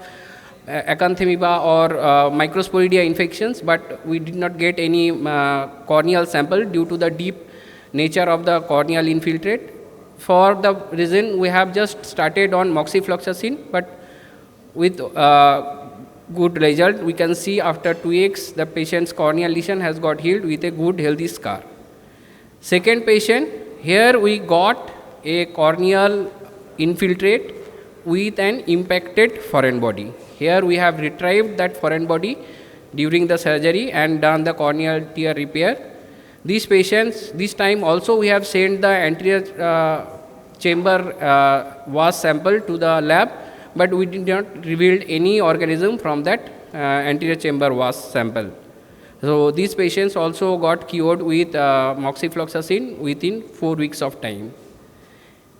Speaker 18: acanthamoeba or microsporidia infections, but we did not get any corneal sample due to the deep nature of the corneal infiltrate. For the reason we have just started on moxifloxacin, but with good result. We can see after 2 weeks the patient's corneal lesion has got healed with a good healthy scar. Second patient, here we got a corneal infiltrate with an impacted foreign body. Here we have retrieved that foreign body during the surgery and done the corneal tear repair. These patients, this time also we have sent the anterior chamber was sample to the lab, but we did not reveal any organism from that anterior chamber was sample. So these patients also got cured with moxifloxacin within 4 weeks of time.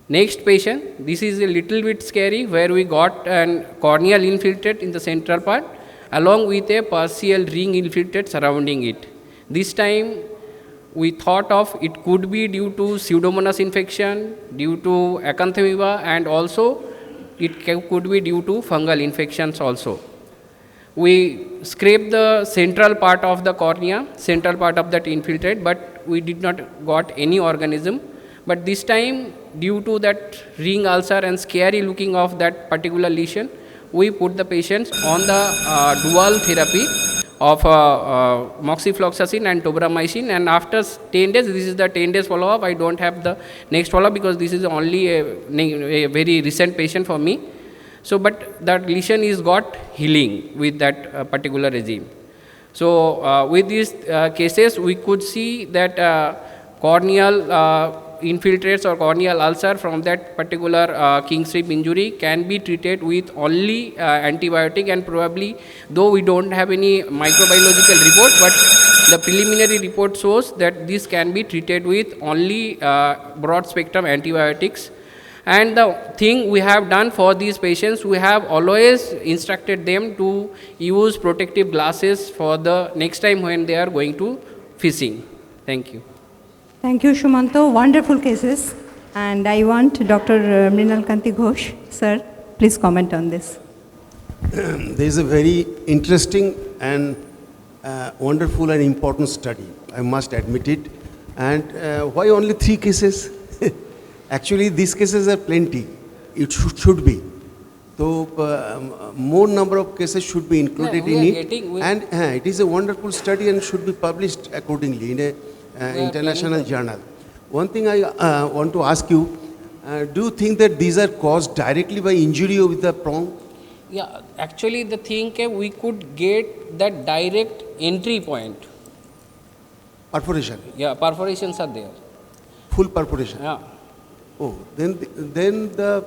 Speaker 18: Next patient, this is a little bit scary, where we got an corneal infiltrate in the central part along with a partial ring infiltrate surrounding it. This time we thought of it could be due to Pseudomonas infection, due to acanthamoeba, and also it could be due to fungal infections also. We scraped the central part of the cornea, central part of that infiltrate, but we did not got any organism. But this time, due to that ring ulcer and scary looking of that particular lesion, we put the patients on the dual therapy of moxifloxacin and tobramycin, and after 10 days, this is the 10 days follow-up. I don't have the next follow-up because this is only a very recent patient for me. So, but that lesion is got healing with that particular regime. So, with these cases, we could see that corneal infiltrates or corneal ulcer from that particular king strip injury can be treated with only antibiotic, and probably, though we don't have any microbiological report, but the preliminary report shows that this can be treated with only broad spectrum antibiotics. And the thing we have done for these patients, we have always instructed them to use protective glasses for the next time when they are going to fishing. Thank you.
Speaker 2: Thank you, Shumanto. Wonderful cases. And I want Dr. Mrinal Kanti Ghosh, sir, please comment on this.
Speaker 19: There is a very interesting and wonderful and important study, I must admit it. And why only 3 cases? Actually, these cases are plenty. It should be. So, more number of cases should be included in it. And it is a wonderful study and should be published accordingly in a international journal. One thing I want to ask you, do you think that these are caused directly by injury with the prong?
Speaker 18: Yeah, actually the thing we could get that direct entry point.
Speaker 19: Perforation?
Speaker 18: Yeah, perforations are there.
Speaker 19: Full perforation?
Speaker 18: Yeah.
Speaker 19: Oh, then the...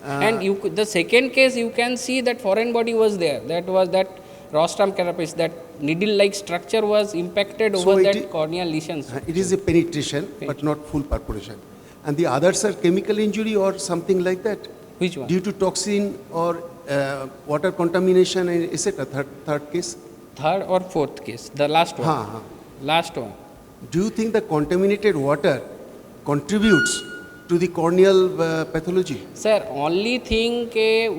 Speaker 18: and the second case, you can see that foreign body was there. That was that rostrum carapace, that needle-like structure was impacted over that corneal lesions.
Speaker 19: It is a penetration, but not full perforation. And the others are chemical injury or something like that?
Speaker 18: Which one?
Speaker 19: Due to toxin or water contamination, etc. Third case?
Speaker 18: Third or fourth case, the last one. Last one.
Speaker 19: Do you think the contaminated water contributes to the corneal pathology?
Speaker 18: Sir, only thing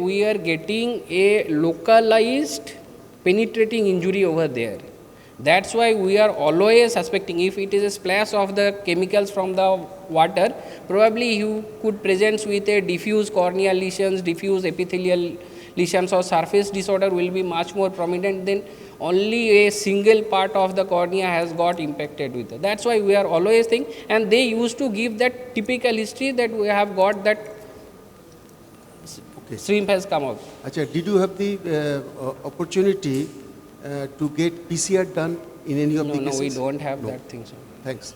Speaker 18: we are getting a localized penetrating injury over there. That's why we are always suspecting if it is a splash of the chemicals from the water, probably you could present with a diffuse corneal lesions, diffuse epithelial lesions or surface disorder will be much more prominent than only a single part of the cornea has got impacted with it. That's why we are always thinking, and they used to give that typical history that we have got that shrimp has come out.
Speaker 19: Achha, did you have the opportunity to get PCR done in any of the cases?
Speaker 18: No, we don't have that thing, sir.
Speaker 19: Thanks.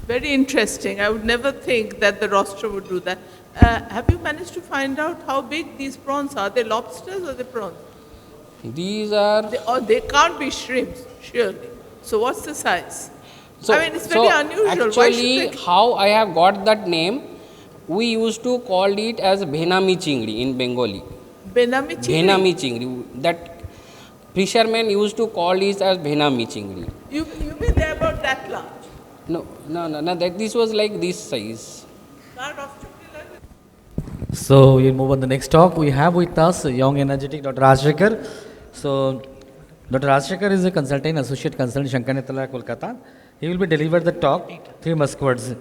Speaker 20: Very interesting. I would never think that the rostrum would do that. Have you managed to find out how big these prawns are? Are they lobsters or are they prawns?
Speaker 18: These are...
Speaker 20: They can't be shrimps, surely. So what's the size? I mean, it's very unusual.
Speaker 18: Actually, how I have got that name, we used to call it as Bhenami Chingri in Bengali.
Speaker 20: Benami Chingri?
Speaker 18: Bhenami Chingri. That fishermen used to call it as Bhenami Chingri.
Speaker 20: You mean they're about that large?
Speaker 18: No, this was like this size.
Speaker 3: So we'll move on the next talk. We have with us young, energetic Dr. Rajshekar. So Dr. Rajshekar is a consultant, associate consultant, Shankarnetala, Kolkata. He will be delivered the talk, 3 Musk words.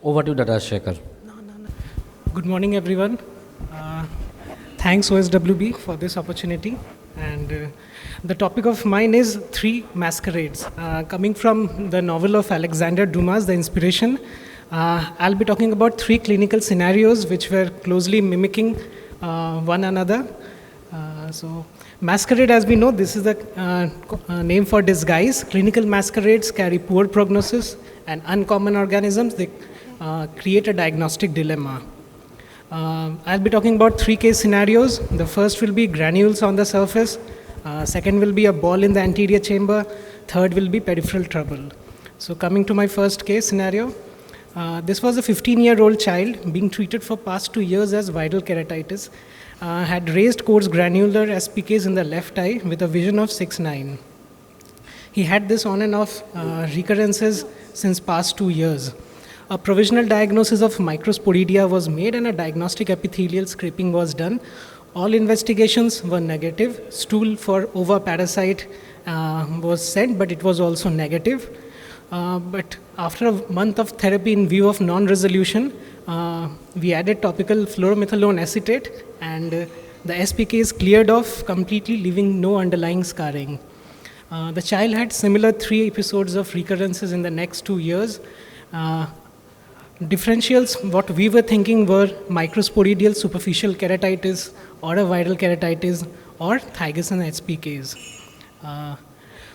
Speaker 3: Over to Dr. Rajshekar.
Speaker 21: Good morning, everyone. Thanks OSWB for this opportunity. And the topic of mine is 3 masquerades. Coming from the novel of Alexander Dumas, The Inspiration, I'll be talking about 3 clinical scenarios which were closely mimicking one another. So masquerade, as we know, this is the name for disguise. Clinical masquerades carry poor prognosis, and uncommon organisms, they create a diagnostic dilemma. I'll be talking about 3 case scenarios. The first will be granules on the surface. Second will be a ball in the anterior chamber. Third will be peripheral trouble. So coming to my first case scenario, this was a 15-year-old child being treated for past 2 years as viral keratitis. Had raised coarse granular SPKs in the left eye with a vision of 6/9. He had this on and off recurrences since past 2 years. A provisional diagnosis of microsporidia was made and a diagnostic epithelial scraping was done. All investigations were negative. Stool for oviparasite was sent, but it was also negative. But after a month of therapy in view of non-resolution, we added topical fluoromethalone acetate, and the SPK is cleared off completely, leaving no underlying scarring. The child had similar 3 episodes of recurrences in the next 2 years. Differentials, what we were thinking were microsporidial superficial keratitis or a viral keratitis or Thigasin HPKs.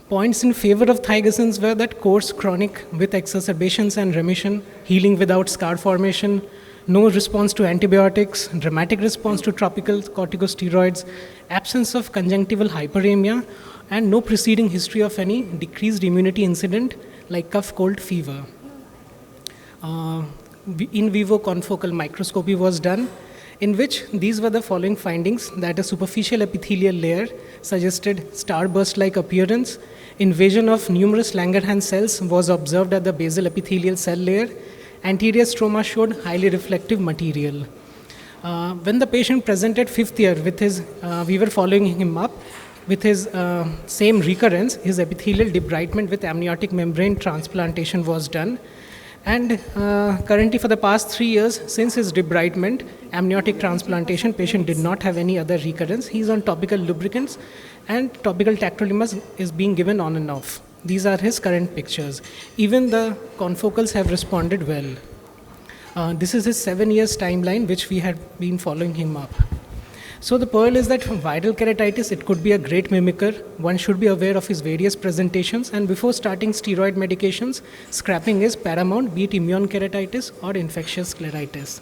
Speaker 21: Points in favor of Thigasins were that course chronic with exacerbations and remission, healing without scar formation, no response to antibiotics, dramatic response to topical corticosteroids, absence of conjunctival hyperemia, and no preceding history of any decreased immunity incident like cough, cold, fever. In vivo confocal microscopy was done, in which these were the following findings: that a superficial epithelial layer suggested starburst-like appearance, invasion of numerous Langerhans cells was observed at the basal epithelial cell layer, anterior stroma showed highly reflective material. When the patient presented 5th year with his, we were following him up with his same recurrence, his epithelial debridement with amniotic membrane transplantation was done. And currently for the past 3 years, since his debridement, amniotic transplantation, patient did not have any other recurrence. He is on topical lubricants and topical tacrolimus is being given on and off. These are his current pictures. Even the confocals have responded well. This is his 7 years timeline, which we had been following him up. So the pearl is that viral keratitis, it could be a great mimicker. One should be aware of his various presentations, and before starting steroid medications, scrapping is paramount, be it immune keratitis or infectious scleritis.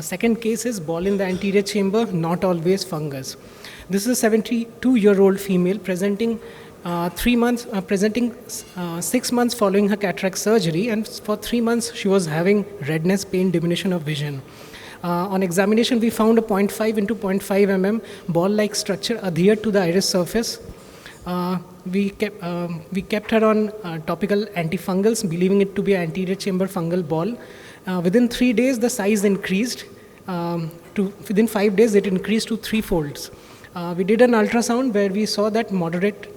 Speaker 21: Second case is ball in the anterior chamber, not always fungus. This is a 72-year-old female presenting 6 months following her cataract surgery, and for 3 months she was having redness, pain, diminution of vision. On examination, we found a 0.5 into 0.5 mm ball-like structure adhered to the iris surface. We kept her on topical antifungals, believing it to be an anterior chamber fungal ball. Within 3 days, the size increased. Within 5 days, it increased to 3 folds. We did an ultrasound where we saw that moderate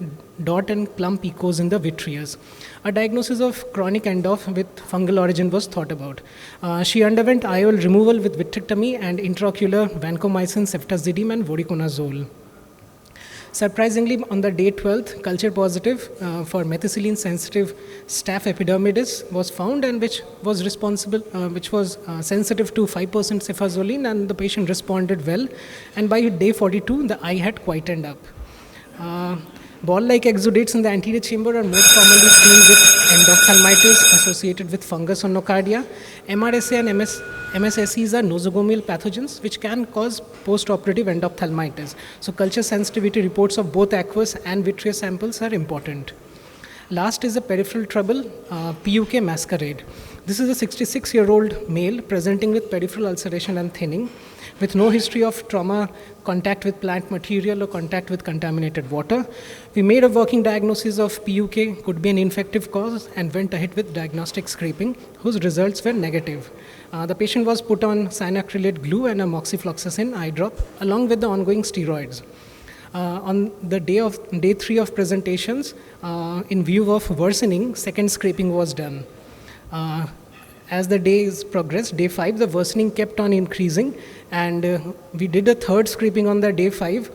Speaker 21: dot and clump echoes in the vitreous. A diagnosis of chronic endoph with fungal origin was thought about. She underwent IOL removal with vitrectomy and intraocular vancomycin, ceftazidime and voriconazole. Surprisingly, on the day 12th, culture positive for methicillin sensitive staph epidermidis was found, and which was sensitive to 5% cefazolin, and the patient responded well. And by day 42, the eye had quietened up. Ball-like exudates in the anterior chamber are most commonly seen with endophthalmitis associated with fungus or nocardia. MRSA and MSSEs are nosocomial pathogens which can cause post-operative endophthalmitis. So culture sensitivity reports of both aqueous and vitreous samples are important. Last is a peripheral trouble, PUK masquerade. This is a 66-year-old male presenting with peripheral ulceration and thinning, with no history of trauma, contact with plant material or contact with contaminated water. We made a working diagnosis of PUK, could be an infective cause, and went ahead with diagnostic scraping, whose results were negative. The patient was put on cyanoacrylate glue and a moxifloxacin eye drop, along with the ongoing steroids. On the day 3 of presentations, in view of worsening, second scraping was done. As the days progressed, day 5, the worsening kept on increasing, and we did a third scraping on the day 5.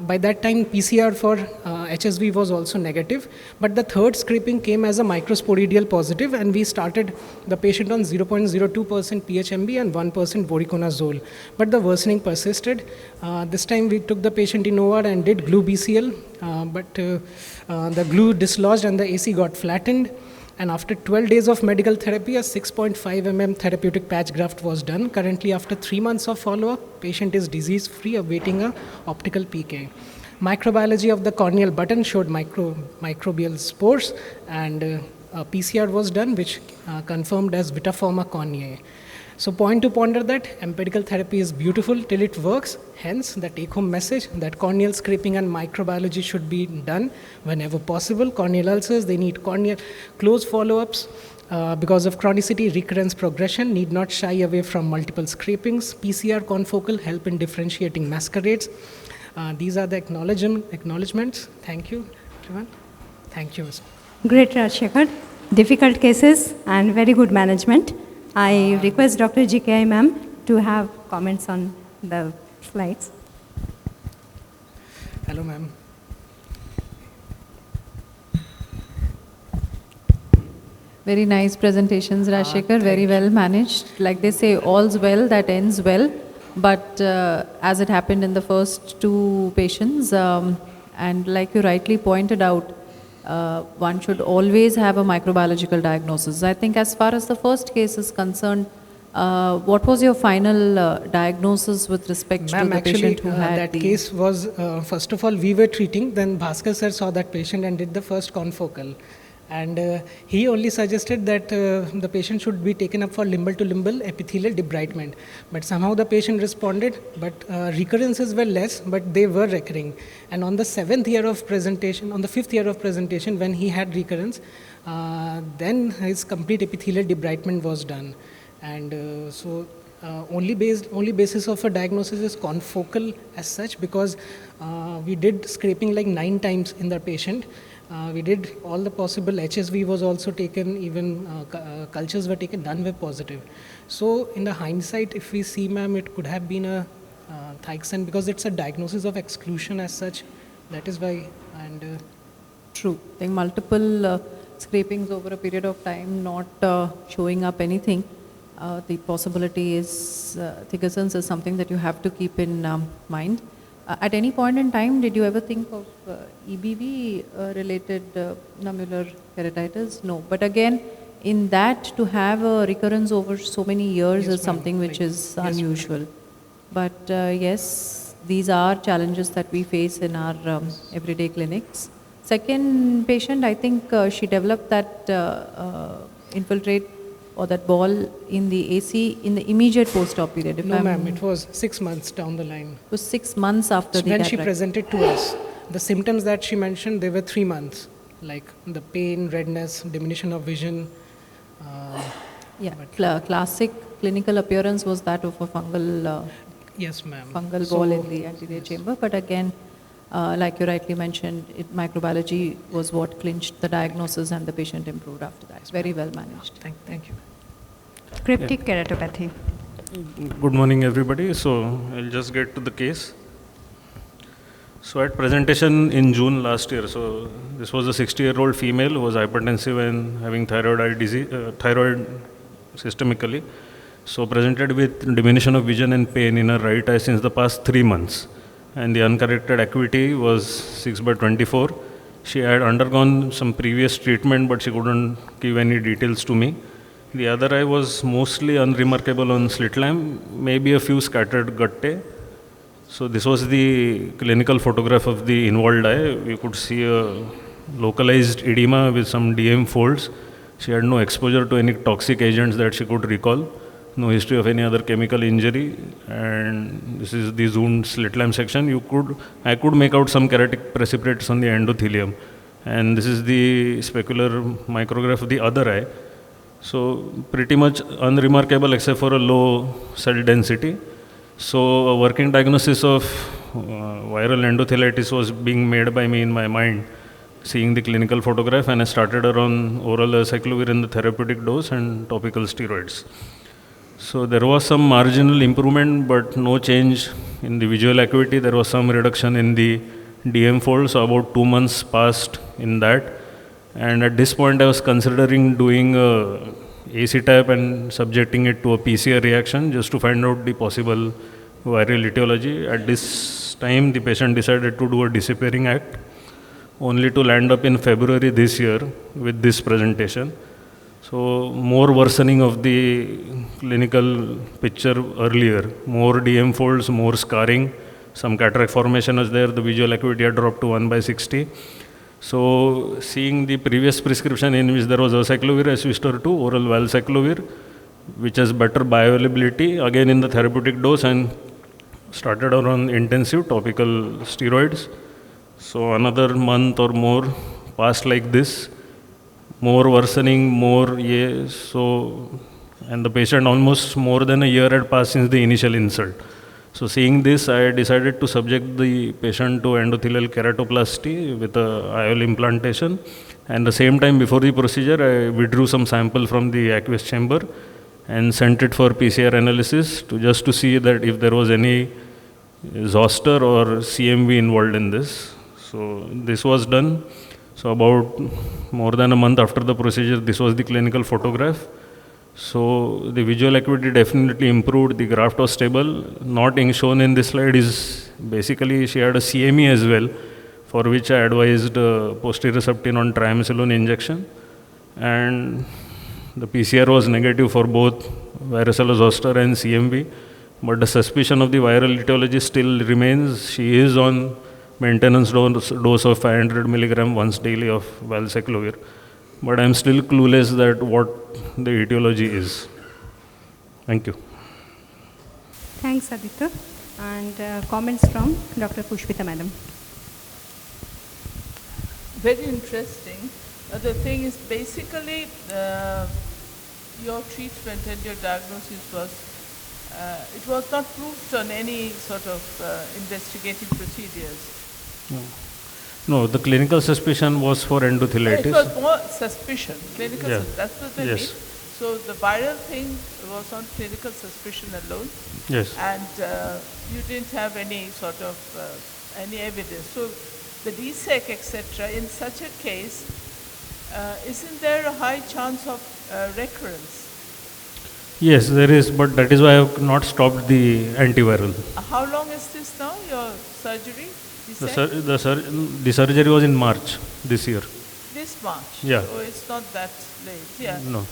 Speaker 21: By that time, PCR for HSV was also negative, but the third scraping came as a microsporidial positive, and we started the patient on 0.02% PHMB and 1% voriconazole. But the worsening persisted. This time we took the patient in OR and did glue BCL, but the glue dislodged and the AC got flattened. And after 12 days of medical therapy, a 6.5 mm therapeutic patch graft was done. Currently, after 3 months of follow-up, patient is disease-free, awaiting a optical PK. Microbiology of the corneal button showed microbial spores, and a PCR was done, which confirmed as Vitaforma corneae. So point to ponder that empirical therapy is beautiful till it works. Hence, the take-home message that corneal scraping and microbiology should be done whenever possible. Corneal ulcers, they need corneal close follow-ups. Because of chronicity, recurrence, progression, need not shy away from multiple scrapings. PCR confocal help in differentiating masquerades. These are the acknowledgements. Thank you, everyone. Thank you.
Speaker 2: Great, Rajshekhar. Difficult cases and very good management. I request Dr. GKI ma'am to have comments on the slides.
Speaker 21: Hello, ma'am.
Speaker 5: Very nice presentations, Rajshekhar. Very well managed. Like they say, all's well that ends well. But as it happened in the first two patients, and like you rightly pointed out, one should always have a microbiological diagnosis. I think as far as the first case is concerned, what was your final diagnosis with respect to the patient who had
Speaker 21: that case was, first of all, we were treating, then Bhaskar sir saw that patient and did the first confocal. And he only suggested that the patient should be taken up for limbal-to-limbal epithelial debridement. But somehow the patient responded, but recurrences were less, but they were recurring. And on the 7th year of presentation, on the 5th year of presentation, when he had recurrence, then his complete epithelial debridement was done. And only basis of a diagnosis is confocal as such, because we did scraping like 9 times in the patient. We did all the possible, HSV was also taken, even cultures were taken, none were positive. So in the hindsight, if we see, ma'am, it could have been a Thyroxine, because it's a diagnosis of exclusion as such. That is why. And
Speaker 5: true. I think multiple scrapings over a period of time not showing up anything. The possibility is, Thickerson's is something that you have to keep in mind. At any point in time, did you ever think of EBV related nummular keratitis? No. But again, in that, to have a recurrence over so many years is something which is unusual. But yes, these are challenges that we face in our everyday clinics. Second patient, I think she developed that infiltrate or that ball in the AC in the immediate post-op period.
Speaker 21: No, ma'am, it was 6 months down the line.
Speaker 5: It was 6 months after the
Speaker 21: when she presented to us. The symptoms that she mentioned, they were 3 months, like the pain, redness, diminution of vision.
Speaker 5: Classic clinical appearance was that of a fungal
Speaker 21: yes, ma'am.
Speaker 5: Fungal ball in the anterior chamber. But again, like you rightly mentioned, microbiology was what clinched the diagnosis and the patient improved after that. It's very well managed.
Speaker 21: Thank you.
Speaker 2: Cryptic keratopathy.
Speaker 1: Good morning, everybody. So I'll just get to the case. So at presentation in June last year, so this was a 60-year-old female who was hypertensive and having thyroid eye disease, thyroid systemically. So presented with diminution of vision and pain in her right eye since the past 3 months. And the uncorrected acuity was 6/24. She had undergone some previous treatment, but she couldn't give any details to me. The other eye was mostly unremarkable on slit lamp, maybe a few scattered guttae. So this was the clinical photograph of the involved eye. You could see a localized edema with some DM folds. She had no exposure to any toxic agents that she could recall. No history of any other chemical injury, and this is the zoomed slit lamp section. I could make out some keratic precipitates on the endothelium, and this is the specular micrograph of the other eye. So pretty much unremarkable except for a low cell density. So a working diagnosis of viral endothelitis was being made by me in my mind, seeing the clinical photograph, and I started her on oral acyclovir in the therapeutic dose and topical steroids. So there was some marginal improvement, but no change in the visual acuity. There was some reduction in the DM fold, so about 2 months passed in that. And at this point, I was considering doing a AC type and subjecting it to a PCR reaction just to find out the possible viral etiology. At this time, the patient decided to do a disappearing act, only to land up in February this year with this presentation. So more worsening of the clinical picture earlier, more DM folds, more scarring, some cataract formation was there, the visual acuity had dropped to 1/60. So seeing the previous prescription in which there was acyclovir, I switched her to oral valcyclovir, which has better bioavailability, again in the therapeutic dose, and started her on intensive topical steroids. So another month or more passed like this. More worsening, and the patient almost more than a year had passed since the initial insult. So seeing this, I decided to subject the patient to endothelial keratoplasty with a IOL implantation. And the same time before the procedure, I withdrew some sample from the aqueous chamber and sent it for PCR analysis just to see that if there was any zoster or CMV involved in this. So this was done. So about more than a month after the procedure, this was the clinical photograph. So the visual acuity definitely improved, the graft was stable. Not shown in this slide is basically she had a CME as well, for which I advised posterior subtenon triamcinolone injection. And the PCR was negative for both varicella zoster and CMV, but the suspicion of the viral etiology still remains. She is on maintenance dose of 500 milligram once daily of valseclovir, but I am still clueless that what the etiology is. Thank you.
Speaker 2: Thanks, Aditya. And comments from Dr. Pushpita Madam.
Speaker 20: Very interesting. The thing is, basically, your treatment and your diagnosis was, it was not proved on any sort of investigative procedures.
Speaker 1: No, the clinical suspicion was for endothelitis.
Speaker 20: It was more suspicion, clinical suspicion, that's what they mean.
Speaker 1: Yes.
Speaker 20: So the viral thing was on clinical suspicion alone.
Speaker 1: Yes.
Speaker 20: And you didn't have any sort of, any evidence. So the DSEC, etc., in such a case, isn't there a high chance of recurrence?
Speaker 1: Yes, there is, but that is why I have not stopped the antiviral.
Speaker 20: How long is this now, your surgery?
Speaker 1: The surgery was in March this year.
Speaker 20: This March?
Speaker 1: Yeah.
Speaker 20: Oh, it's not that late, yeah.
Speaker 1: No.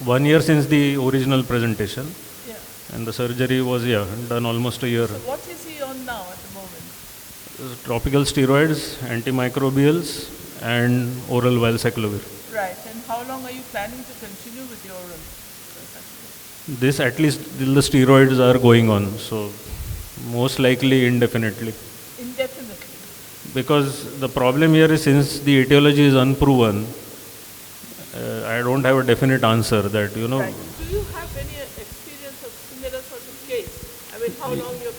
Speaker 1: 1 year since the original presentation.
Speaker 20: Yeah.
Speaker 1: And the surgery was, done almost a year.
Speaker 20: So what is he on now at the moment?
Speaker 1: Tropical steroids, antimicrobials, and oral valseclovir.
Speaker 20: Right, and how long are you planning to continue with your oral?
Speaker 1: This at least till the steroids are going on, so most likely indefinitely.
Speaker 20: Indefinitely?
Speaker 1: Because the problem here is, since the etiology is unproven, I don't have a definite answer that, you know.
Speaker 20: Right. Do you have any experience of similar sort of case? I mean, how long you're,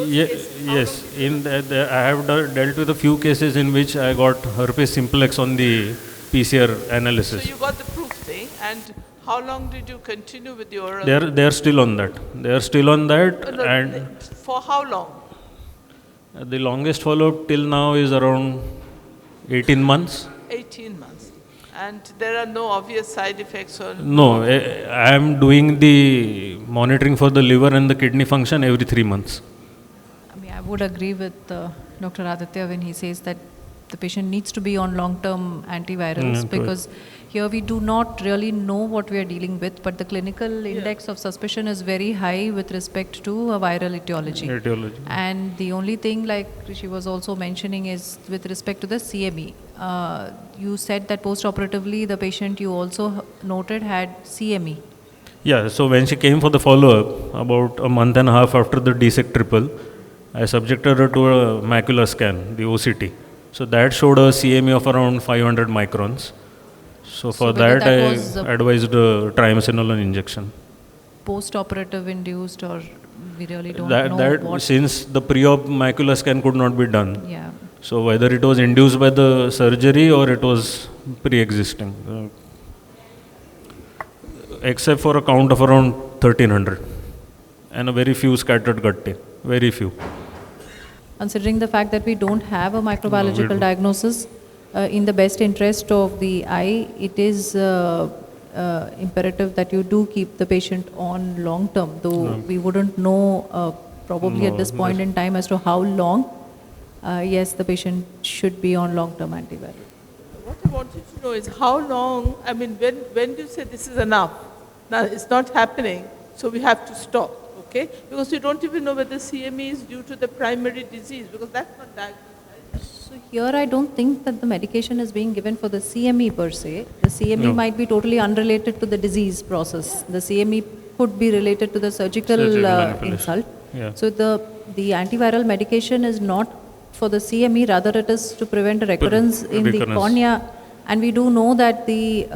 Speaker 1: yes, I have dealt with a few cases in which I got herpes simplex on the PCR analysis.
Speaker 20: So you got the proof thing, and how long did you continue with your oral?
Speaker 1: They are still on that. They are still on that, and
Speaker 20: for how long?
Speaker 1: The longest follow-up till now is around 18 months.
Speaker 20: 18 months. And there are no obvious side effects or?
Speaker 1: No, I am doing the monitoring for the liver and the kidney function every 3 months.
Speaker 5: I mean, I would agree with Dr. Aditya when he says that the patient needs to be on long-term antivirals, because here we do not really know what we are dealing with, but the clinical index of suspicion is very high with respect to a viral etiology. And the only thing, like she was also mentioning, is with respect to the CME. You said that post-operatively the patient you also noted had CME.
Speaker 1: Yeah, so when she came for the follow-up, about a month and a half after the DSEC triple, I subjected her to a macular scan, the OCT. So that showed a CME of around 500 microns. So for that I advised triamcinolone injection.
Speaker 5: Post-operative induced, or we really don't know what?
Speaker 1: Since the pre-op macular scan could not be done.
Speaker 5: Yeah.
Speaker 1: So whether it was induced by the surgery or it was pre-existing. Except for a count of around 1300 and a very few scattered guttae, very few.
Speaker 5: Considering the fact that we don't have a microbiological diagnosis, in the best interest of the eye, it is imperative that you do keep the patient on long term, though we wouldn't know probably at this point in time as to how long. Yes, the patient should be on long term antiviral.
Speaker 20: What I wanted to know is how long, I mean, when do you say this is enough? Now it's not happening, so we have to stop, okay? Because you don't even know whether CME is due to the primary disease, because that's not diagnosed.
Speaker 5: So here I don't think that the medication is being given for the CME per se. The CME might be totally unrelated to the disease process. The CME could be related to the surgical insult.
Speaker 1: Yeah.
Speaker 5: So the antiviral medication is not for the CME, rather it is to prevent a recurrence in the cornea. And we do know that the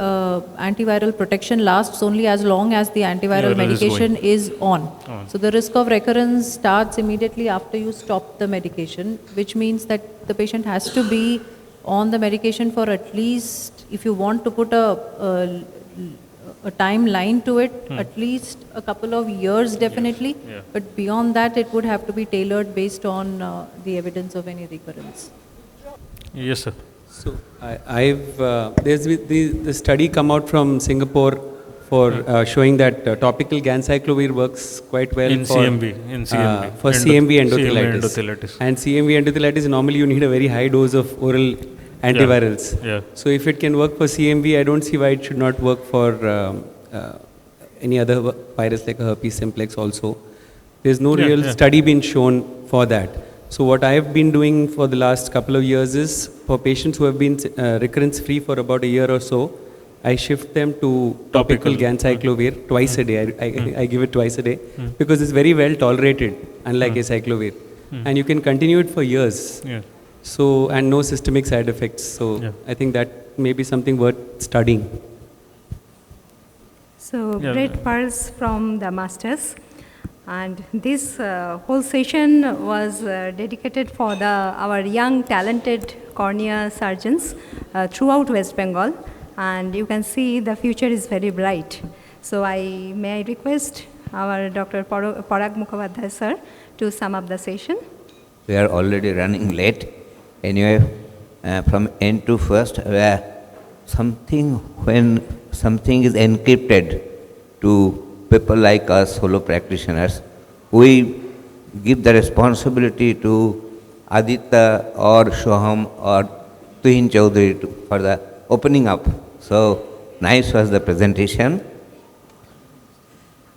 Speaker 5: antiviral protection lasts only as long as the antiviral medication is on. So the risk of recurrence starts immediately after you stop the medication, which means that the patient has to be on the medication for at least, if you want to put a timeline to it, at least a couple of years definitely. But beyond that, it would have to be tailored based on the evidence of any recurrence.
Speaker 1: Yes, sir.
Speaker 4: So there's the study come out from Singapore for showing that topical ganciclovir works quite well
Speaker 1: in
Speaker 4: for
Speaker 1: CMV,
Speaker 4: for CMV
Speaker 1: endothelitis.
Speaker 4: endothelitis. And CMV endothelitis, normally you need a very high dose of oral antivirals.
Speaker 1: Yeah.
Speaker 4: So if it can work for CMV, I don't see why it should not work for any other virus like a herpes simplex also. There's no real study been shown for that. So what I've been doing for the last couple of years is, for patients who have been recurrence free for about a year or so, I shift them to topical ganciclovir twice a day. I give it twice a day because it's very well tolerated, unlike acyclovir. And you can continue it for years. So, and no systemic side effects. So I think that may be something worth studying.
Speaker 2: So great pearls from the masters. And this whole session was dedicated for our young talented cornea surgeons throughout West Bengal. And you can see the future is very bright. So may I request our Dr. Parag Mukhopadhyay sir to sum up the session.
Speaker 22: We are already running late. Anyway, from end to first, where when something is encrypted to people like us, solo practitioners, we give the responsibility to Aditya or Shoham or Tuhin Chaudhary for the opening up. So nice was the presentation.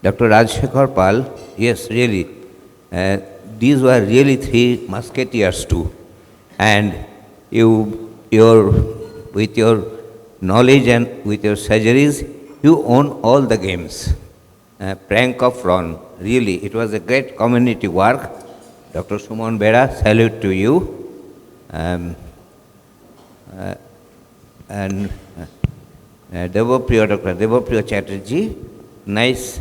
Speaker 22: Dr. Rajshekhar Pal, yes, really, these were really three musketeers too. And with your knowledge and with your surgeries, you own all the games. Prank of Ron, really, it was a great community work. Dr. Suman Bera, salute to you. And Dr. Devapriya Chatterjee, nice,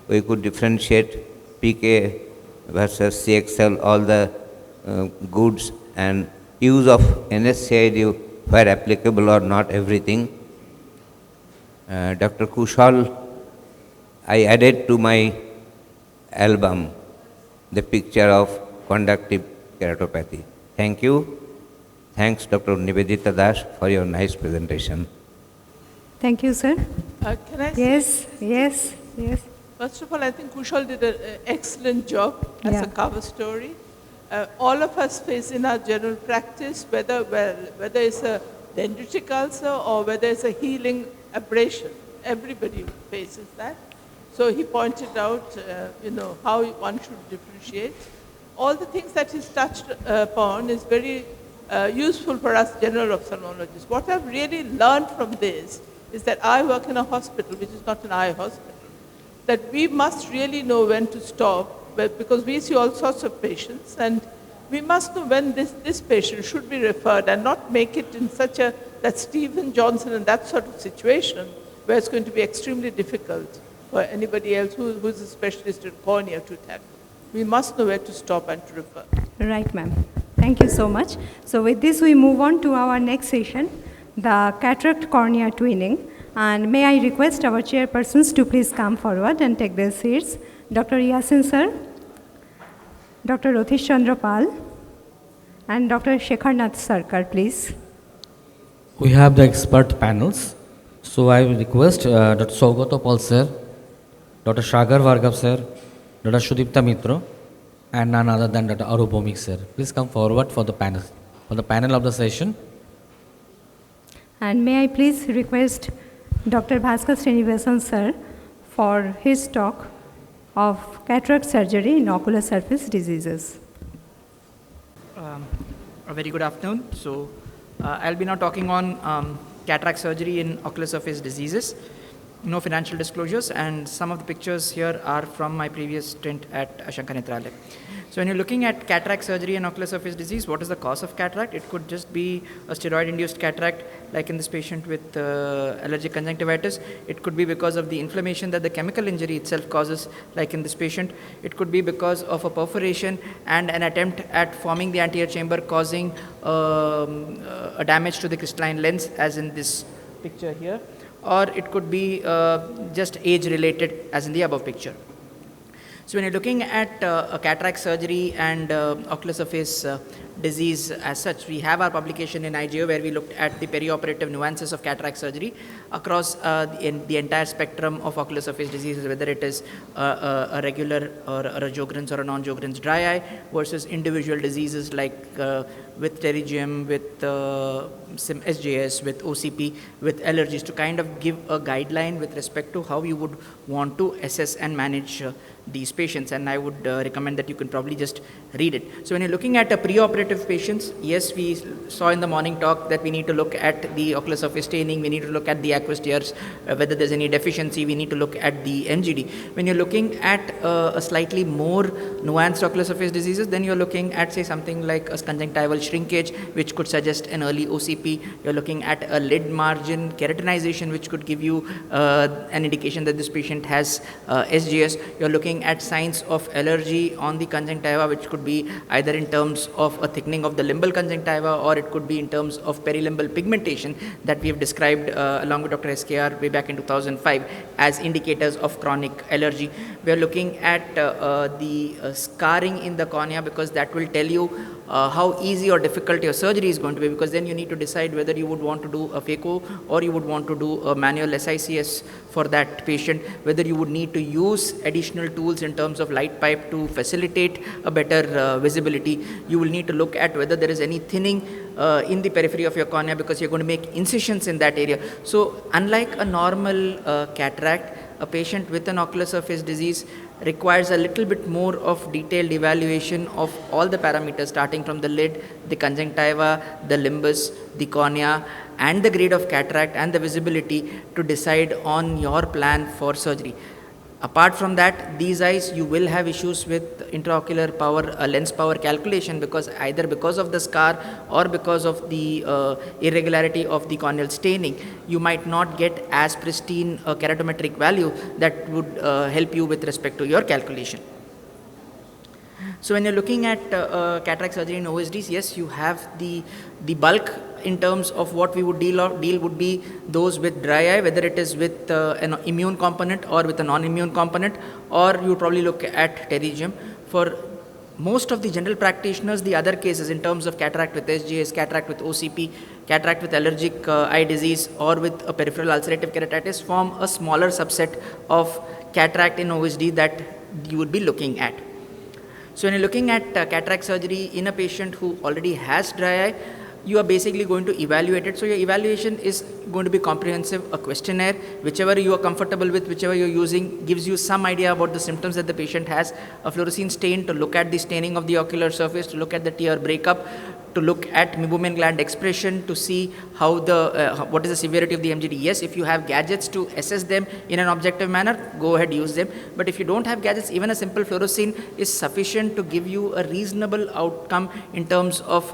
Speaker 22: we could differentiate PK versus CXL, all the goods and use of NSCID where applicable or not, everything. Dr. Kushal, I added to my album the picture of conductive keratopathy. Thank you. Thanks, Dr. Nivedita Das, for your nice presentation.
Speaker 2: Thank you, sir.
Speaker 20: Can I
Speaker 2: Yes.
Speaker 20: First of all, I think Kushal did an excellent job as a cover story. All of us face in our general practice, whether it's a dendritic ulcer or whether it's a healing abrasion, everybody faces that. So he pointed out, how one should differentiate. All the things that he's touched upon is very useful for us general ophthalmologists. What I've really learned from this is that I work in a hospital, which is not an eye hospital, that we must really know when to stop, because we see all sorts of patients, and we must know when this patient should be referred and not make it in such that Stephen Johnson and that sort of situation where it's going to be extremely difficult for anybody else who's a specialist in cornea to tackle. We must know where to stop and to refer.
Speaker 2: Right, ma'am. Thank you so much. So with this, we move on to our next session, the cataract cornea twinning. And may I request our chairpersons to please come forward and take their seats. Dr. Yasin sir, Dr. Rothish Chandra Pal, and Dr. Shekharnath Sarkar, please.
Speaker 3: We have the expert panels. So I will request Dr. Saugato Pal sir, Dr. Shagar Vargav sir, Dr. Shudipta Mitra, and none other than Dr. Arubomik sir. Please come forward for the panel of the session.
Speaker 2: And may I please request Dr. Bhaskar Srinivasan sir for his talk of cataract surgery in ocular surface diseases.
Speaker 10: A very good afternoon. So I'll be now talking on cataract surgery in ocular surface diseases. No financial disclosures, and some of the pictures here are from my previous stint at Ashanka Netralaya. So when you're looking at cataract surgery and ocular surface disease, what is the cause of cataract? It could just be a steroid-induced cataract, like in this patient with allergic conjunctivitis. It could be because of the inflammation that the chemical injury itself causes, like in this patient. It could be because of a perforation and an attempt at forming the anterior chamber, causing a damage to the crystalline lens, as in this picture here. Or it could be just age-related, as in the above picture. So when you're looking at a cataract surgery and ocular surface disease as such. We have our publication in IGO where we looked at the perioperative nuances of cataract surgery across the entire spectrum of ocular surface diseases, whether it is a regular or a Sjogren's or a non-Sjogren's dry eye versus individual diseases like with pterygium, with SJS, with OCP, with allergies, to kind of give a guideline with respect to how you would want to assess and manage these patients. And I would recommend that you can probably just read it. So when you're looking at a preoperative patients, yes, we saw in the morning talk that we need to look at the ocular surface staining, we need to look at the aqueous tears, whether there's any deficiency, we need to look at the MGD. When you're looking at a slightly more nuanced ocular surface diseases, then you're looking at, say, something like a conjunctival shrinkage, which could suggest an early OCP. You're looking at a lid margin keratinization, which could give you an indication that this patient has SJS. You're looking at signs of allergy on the conjunctiva, which could be either in terms of a thickening of the limbal conjunctiva, or it could be in terms of perilimbal pigmentation that we have described along with Dr. SKR way back in 2005 as indicators of chronic allergy. We are looking at the scarring in the cornea, because that will tell you how easy or difficult your surgery is going to be, because then you need to decide whether you would want to do a phaco or you would want to do a manual SICS for that patient, whether you would need to use additional tools in terms of light pipe to facilitate a better visibility. You will need to look at whether there is any thinning in the periphery of your cornea, because you're going to make incisions in that area. So unlike a normal cataract, a patient with an ocular surface disease requires a little bit more of detailed evaluation of all the parameters, starting from the lid, the conjunctiva, the limbus, the cornea, and the grade of cataract and the visibility to decide on your plan for surgery. Apart from that, these eyes, you will have issues with intraocular power, lens power calculation, because either because of the scar or because of the irregularity of the corneal staining, you might not get as pristine keratometric value that would help you with respect to your calculation. So when you're looking at cataract surgery in OSDs, yes, you have the bulk in terms of what we would deal would be those with dry eye, whether it is with an immune component or with a non-immune component, or you would probably look at pterygium. For most of the general practitioners, the other cases in terms of cataract with SJS, cataract with OCP, cataract with allergic eye disease, or with a peripheral ulcerative keratitis form a smaller subset of cataract in OSD that you would be looking at. So when you're looking at cataract surgery in a patient who already has dry eye, you are basically going to evaluate it. So your evaluation is going to be comprehensive, a questionnaire, whichever you are comfortable with, whichever you're using, gives you some idea about the symptoms that the patient has, a fluorescein stain to look at the staining of the ocular surface, to look at the tear breakup, to look at meibomian gland expression, to see how what is the severity of the MGD. Yes, if you have gadgets to assess them in an objective manner, go ahead, use them. But if you don't have gadgets, even a simple fluorescein is sufficient to give you a reasonable outcome in terms of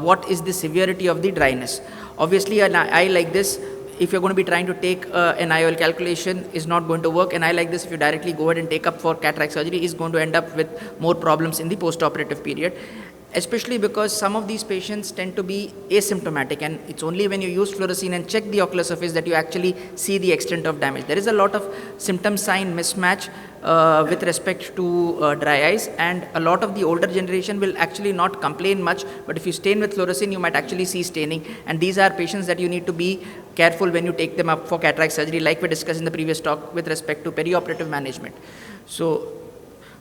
Speaker 10: what is the severity of the dryness. Obviously, an eye like this, if you're going to be trying to take an IOL calculation, is not going to work. An eye like this, if you directly go ahead and take up for cataract surgery, is going to end up with more problems in the post-operative period, especially because some of these patients tend to be asymptomatic, and it's only when you use fluorescein and check the ocular surface that you actually see the extent of damage. There is a lot of symptom-sign mismatch with respect to dry eyes, and a lot of the older generation will actually not complain much, but if you stain with fluorescein, you might actually see staining, and these are patients that you need to be careful when you take them up for cataract surgery, like we discussed in the previous talk with respect to perioperative management. So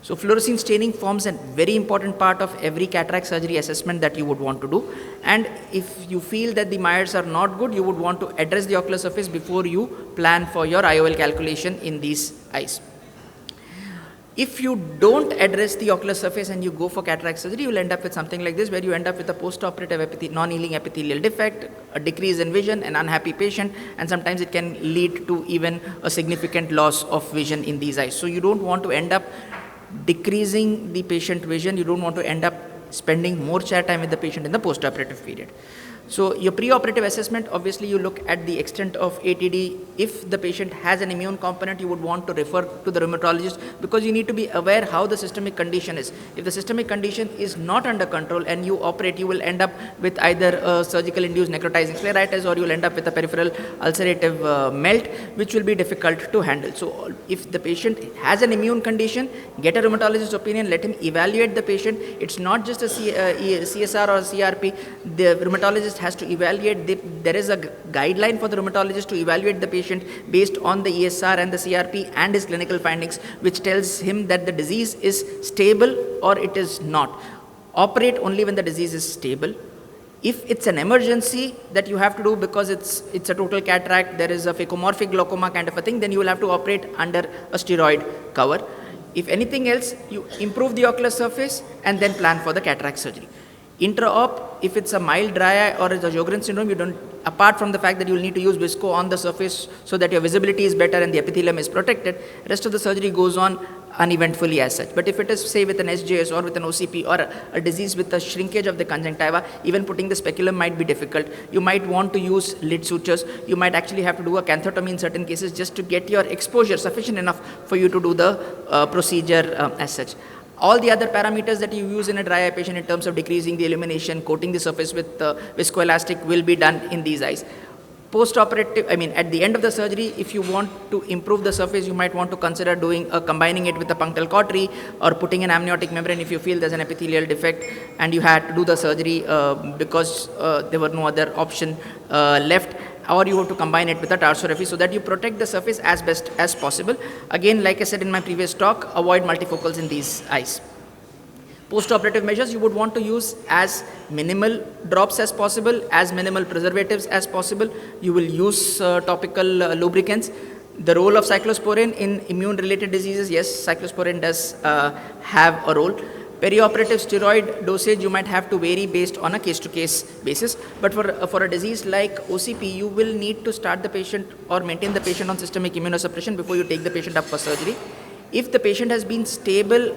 Speaker 10: fluorescein staining forms a very important part of every cataract surgery assessment that you would want to do. And if you feel that the Myers are not good, you would want to address the ocular surface before you plan for your IOL calculation in these eyes. If you don't address the ocular surface and you go for cataract surgery, you will end up with something like this, where you end up with a post-operative non-healing epithelial defect, a decrease in vision, an unhappy patient, and sometimes it can lead to even a significant loss of vision in these eyes. So you don't want to end up decreasing the patient vision, you don't want to end up spending more chair time with the patient in the post-operative period. So your preoperative assessment, obviously you look at the extent of ATD. If the patient has an immune component, you would want to refer to the rheumatologist, because you need to be aware how the systemic condition is. If the systemic condition is not under control and you operate, you will end up with either a surgical induced necrotizing scleritis, or you will end up with a peripheral ulcerative melt, which will be difficult to handle. So if the patient has an immune condition, get a rheumatologist's opinion, let him evaluate the patient. It's not just a CSR or CRP. The rheumatologist has to evaluate. There is a guideline for the rheumatologist to evaluate the patient based on the ESR and the CRP and his clinical findings, which tells him that the disease is stable or it is not. Operate only when the disease is stable. If it's an emergency that you have to do because it's a total cataract, there is a phacomorphic glaucoma kind of a thing, then you will have to operate under a steroid cover. If anything else, you improve the ocular surface and then plan for the cataract surgery. Intra-op, if it's a mild dry eye or it's a Sjogren's syndrome, you don't, apart from the fact that you will need to use visco on the surface so that your visibility is better and the epithelium is protected, rest of the surgery goes on uneventfully as such. But if it is, say, with an SJS or with an OCP or a disease with a shrinkage of the conjunctiva, even putting the speculum might be difficult. You might want to use lid sutures. You might actually have to do a canthotomy in certain cases just to get your exposure sufficient enough for you to do the procedure as such. All the other parameters that you use in a dry eye patient in terms of decreasing the illumination, coating the surface with viscoelastic will be done in these eyes. Post-operative, at the end of the surgery, if you want to improve the surface, you might want to consider doing combining it with a punctal cautery or putting an amniotic membrane if you feel there's an epithelial defect and you had to do the surgery because there were no other option left, or you have to combine it with a tarsorrhaphy so that you protect the surface as best as possible. Again, like I said in my previous talk, avoid multifocals in these eyes. Post-operative measures, you would want to use as minimal drops as possible, as minimal preservatives as possible. You will use topical lubricants. The role of cyclosporin in immune-related diseases, yes, cyclosporin does have a role. Perioperative steroid dosage, you might have to vary based on a case-to-case basis. But for a disease like OCP, you will need to start the patient or maintain the patient on systemic immunosuppression before you take the patient up for surgery. If the patient has been stable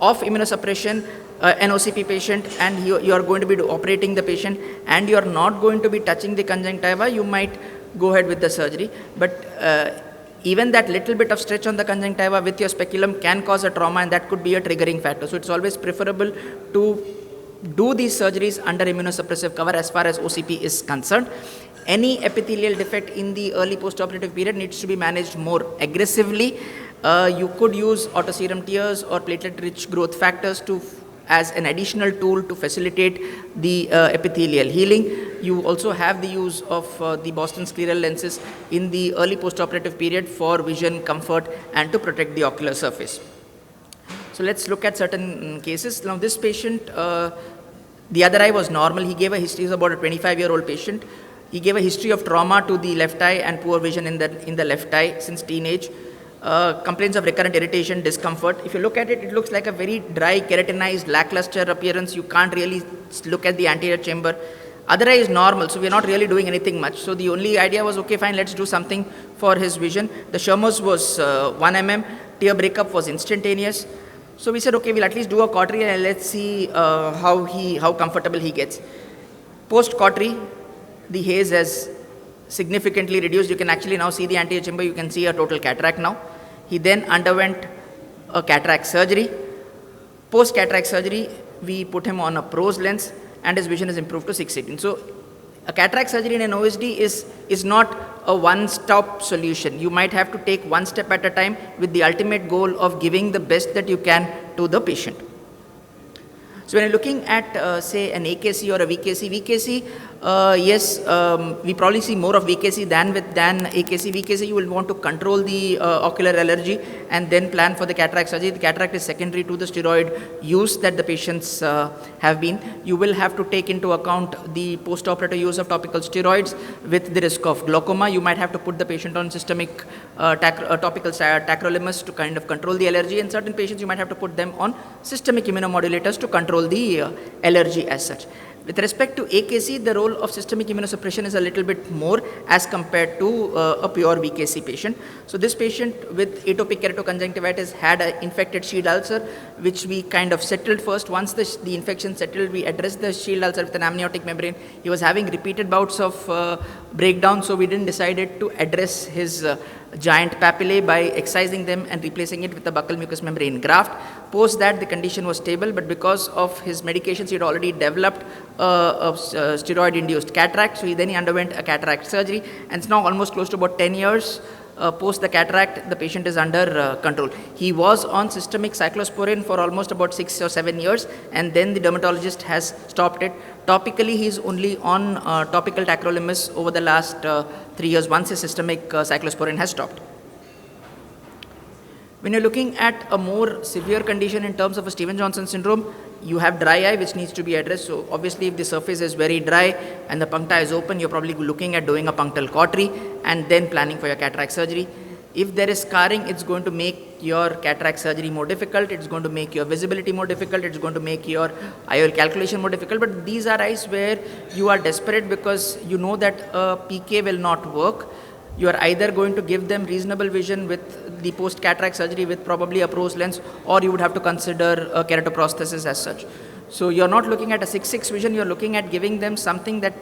Speaker 10: of immunosuppression, an OCP patient, and you are going to be operating the patient and you are not going to be touching the conjunctiva, you might go ahead with the surgery. But even that little bit of stretch on the conjunctiva with your speculum can cause a trauma, and that could be a triggering factor. So it's always preferable to do these surgeries under immunosuppressive cover as far as OCP is concerned. Any epithelial defect in the early postoperative period needs to be managed more aggressively. You could use autoserum tears or platelet-rich growth factors as an additional tool to facilitate the epithelial healing. You also have the use of the Boston scleral lenses in the early postoperative period for vision, comfort, and to protect the ocular surface. So let's look at certain cases. Now this patient, the other eye was normal. He gave a history, he was about a 25-year-old patient. He gave a history of trauma to the left eye and poor vision in the left eye since teenage. Complaints of recurrent irritation, discomfort. If you look at it, it looks like a very dry, keratinized, lackluster appearance. You can't really look at the anterior chamber. Other eye is normal, so we're not really doing anything much. So the only idea was, okay, fine, let's do something for his vision. The Schirmer's was 1 mm, tear breakup was instantaneous. So we said, okay, we'll at least do a cautery and let's see how comfortable he gets. Post-cautery, the haze has significantly reduced. You can actually now see the anterior chamber. You can see a total cataract now. He then underwent a cataract surgery. Post-cataract surgery, we put him on a PROS lens and his vision is improved to 618. So a cataract surgery in an OSD is not a one-stop solution. You might have to take one step at a time with the ultimate goal of giving the best that you can to the patient. So when you're looking at, say, an AKC or a VKC, yes, we probably see more of VKC than AKC. VKC, you will want to control the ocular allergy and then plan for the cataract surgery. The cataract is secondary to the steroid use that the patients have been. You will have to take into account the post-operative use of topical steroids with the risk of glaucoma. You might have to put the patient on systemic topical tacrolimus to kind of control the allergy. In certain patients, you might have to put them on systemic immunomodulators to control the allergy as such. With respect to AKC, the role of systemic immunosuppression is a little bit more as compared to a pure VKC patient. So this patient with atopic keratoconjunctivitis had an infected shield ulcer, which we kind of settled first. Once the infection settled, we addressed the shield ulcer with an amniotic membrane. He was having repeated bouts of breakdown, so we didn't decided to address his giant papillae by excising them and replacing it with a buccal mucous membrane graft. Post that, the condition was stable, but because of his medications, he had already developed a steroid-induced cataract, so he underwent a cataract surgery, and it's now almost close to about 10 years. Post the cataract, the patient is under control. He was on systemic cyclosporin for almost about 6 or 7 years, and then the dermatologist has stopped it. Topically, he is only on topical tacrolimus over the last 3 years once his systemic cyclosporin has stopped. When you're looking at a more severe condition in terms of a Stevens-Johnson syndrome, you have dry eye which needs to be addressed. So obviously if the surface is very dry and the puncta is open, you're probably looking at doing a punctal cautery and then planning for your cataract surgery. If there is scarring, it's going to make your cataract surgery more difficult, it's going to make your visibility more difficult, it's going to make your IOL calculation more difficult. But these are eyes where you are desperate because you know that PK will not work. You are either going to give them reasonable vision with the post-cataract surgery with probably a pros lens, or you would have to consider a keratoprosthesis as such. So you're not looking at a 6/6 vision, you're looking at giving them something that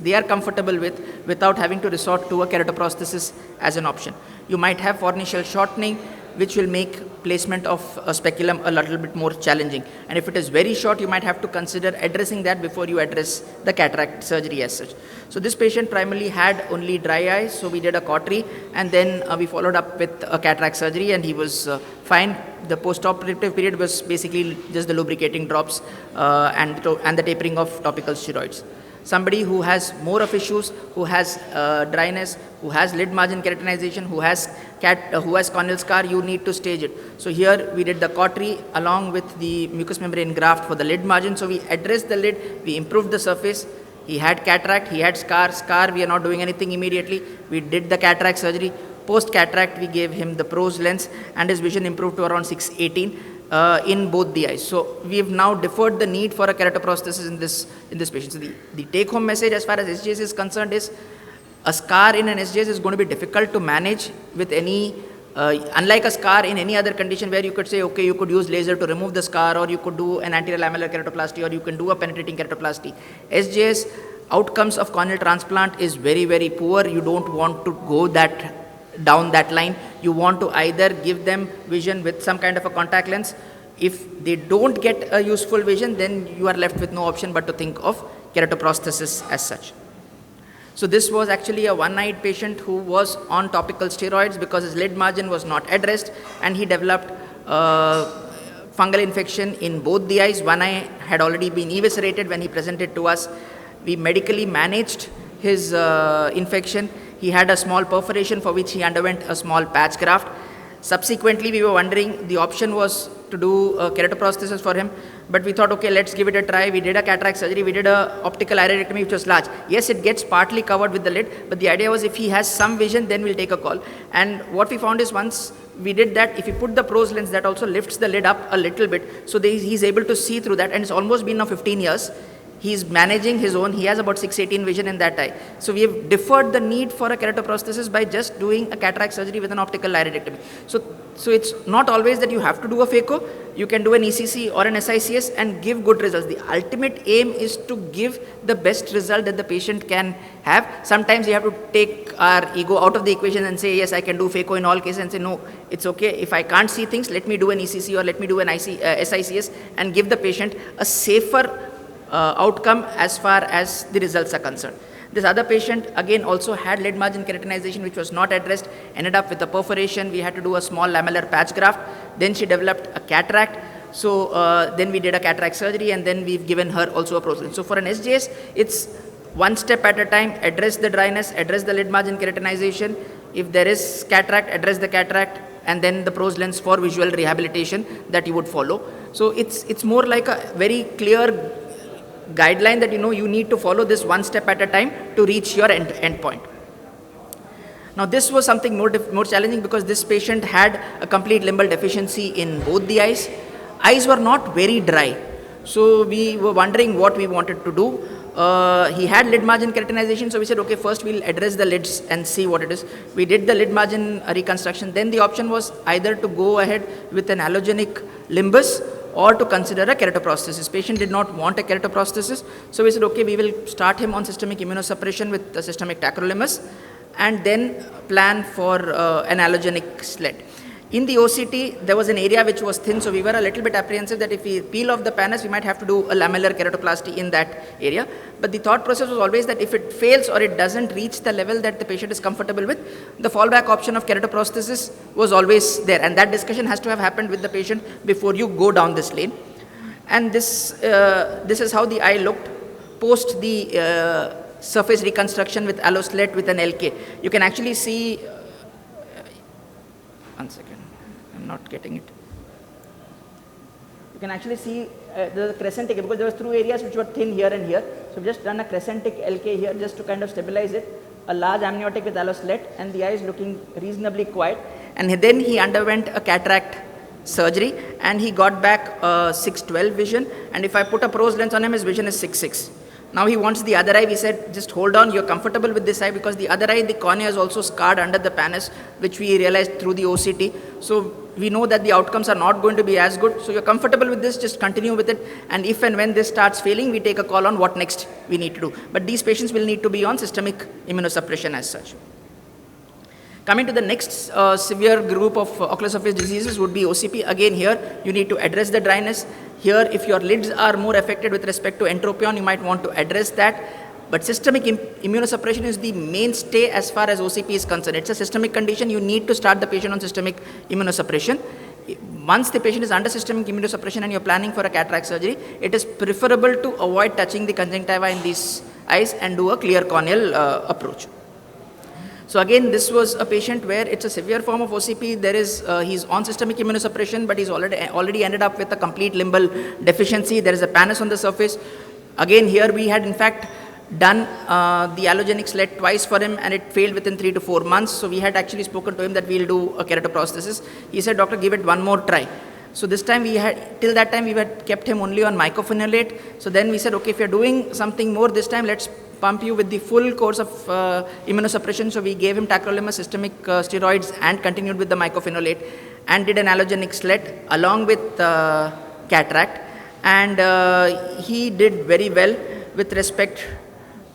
Speaker 10: they are comfortable with without having to resort to a keratoprosthesis as an option. You might have fornicial shortening, which will make placement of a speculum a little bit more challenging. And if it is very short, you might have to consider addressing that before you address the cataract surgery as such. So this patient primarily had only dry eyes, so we did a cautery, and then we followed up with a cataract surgery, and he was fine. The post-operative period was basically just the lubricating drops and the tapering of topical steroids. Somebody who has more of issues, who has dryness, who has lid margin keratinization, who has corneal scar, you need to stage it. So here we did the cautery along with the mucous membrane graft for the lid margin. So we addressed the lid, we improved the surface. He had cataract, he had scar, we are not doing anything immediately. We did the cataract surgery. Post cataract, we gave him the pros lens, and his vision improved to around 6/18. In both the eyes. So we have now deferred the need for a keratoprosthesis in this patient. So the take home message as far as SJS is concerned is a scar in an SJS is going to be difficult to manage with any, unlike a scar in any other condition where you could say, okay, you could use laser to remove the scar, or you could do an anterior lamellar keratoplasty, or you can do a penetrating keratoplasty. SJS outcomes of corneal transplant is very, very poor. You don't want to go down that line. You want to either give them vision with some kind of a contact lens. If they don't get a useful vision, then you are left with no option but to think of keratoprosthesis as such. So this was actually a one-eyed patient who was on topical steroids because his lid margin was not addressed, and he developed fungal infection in both the eyes. One eye had already been eviscerated when he presented to us. We medically managed his infection. He had a small perforation for which he underwent a small patch graft. Subsequently, we were wondering, the option was to do a keratoprosthesis for him, but we thought, okay, let's give it a try. We did a cataract surgery, we did a optical iridectomy which was large. Yes, it gets partly covered with the lid, but the idea was if he has some vision, then we'll take a call. And what we found is once we did that, if you put the pros lens, that also lifts the lid up a little bit, so he's able to see through that, and it's almost been now 15 years. He's managing his own, he has about 6/18 vision in that eye. So we have deferred the need for a keratoprosthesis by just doing a cataract surgery with an optical iridectomy. So it's not always that you have to do a phaco, you can do an ECC or an SICS and give good results. The ultimate aim is to give the best result that the patient can have. Sometimes you have to take our ego out of the equation and say, yes, I can do phaco in all cases, and say, no, it's okay. If I can't see things, let me do an ECC or let me do an SICS and give the patient a safer outcome as far as the results are concerned. This other patient again also had lid margin keratinization which was not addressed, ended up with a perforation. We had to do a small lamellar patch graft. Then she developed a cataract. So then we did a cataract surgery, and then we've given her also a pros lens. So for an SJS, it's one step at a time. Address the dryness, address the lid margin keratinization. If there is cataract, address the cataract, and then the pros lens for visual rehabilitation that you would follow. So it's more like a very clear guideline that you need to follow this one step at a time to reach your end point. Now this was something more challenging because this patient had a complete limbal deficiency in both the eyes. Eyes were not very dry. So we were wondering what we wanted to do. He had lid margin keratinization, so we said, okay, first we'll address the lids and see what it is. We did the lid margin reconstruction. Then the option was either to go ahead with an allogenic limbus or to consider a keratoprosthesis. Patient did not want a keratoprosthesis, so we said, okay, we will start him on systemic immunosuppression with the systemic tacrolimus and then plan for an allogenic slit. In the OCT, there was an area which was thin, so we were a little bit apprehensive that if we peel off the pannus, we might have to do a lamellar keratoplasty in that area. But the thought process was always that if it fails or it doesn't reach the level that the patient is comfortable with, the fallback option of keratoprosthesis was always there. And that discussion has to have happened with the patient before you go down this lane. And this is how the eye looked post the surface reconstruction with alloslet with an LK. You can actually see, one second. I'm not getting it. You can actually see the crescentic, because there was through areas which were thin here and here. So we've just done a crescentic LK here just to kind of stabilize it. A large amniotic with alloslet, and the eye is looking reasonably quiet. And then he underwent a cataract surgery and he got back 6/12 vision. And if I put a pros lens on him, his vision is 6/6. Now he wants the other eye. We said, just hold on, you're comfortable with this eye, because the other eye, the cornea is also scarred under the pannus, which we realized through the OCT. So we know that the outcomes are not going to be as good. So you're comfortable with this, just continue with it. And if and when this starts failing, we take a call on what next we need to do. But these patients will need to be on systemic immunosuppression as such. Coming to the next severe group of ocular surface diseases would be OCP. Again here, you need to address the dryness. Here, if your lids are more affected with respect to entropion, you might want to address that. But systemic immunosuppression is the mainstay as far as OCP is concerned. It's a systemic condition. You need to start the patient on systemic immunosuppression. Once the patient is under systemic immunosuppression and you're planning for a cataract surgery, it is preferable to avoid touching the conjunctiva in these eyes and do a clear corneal approach. So again, this was a patient where it's a severe form of OCP. There is, he's on systemic immunosuppression, but he's already ended up with a complete limbal deficiency. There is a pannus on the surface. Again, here we had in fact done the allogenic slit twice for him, and it failed within 3 to 4 months. So we had actually spoken to him that we'll do a keratoprosthesis. He said, doctor, give it one more try. So this time we had, till that time we had kept him only on mycophenolate. So then we said, okay, if you're doing something more this time, let's pump you with the full course of immunosuppression. So we gave him tacrolimus, systemic steroids, and continued with the mycophenolate, and did an allogenic slit along with cataract. And he did very well with respect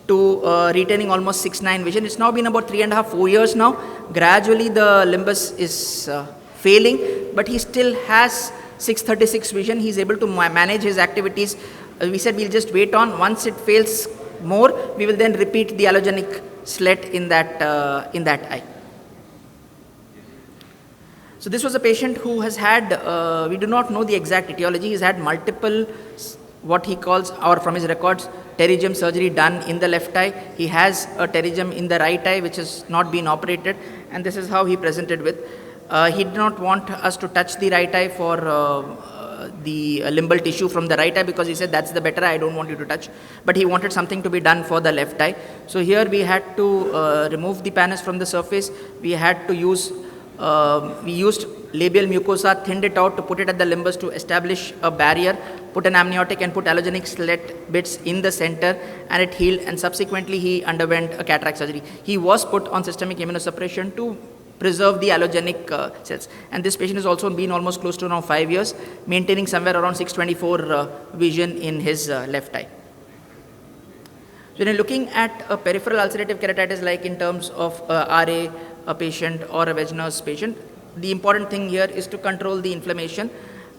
Speaker 10: to retaining almost 6/9 vision. It's now been about 3.5, 4 years now. Gradually the limbus is failing, but he still has 6/36 vision. He's able to manage his activities. We said we'll just wait on. Once it fails more, we will then repeat the allogenic slit in that eye. So this was a patient who has had, we do not know the exact etiology. He's had multiple, what he calls, or from his records, pterygium surgery done in the left eye. He has a pterygium in the right eye, which has not been operated, and this is how he presented with. He did not want us to touch the right eye for the limbal tissue from the right eye, because he said that's the better eye, I don't want you to touch. But he wanted something to be done for the left eye. So here we had to remove the pannus from the surface. We had to use, we used labial mucosa, thinned it out to put it at the limbus to establish a barrier, put an amniotic and put allogenic slit bits in the center, and it healed, and subsequently he underwent a cataract surgery. He was put on systemic immunosuppression to preserve the allogenic cells. And this patient has also been almost close to now 5 years, maintaining somewhere around 6/24 vision in his left eye. So when you're looking at a peripheral ulcerative keratitis, like in terms of RA, a patient, or a Wegener's patient, the important thing here is to control the inflammation.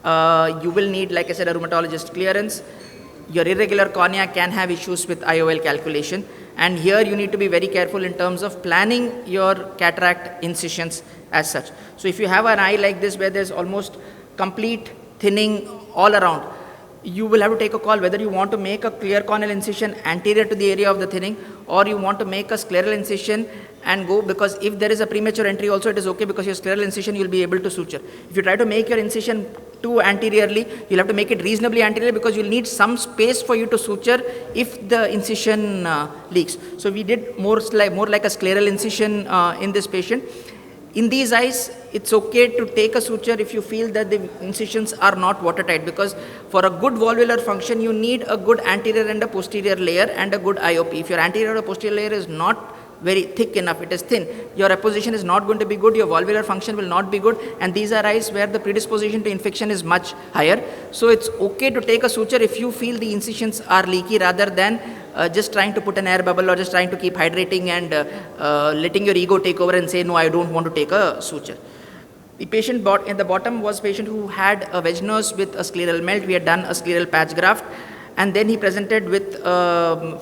Speaker 10: You will need, like I said, a rheumatologist clearance. Your irregular cornea can have issues with IOL calculation. And here you need to be very careful in terms of planning your cataract incisions as such. So if you have an eye like this where there's almost complete thinning all around, you will have to take a call whether you want to make a clear corneal incision anterior to the area of the thinning, or you want to make a scleral incision and go, because if there is a premature entry also, it is okay, because your scleral incision you'll be able to suture. If you try to make your incision too anteriorly, you'll have to make it reasonably anterior, because you'll need some space for you to suture if the incision leaks. So we did more like a scleral incision in this patient. In these eyes, it's okay to take a suture if you feel that the incisions are not watertight, because for a good valvular function, you need a good anterior and a posterior layer and a good IOP. If your anterior or posterior layer is not very thick enough, it is thin, your apposition is not going to be good, your valvular function will not be good, and these are eyes where the predisposition to infection is much higher. So it's okay to take a suture if you feel the incisions are leaky, rather than just trying to put an air bubble or just trying to keep hydrating and letting your ego take over and say, no, I don't want to take a suture. The patient at the bottom was a patient who had a wedge nose with a scleral melt. We had done a scleral patch graft, and then he presented with,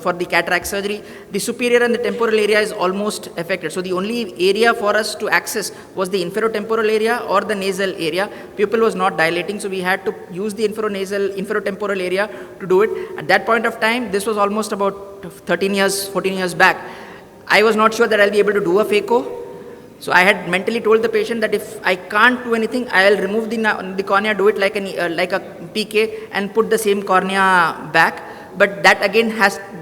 Speaker 10: for the cataract surgery, the superior and the temporal area is almost affected. So the only area for us to access was the inferotemporal area or the nasal area. Pupil was not dilating, so we had to use the inferotemporal area to do it. At that point of time, this was almost about 14 years back. I was not sure that I'll be able to do a phaco. So I had mentally told the patient that if I can't do anything, I'll remove the cornea, do it like a PK and put the same cornea back. But that again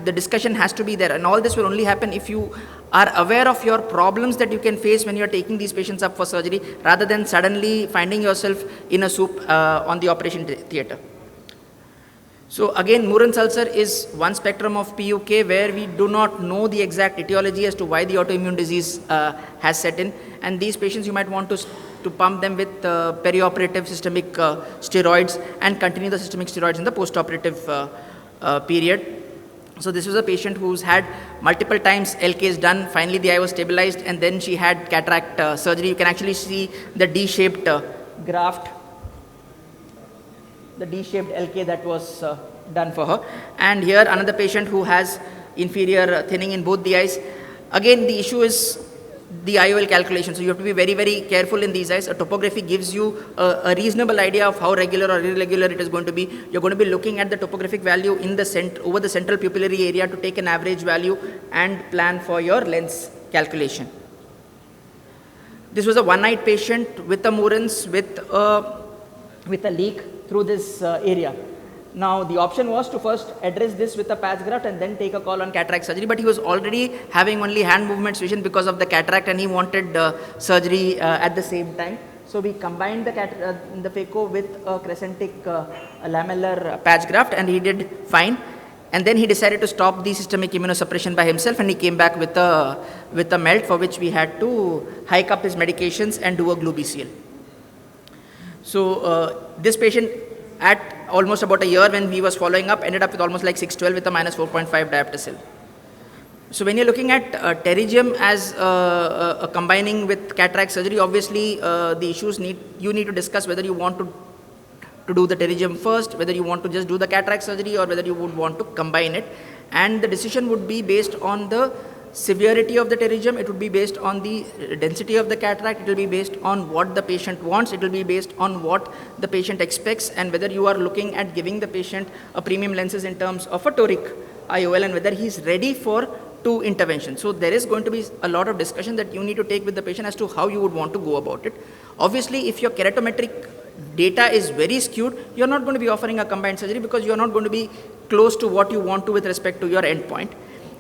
Speaker 10: the discussion has to be there, and all this will only happen if you are aware of your problems that you can face when you are taking these patients up for surgery, rather than suddenly finding yourself in a soup on the operation theatre. So again, Murren's ulcer is one spectrum of PUK where we do not know the exact etiology as to why the autoimmune disease has set in, and these patients you might want to pump them with perioperative systemic steroids and continue the systemic steroids in the postoperative period. So this was a patient who's had multiple times LKs done. Finally the eye was stabilized, and then she had cataract surgery. You can actually see the D-shaped graft, the D-shaped LK that was done for her. And here another patient who has inferior thinning in both the eyes. Again, the issue is the IOL calculation. So you have to be very, very careful in these eyes. A topography gives you a reasonable idea of how regular or irregular it is going to be. You're going to be looking at the topographic value in the over the central pupillary area to take an average value and plan for your lens calculation. This was a one-eyed patient with a Murren's with a leak through this area. Now the option was to first address this with a patch graft and then take a call on cataract surgery, but he was already having only hand movements vision because of the cataract, and he wanted surgery at the same time. So we combined the phaco with a crescentic lamellar patch graft, and he did fine. And then he decided to stop the systemic immunosuppression by himself, and he came back with a melt, for which we had to hike up his medications and do a glue BCL. So this patient at almost about a year when he was following up ended up with almost like 612 with a minus 4.5 diopter cell. So when you're looking at pterygium as combining with cataract surgery, obviously the issues you need to discuss whether you want to do the pterygium first, whether you want to just do the cataract surgery, or whether you would want to combine it. And the decision would be based on the severity of the pterygium, it would be based on the density of the cataract, it will be based on what the patient wants, it will be based on what the patient expects, and whether you are looking at giving the patient a premium lenses in terms of a toric IOL, and whether he is ready for two interventions. So there is going to be a lot of discussion that you need to take with the patient as to how you would want to go about it. Obviously, if your keratometric data is very skewed, you are not going to be offering a combined surgery because you are not going to be close to what you want to with respect to your endpoint.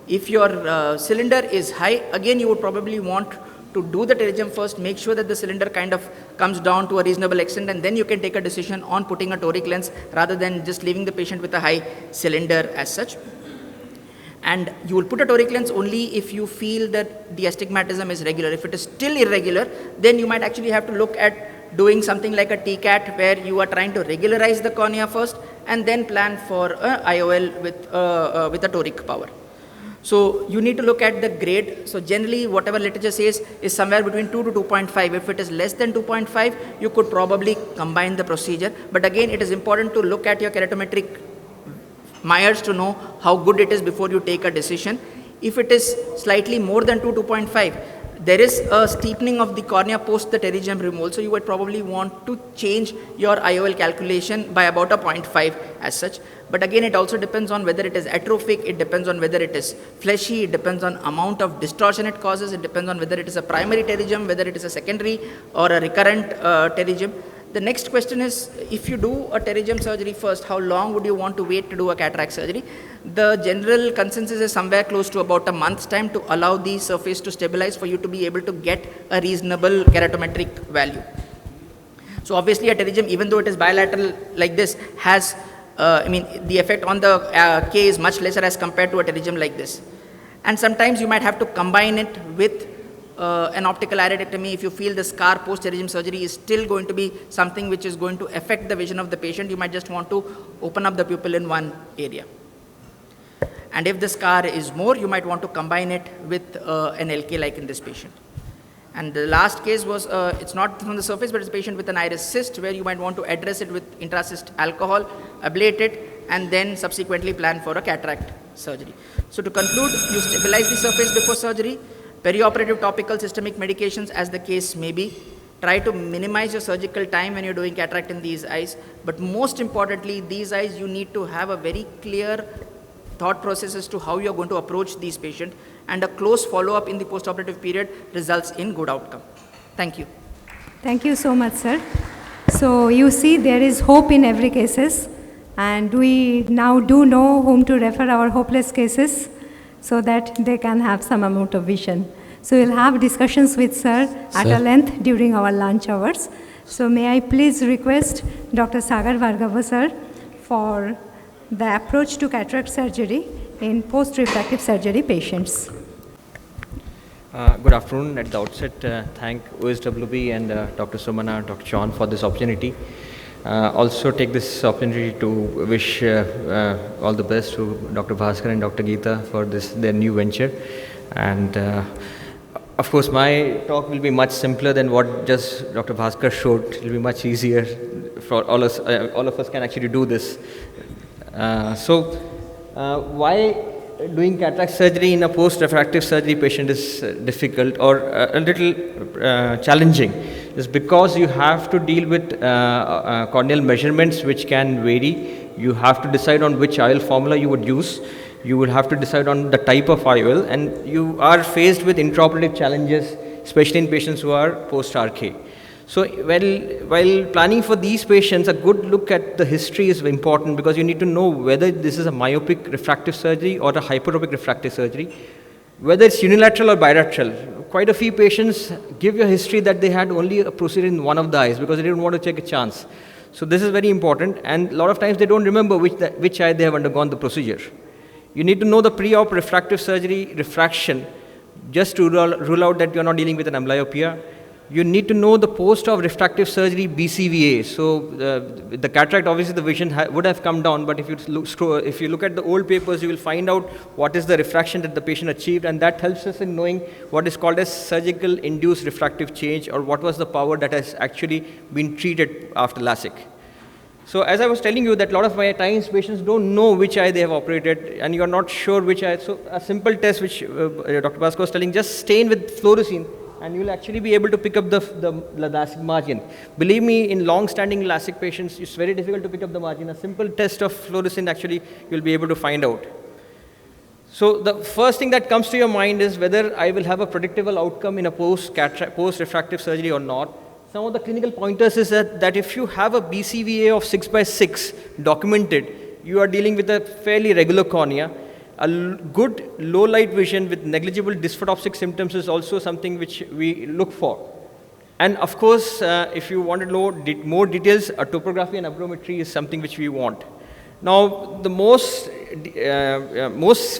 Speaker 10: If your cylinder is high, again you would probably want to do the pterygium first, make sure that the cylinder kind of comes down to a reasonable extent, and then you can take a decision on putting a toric lens rather than just leaving the patient with a high cylinder as such. And you will put a toric lens only if you feel that the astigmatism is regular. If it is still irregular, then you might actually have to look at doing something like a TCAT, where you are trying to regularize the cornea first and then plan for IOL with a toric power. So you need to look at the grade. So generally whatever literature says is somewhere between 2 to 2.5. If it is less than 2.5, you could probably combine the procedure. But again, it is important to look at your keratometric Myers to know how good it is before you take a decision. If it is slightly more than 2.5, there is a steepening of the cornea post the pterygium removal, so you would probably want to change your IOL calculation by about a 0.5 as such. But again, it also depends on whether it is atrophic, it depends on whether it is fleshy, it depends on amount of distortion it causes, it depends on whether it is a primary pterygium, whether it is a secondary or a recurrent pterygium. The next question is, if you do a pterygium surgery first, how long would you want to wait to do a cataract surgery? The general consensus is somewhere close to about a month's time to allow the surface to stabilize for you to be able to get a reasonable keratometric value. So obviously a pterygium, even though it is bilateral like this, has, the effect on the K is much lesser as compared to a pterygium like this. And sometimes you might have to combine it with an optical iridectomy if you feel the scar post-pterygium surgery is still going to be something which is going to affect the vision of the patient. You might just want to open up the pupil in one area. And if the scar is more, you might want to combine it with an LK like in this patient. And the last case was, it's not from the surface, but it's a patient with an iris cyst where you might want to address it with intracyst alcohol, ablate it, and then subsequently plan for a cataract surgery. So to conclude, you stabilize the surface before surgery, perioperative topical systemic medications as the case may be. Try to minimize your surgical time when you're doing cataract in these eyes. But most importantly, these eyes, you need to have a very clear thought process as to how you're going to approach these patients, and a close follow-up in the postoperative period results in good outcome. Thank you.
Speaker 2: Thank you so much, sir. So you see there is hope in every cases, and we now do know whom to refer our hopeless cases so that they can have some amount of vision. So we'll have discussions with sir at a length during our lunch hours. So may I please request Dr. Sagar Bhargava sir for the approach to cataract surgery in post-refractive surgery patients.
Speaker 7: Good afternoon. At the outset, thank OSWB and Dr. Sumana, Dr. John for this opportunity. Also take this opportunity to wish all the best to Dr. Bhaskar and Dr. Geeta for their new venture. And of course, my talk will be much simpler than what just Dr. Bhaskar showed. It will be much easier for all of us can actually do this. Why doing cataract surgery in a post-refractive surgery patient is difficult or a little challenging is because you have to deal with corneal measurements which can vary. You have to decide on which IOL formula you would use. You would have to decide on the type of IOL, and you are faced with intraoperative challenges, especially in patients who are post-RK. So while planning for these patients, a good look at the history is important because you need to know whether this is a myopic refractive surgery or a hyperopic refractive surgery, whether it's unilateral or bilateral. Quite a few patients give you a history that they had only a procedure in one of the eyes because they didn't want to take a chance. So this is very important, and a lot of times they don't remember which eye they have undergone the procedure. You need to know the pre-op refractive surgery refraction just to rule out that you're not dealing with an amblyopia. You need to know the post-op refractive surgery BCVA. So the cataract, obviously the vision would have come down, but if you look at the old papers, you will find out what is the refraction that the patient achieved, and that helps us in knowing what is called as surgical induced refractive change, or what was the power that has actually been treated after LASIK. So as I was telling you that a lot of my times patients don't know which eye they have operated and you're not sure which eye. So a simple test which Dr. Bhaskar was telling, just stain with fluorescein and you'll actually be able to pick up the LASIK margin. Believe me, in long-standing LASIK patients, it's very difficult to pick up the margin. A simple test of fluorescein actually you'll be able to find out. So the first thing that comes to your mind is whether I will have a predictable outcome in a post-refractive surgery or not. Some of the clinical pointers is that if you have a BCVA of 6/6 documented, you are dealing with a fairly regular cornea. A good low light vision with negligible dysphotopsic symptoms is also something which we look for. And of course, if you want to know more details, a topography and aberrometry is something which we want. Now, the most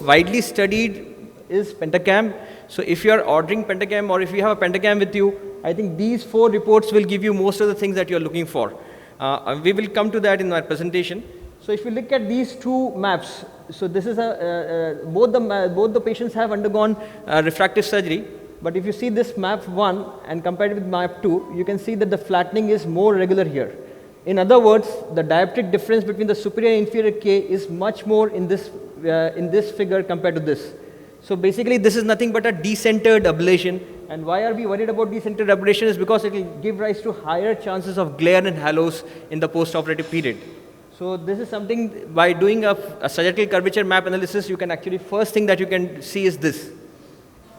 Speaker 7: widely studied is pentacam. So if you are ordering pentacam or if you have a pentacam with you, I think these 4 reports will give you most of the things that you are looking for. We will come to that in my presentation. So if you look at these 2 maps, so this is both the patients have undergone refractive surgery, but if you see this map 1 and compare it with map 2, you can see that the flattening is more regular here. In other words, the dioptric difference between the superior and inferior K is much more in this figure compared to this. So basically this is nothing but a decentered ablation. And why are we worried about decentered ablation is because it will give rise to higher chances of glare and halos in the post-operative period. So this is something, by doing a sagittal curvature map analysis, you can actually, first thing that you can see is this.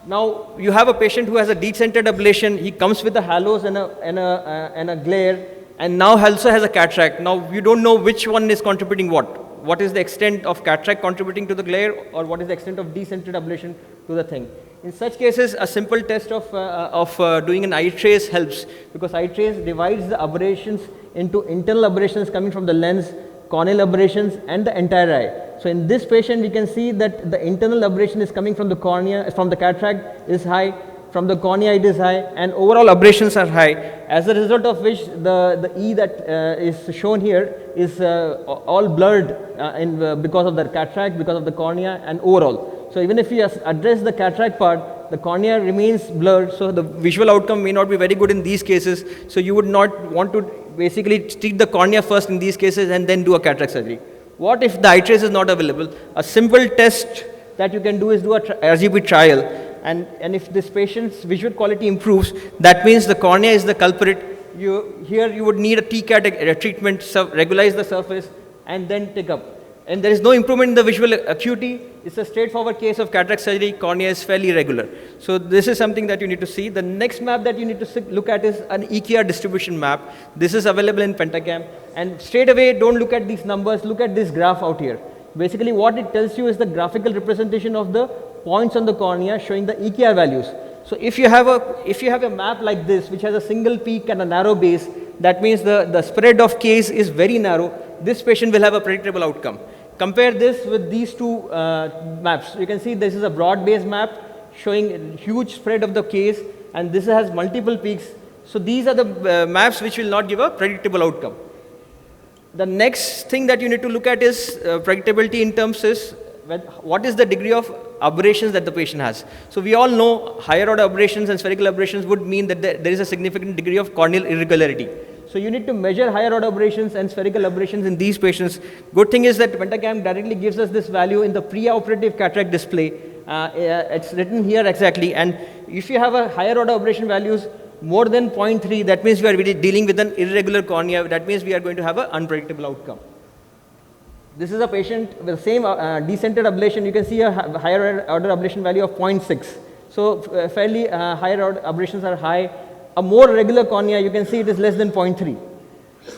Speaker 7: Now you have a patient who has a decentered ablation, he comes with a halos and a glare. and now also has a cataract. Now you don't know which one is contributing what. What is the extent of cataract contributing to the glare, or what is the extent of decentered ablation to the thing. In such cases, a simple test of doing an eye trace helps, because eye trace divides the aberrations into internal aberrations coming from the lens, corneal aberrations, and the entire eye. So in this patient, we can see that the internal aberration is coming from the cornea, from the cataract is high, from the cornea it is high, and overall aberrations are high, as a result of which the E that is shown here is all blurred because of the cataract, because of the cornea, and overall. So even if we address the cataract part, the cornea remains blurred, so the visual outcome may not be very good in these cases. So you would not want to basically treat the cornea first in these cases and then do a cataract surgery. What if the eye trace is not available? A simple test that you can do is do a RGB trial, and if this patient's visual quality improves, that means the cornea is the culprit. Here you would need a TCAT treatment, regularize the surface, and then take up. And there is no improvement in the visual acuity. It's a straightforward case of cataract surgery. Cornea is fairly regular. So this is something that you need to see. The next map that you need to look at is an EKR distribution map. This is available in Pentacam. And straight away, don't look at these numbers. Look at this graph out here. Basically, what it tells you is the graphical representation of the points on the cornea showing the EKR values. So if you have a map like this, which has a single peak and a narrow base, that means the spread of case is very narrow. This patient will have a predictable outcome. Compare this with these two maps. You can see this is a broad-based map showing a huge spread of the case, and this has multiple peaks. So these are the maps which will not give a predictable outcome. The next thing that you need to look at is predictability in terms is what is the degree of aberrations that the patient has. So we all know higher order aberrations and spherical aberrations would mean that there is a significant degree of corneal irregularity. So you need to measure higher order aberrations and spherical aberrations in these patients. Good thing is that Pentacam directly gives us this value in the preoperative cataract display. It's written here exactly, and if you have a higher order aberration values more than 0.3, that means we are really dealing with an irregular cornea. That means we are going to have an unpredictable outcome. This is a patient with the same decentered ablation. You can see a higher order ablation value of 0.6. So fairly higher order aberrations are high. A more regular cornea, you can see it is less than 0.3.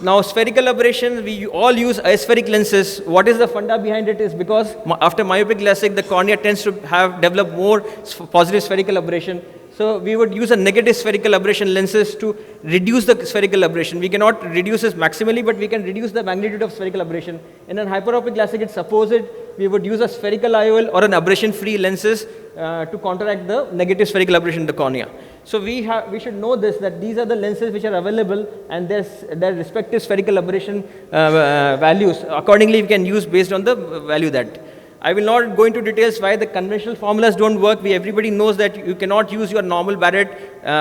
Speaker 7: Now spherical aberration, we all use aspheric lenses. What is the funda behind it is because after myopic LASIK, the cornea tends to develop more positive spherical aberration. So we would use a negative spherical aberration lenses to reduce the spherical aberration. We cannot reduce this maximally, but we can reduce the magnitude of spherical aberration. In an hyperopic LASIK, it's opposite. We would use a spherical IOL or an aberration-free lenses to counteract the negative spherical aberration in the cornea. So we should know this, that these are the lenses which are available, and their respective spherical aberration values. Accordingly, we can use based on the value that. I will not go into details why the conventional formulas don't work. Everybody knows that you cannot use your normal Barrett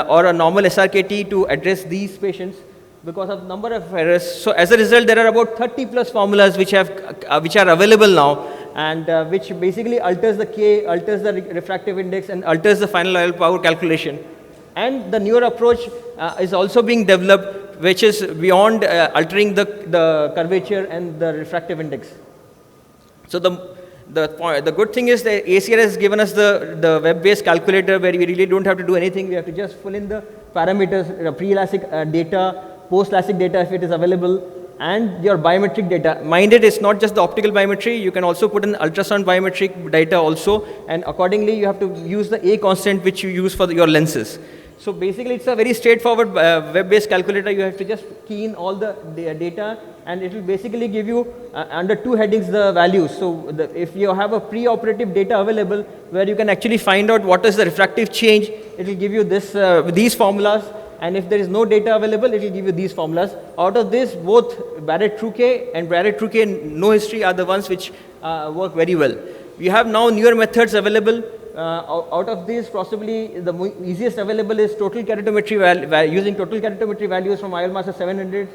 Speaker 7: or a normal SRKT to address these patients because of number of errors. So as a result, there are about 30 plus formulas which are available now, and which basically alters the K, alters the refractive index, and alters the final IOL power calculation. And the newer approach is also being developed, which is beyond altering the curvature and the refractive index. So the good thing is the ACR has given us the web-based calculator where we really don't have to do anything. We have to just fill in the parameters, pre-LASIK data, post-LASIK data if it is available, and your biometric data. Mind it, it's not just the optical biometry. You can also put in ultrasound biometric data also, and accordingly you have to use the A constant which you use for your lenses. So basically it's a very straightforward web-based calculator. You have to just key in all the data, and it will basically give you under two headings the values. So if you have a pre-operative data available where you can actually find out what is the refractive change, it will give you these formulas, and if there is no data available, it will give you these formulas. Out of this, both Barrett True K and Barrett True K no history are the ones which work very well. We have now newer methods available. Out of these, possibly the easiest available is total keratometry using total keratometry values from IOL Master 700,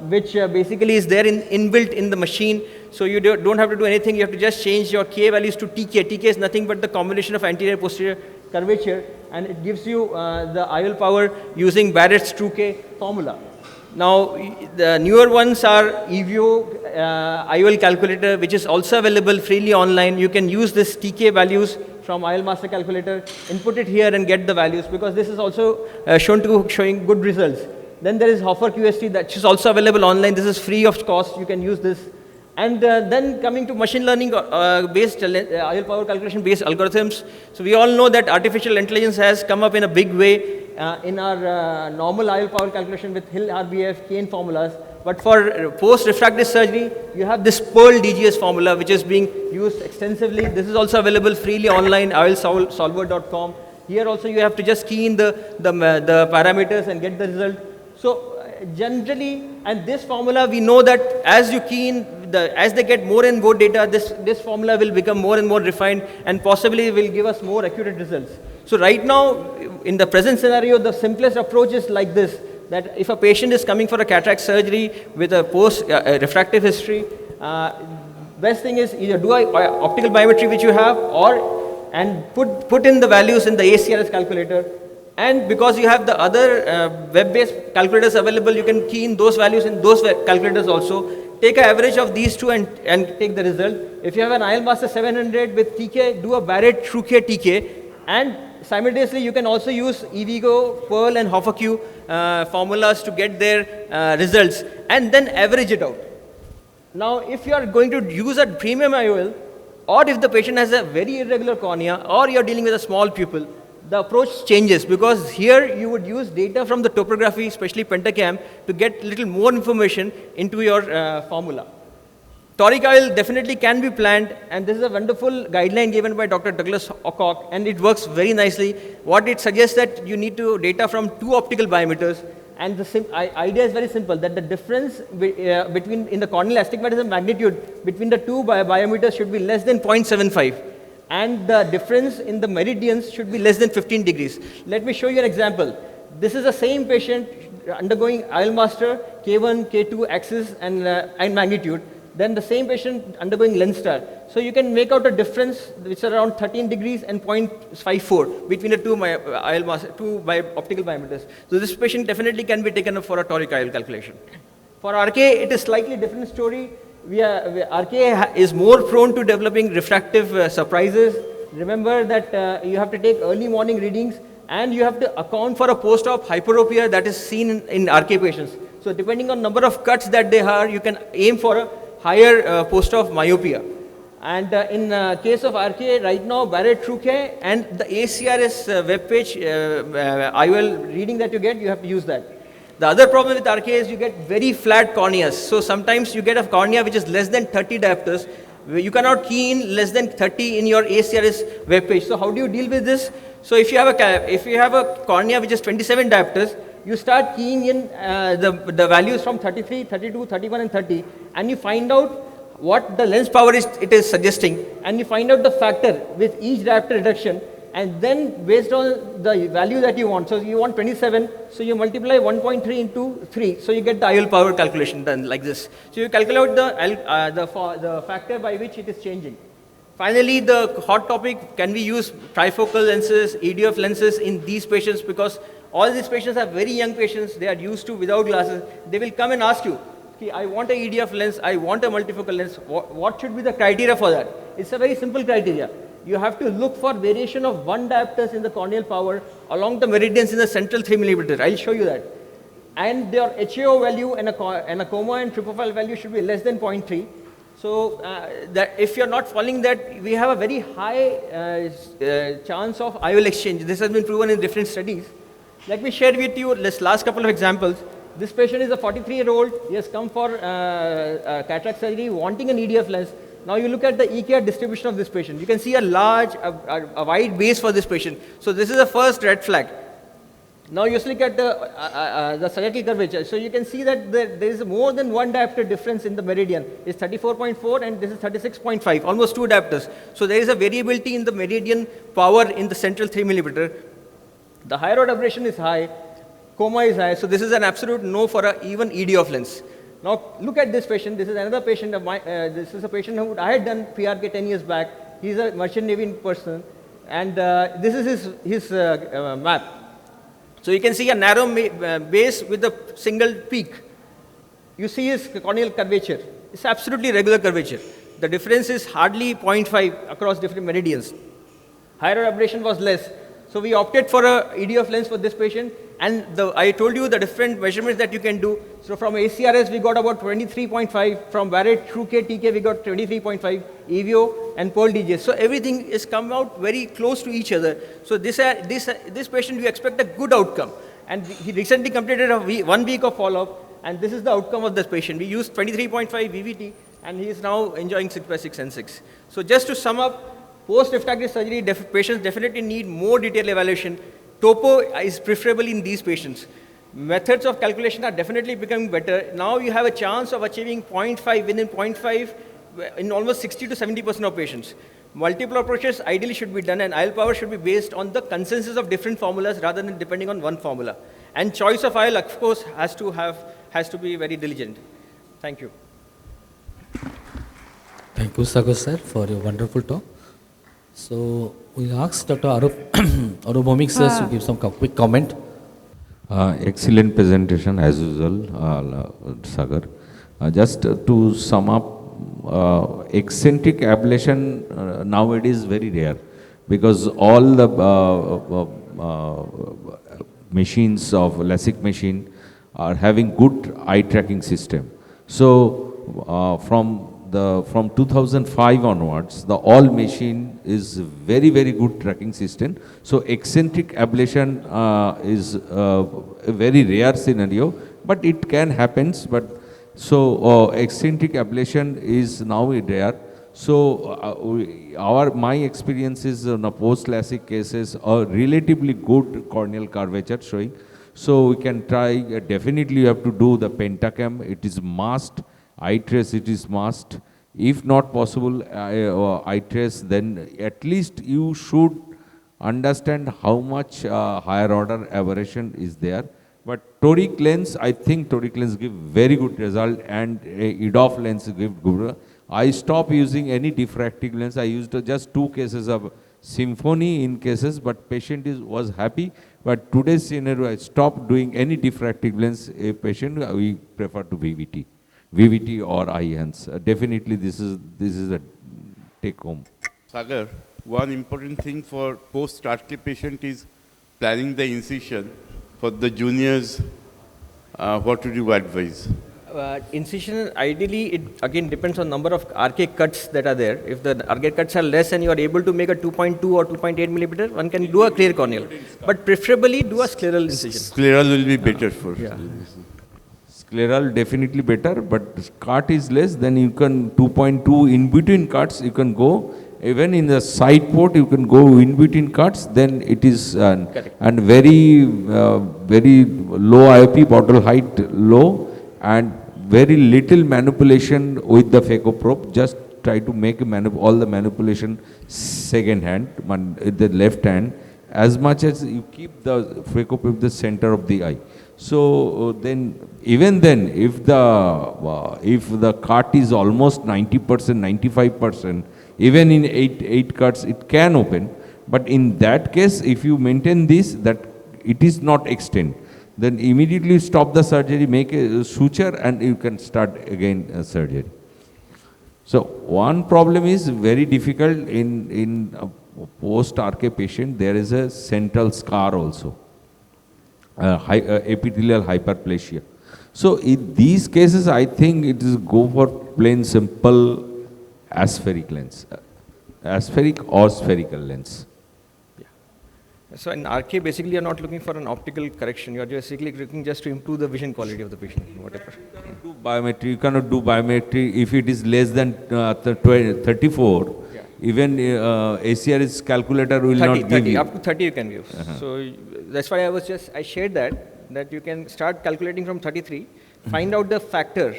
Speaker 7: which basically is there inbuilt in the machine. So you don't have to do anything. You have to just change your K values to TK. TK is nothing but the combination of anterior posterior curvature, and it gives you the IOL power using Barrett's True K formula. Now, the newer ones are EVO IOL calculator, which is also available freely online. You can use this TK values from IOL Master Calculator, input it here and get the values, because this is also showing good results. Then there is Hoffer QST, that is also available online. This is free of cost. You can use this. And then coming to machine learning based IL power calculation based algorithms. So we all know that artificial intelligence has come up in a big way in our normal IL power calculation with Hill RBF, Kane formulas. But for post-refractive surgery, you have this Pearl DGS formula, which is being used extensively. This is also available freely online, ilsolver.com. Here also you have to just key in the parameters and get the result. So generally, and this formula, we know that as you key in, as they get more and more data, this formula will become more and more refined and possibly will give us more accurate results. So right now, in the present scenario, the simplest approach is like this, that if a patient is coming for a cataract surgery with a post-refractive history, best thing is either do optical biometry which you have, and put in the values in the ACRS calculator. And because you have the other web-based calculators available, you can key in those values in those calculators also. Take an average of these two and take the result. If you have an IL Master 700 with TK, do a Barrett TrueK TK, and simultaneously you can also use EVGO, Pearl and Hoffer Q formulas to get their results, and then average it out. Now if you are going to use a premium IOL, or if the patient has a very irregular cornea, or you are dealing with a small pupil, the approach changes, because here you would use data from the topography, especially pentacam, to get little more information into your formula. Toric IOL definitely can be planned, and this is a wonderful guideline given by Dr. Douglas Ocock, and it works very nicely. What it suggests that you need to data from 2 optical biometers, and the idea is very simple, that the difference between in the corneal astigmatism magnitude between the 2 biometers should be less than 0.75. And the difference in the meridians should be less than 15 degrees. Let me show you an example. This is the same patient undergoing IL Master, K1, K2 axis and magnitude. Then the same patient undergoing lens star. So you can make out a difference which is around 13 degrees and 0.54 between the two optical biometers. So this patient definitely can be taken up for a toric IOL calculation. For RK, it is slightly different story. RK is more prone to developing refractive surprises. Remember that you have to take early morning readings, and you have to account for a post-op hyperopia that is seen in RK patients. So depending on number of cuts that they have, you can aim for a higher post-op myopia. And in case of RK, right now, Barrett TrueK and the ACRS webpage IOL reading that you get, you have to use that. The other problem with RK is you get very flat corneas. So sometimes you get a cornea which is less than 30 diopters. You cannot key in less than 30 in your ACRS webpage. So how do you deal with this? So if you have a cornea which is 27 diopters, you start keying in the values from 33, 32, 31 and 30, and you find out what the lens power it is suggesting, and you find out the factor with each diopter reduction, and then based on the value that you want, so you want 27, so you multiply 1.3 into 3, so you get the IOL power calculation done like this. So you calculate the factor by which it is changing. Finally, the hot topic, can we use trifocal lenses, EDF lenses in these patients, because all these patients are very young patients, they are used to without glasses. They will come and ask you, okay, I want a EDF lens, I want a multifocal lens, what should be the criteria for that? It's a very simple criteria. You have to look for variation of 1 diopters in the corneal power along the meridians in the central 3 mm. I'll show you that. And their HAO value and a coma and trypophile value should be less than 0.3. So that if you're not following that, we have a very high chance of IOL exchange. This has been proven in different studies. Let me share with you this last couple of examples. This patient is a 43-year-old. He has come for cataract surgery, wanting an EDF lens. Now you look at the EKR distribution of this patient. You can see a wide base for this patient. So this is the first red flag. Now you look at the sagittal curvature. So you can see that there is more than 1 diopter difference in the meridian. It's 34.4 and this is 36.5, almost 2 diopters. So there is a variability in the meridian power in the central 3 mm. The higher order aberration is high, coma is high. So this is an absolute no for an even EDF lens. Now look at this patient. This is another patient of mine. This is a patient who I had done PRK 10 years back. He's a merchant navy person, and this is his map. So you can see a narrow base with a single peak. You see his corneal curvature. It's absolutely regular curvature. The difference is hardly 0.5 across different meridians. Higher aberration was less. So we opted for a EDOF lens for this patient, and I told you the different measurements that you can do. So from ACRS we got about 23.5, from Barrett through TK we got 23.5, EVO and Pearl DJs. So everything is come out very close to each other. So this patient you expect a good outcome. And he recently completed 1 week of follow-up, and this is the outcome of this patient. We used 23.5 VVT, and he is now enjoying 6/6 and 6. So just to sum up, post-refractive surgery, patients definitely need more detailed evaluation. Topo is preferable in these patients. Methods of calculation are definitely becoming better. Now you have a chance of achieving 0.5 within 0.5 in almost 60 to 70% of patients. Multiple approaches ideally should be done, and IL power should be based on the consensus of different formulas rather than depending on one formula. And choice of IL, of course, has to be very diligent. Thank you.
Speaker 3: Thank you, Sagar sir, for your wonderful talk. So we'll ask Dr. Swabhumi sir to give some quick comment.
Speaker 6: Excellent presentation as usual, Sagar. Just to sum up, eccentric ablation nowadays is very rare, because all the machines of LASIK machine are having good eye tracking system. So from 2005 onwards, the all machine is very good tracking system. So eccentric ablation is a very rare scenario, but it can happen. But so eccentric ablation is now rare. So my experience is on a post-LASIK cases are relatively good corneal curvature showing. So we can try, definitely you have to do the pentacam, it is must. Eye trace, it is must. If not possible, eye trace, then at least you should understand how much higher order aberration is there. But toric lens, I think toric lens give very good result, and EDOF lens give good. I stopped using any diffractive lens. I used just 2 cases of symphony in cases, but patient was happy. But today's scenario, I stopped doing any diffractive lens. A patient, we prefer to VVT or IHANS. Definitely this is a take home.
Speaker 8: Sagar, one important thing for post-RK patient is planning the incision. For the juniors, what would you advise?
Speaker 7: Incision, ideally, it again depends on number of RK cuts that are there. If the RK cuts are less and you are able to make a 2.2 or 2.8 millimeter, one can do a clear corneal. But preferably do a scleral incision.
Speaker 8: Scleral will be better for.
Speaker 7: Yeah.
Speaker 6: Scleral definitely better, but cut is less, then you can 2.2 in between cuts, you can go. Even in the side port, you can go in between cuts, then it is, and very low IOP, bottle height low, and very little manipulation with the phaco probe. Just try to make all the manipulation second hand, with the left hand, as much as you keep the phaco probe the center of the eye. So then, even then, if the cut is almost 90%, 95%, even in 8 cuts, it can open. But in that case, if you maintain this, that it is not extend, then immediately stop the surgery, make a suture, and you can start again surgery. So one problem is very difficult in a post-RK patient. There is a central scar also, epithelial hyperplasia. So in these cases, I think it is go for plain simple aspheric lens, aspheric or spherical lens.
Speaker 7: Yeah. So in RK, basically, you're not looking for an optical correction. You're basically looking just to improve the vision quality of the patient, whatever.
Speaker 6: Do biometry. You cannot do biometry if it is less than 34. Yeah. Even ACRS calculator will
Speaker 7: 30,
Speaker 6: not give you.
Speaker 7: Up to 30 you can use. So that's why I shared that you can start calculating from 33. Find out the factor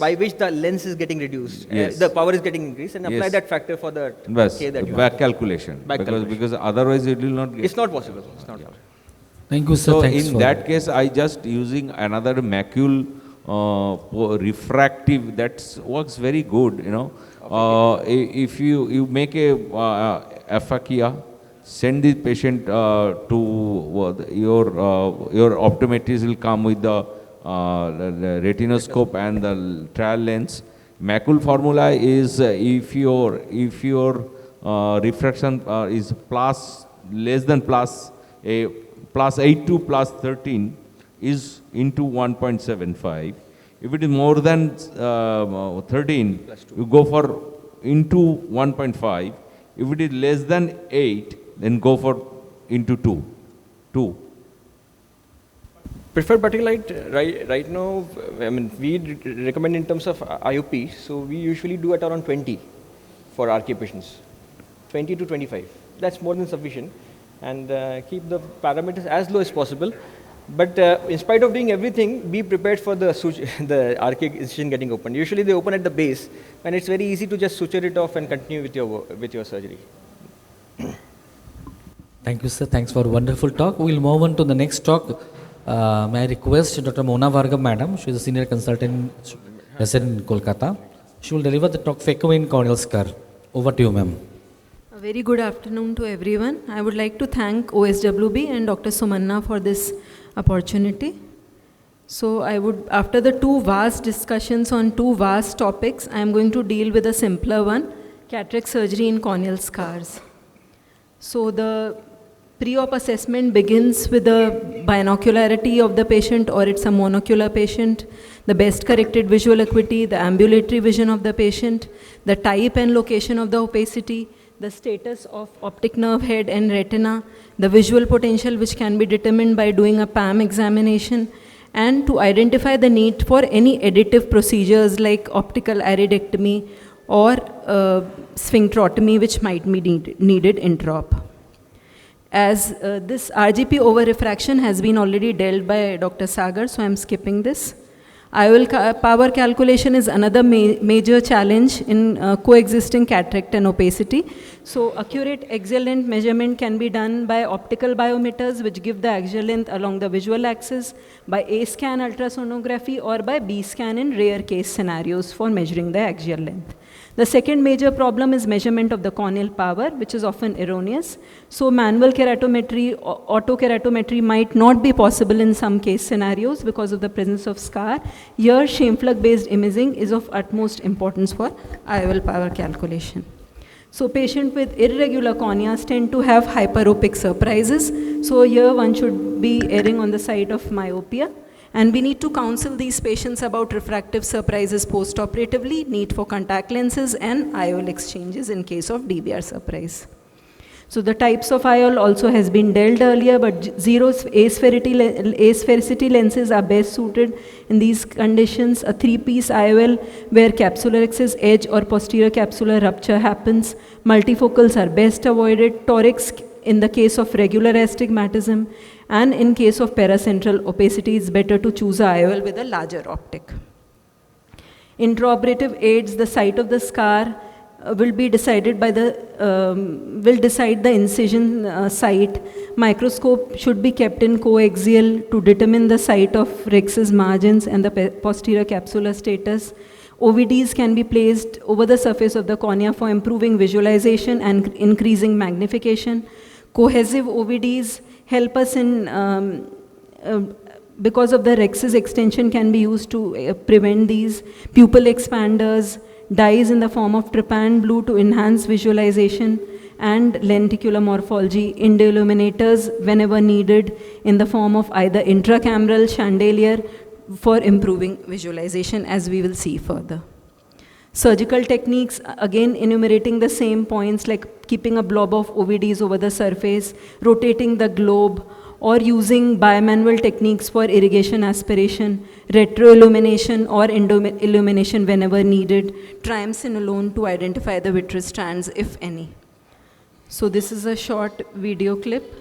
Speaker 7: by which the lens is getting reduced, the power is getting increased, and apply that factor for the K that you
Speaker 6: back
Speaker 7: have.
Speaker 6: calculation. Because otherwise it will not get.
Speaker 7: It's not possible. It's not possible.
Speaker 3: Thank you, sir.
Speaker 6: So
Speaker 3: thanks
Speaker 6: in that case, I just using another macule refractive that works very good. You know, if you make a aphakia, send the patient to your optometrist will come with the retinoscope and the trial lens. Macule formula is if your refraction is less than plus a plus 8 to plus 13 is into 1.75. If it is more than 13, you go for into 1.5. If it is less than 8, then go for into 2.
Speaker 7: Preferred particle height, right now, I mean, we recommend in terms of IOP, so we usually do at around 20 for RK patients, 20 to 25. That's more than sufficient, and keep the parameters as low as possible. But in spite of doing everything, be prepared for the RK incision getting opened. Usually they open at the base, and it's very easy to just suture it off and continue with your surgery.
Speaker 3: Thank you, sir. Thanks for a wonderful talk. We'll move on to the next talk. May I request Dr. Mona Vargham, madam? She is a senior consultant resident in Kolkata. She will deliver the talk Phaco in corneal scar. Over to you, ma'am.
Speaker 9: A very good afternoon to everyone. I would like to thank OSWB and Dr. Sumanna for this opportunity. So after the two vast discussions on two vast topics, I am going to deal with a simpler one, cataract surgery in corneal scars. So the pre-op assessment begins with the binocularity of the patient, or it's a monocular patient, the best corrected visual acuity, the ambulatory vision of the patient, the type and location of the opacity, the status of optic nerve head and retina, the visual potential which can be determined by doing a PAM examination, and to identify the need for any additive procedures like optical iridectomy or sphincterotomy which might be needed intraop. As this RGP over refraction has been already dealt by Dr. Sagar, so I am skipping this. IOL power calculation is another major challenge in coexisting cataract and opacity. So accurate axial length measurement can be done by optical biometers which give the axial length along the visual axis, by A-scan ultrasonography, or by B-scan in rare case scenarios for measuring the axial length. The second major problem is measurement of the corneal power, which is often erroneous. So manual keratometry, autokeratometry might not be possible in some case scenarios because of the presence of scar. Here, Scheimpflug-based imaging is of utmost importance for IOL power calculation. So patients with irregular corneas tend to have hyperopic surprises. So here one should be erring on the side of myopia. And we need to counsel these patients about refractive surprises post-operatively, need for contact lenses, and IOL exchanges in case of DVR surprise. So the types of IOL also has been dealt earlier, but zero asphericity lenses are best suited in these conditions. A 3-piece IOL where capsular excess edge or posterior capsular rupture happens. Multifocals are best avoided. Torics in the case of regular astigmatism, and in case of paracentral opacity, it's better to choose a IOL with a larger optic. Intraoperative aids, the site of the scar will be decided by will decide the incision site. Microscope should be kept in coaxial to determine the site of rhexis margins and the posterior capsular status. OVDs can be placed over the surface of the cornea for improving visualization and increasing magnification. Cohesive OVDs help us in, because of the rhexis extension can be used to prevent these. Pupil expanders, dyes in the form of trypan blue to enhance visualization, and lenticular morphology, illuminators whenever needed in the form of either intracameral chandelier for improving visualization, as we will see further. Surgical techniques, again enumerating the same points like keeping a blob of OVDs over the surface, rotating the globe, or using bimanual techniques for irrigation aspiration, retroillumination or illumination whenever needed, triamcinolone to identify the vitreous strands, if any. So this is a short video clip.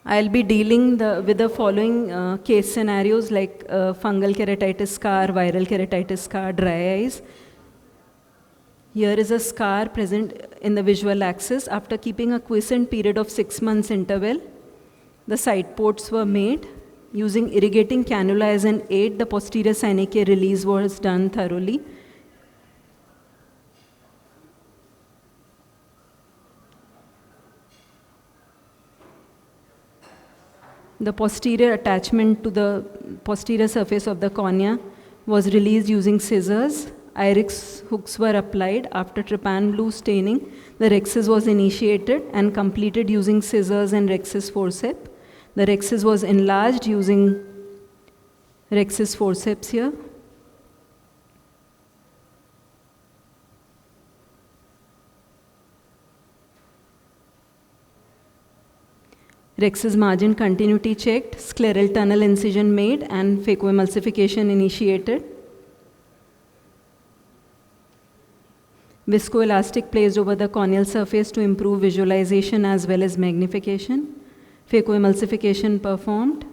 Speaker 9: I'll be dealing with the following case scenarios like fungal keratitis scar, viral keratitis scar, dry eyes. Here is a scar present in the visual axis. After keeping a quiescent period of 6 months interval, the side ports were made. Using irrigating cannula as an aid, the posterior synechia release was done thoroughly. The posterior attachment to the posterior surface of the cornea was released using scissors. Irix hooks were applied. After trypan blue staining, the rhexis was initiated and completed using scissors and rhexis forceps. The rhexis was enlarged using rhexis forceps here. Rhexis margin continuity checked, scleral tunnel incision made, and phacoemulsification initiated. Viscoelastic placed over the corneal surface to improve visualization as well as magnification. Phacoemulsification performed.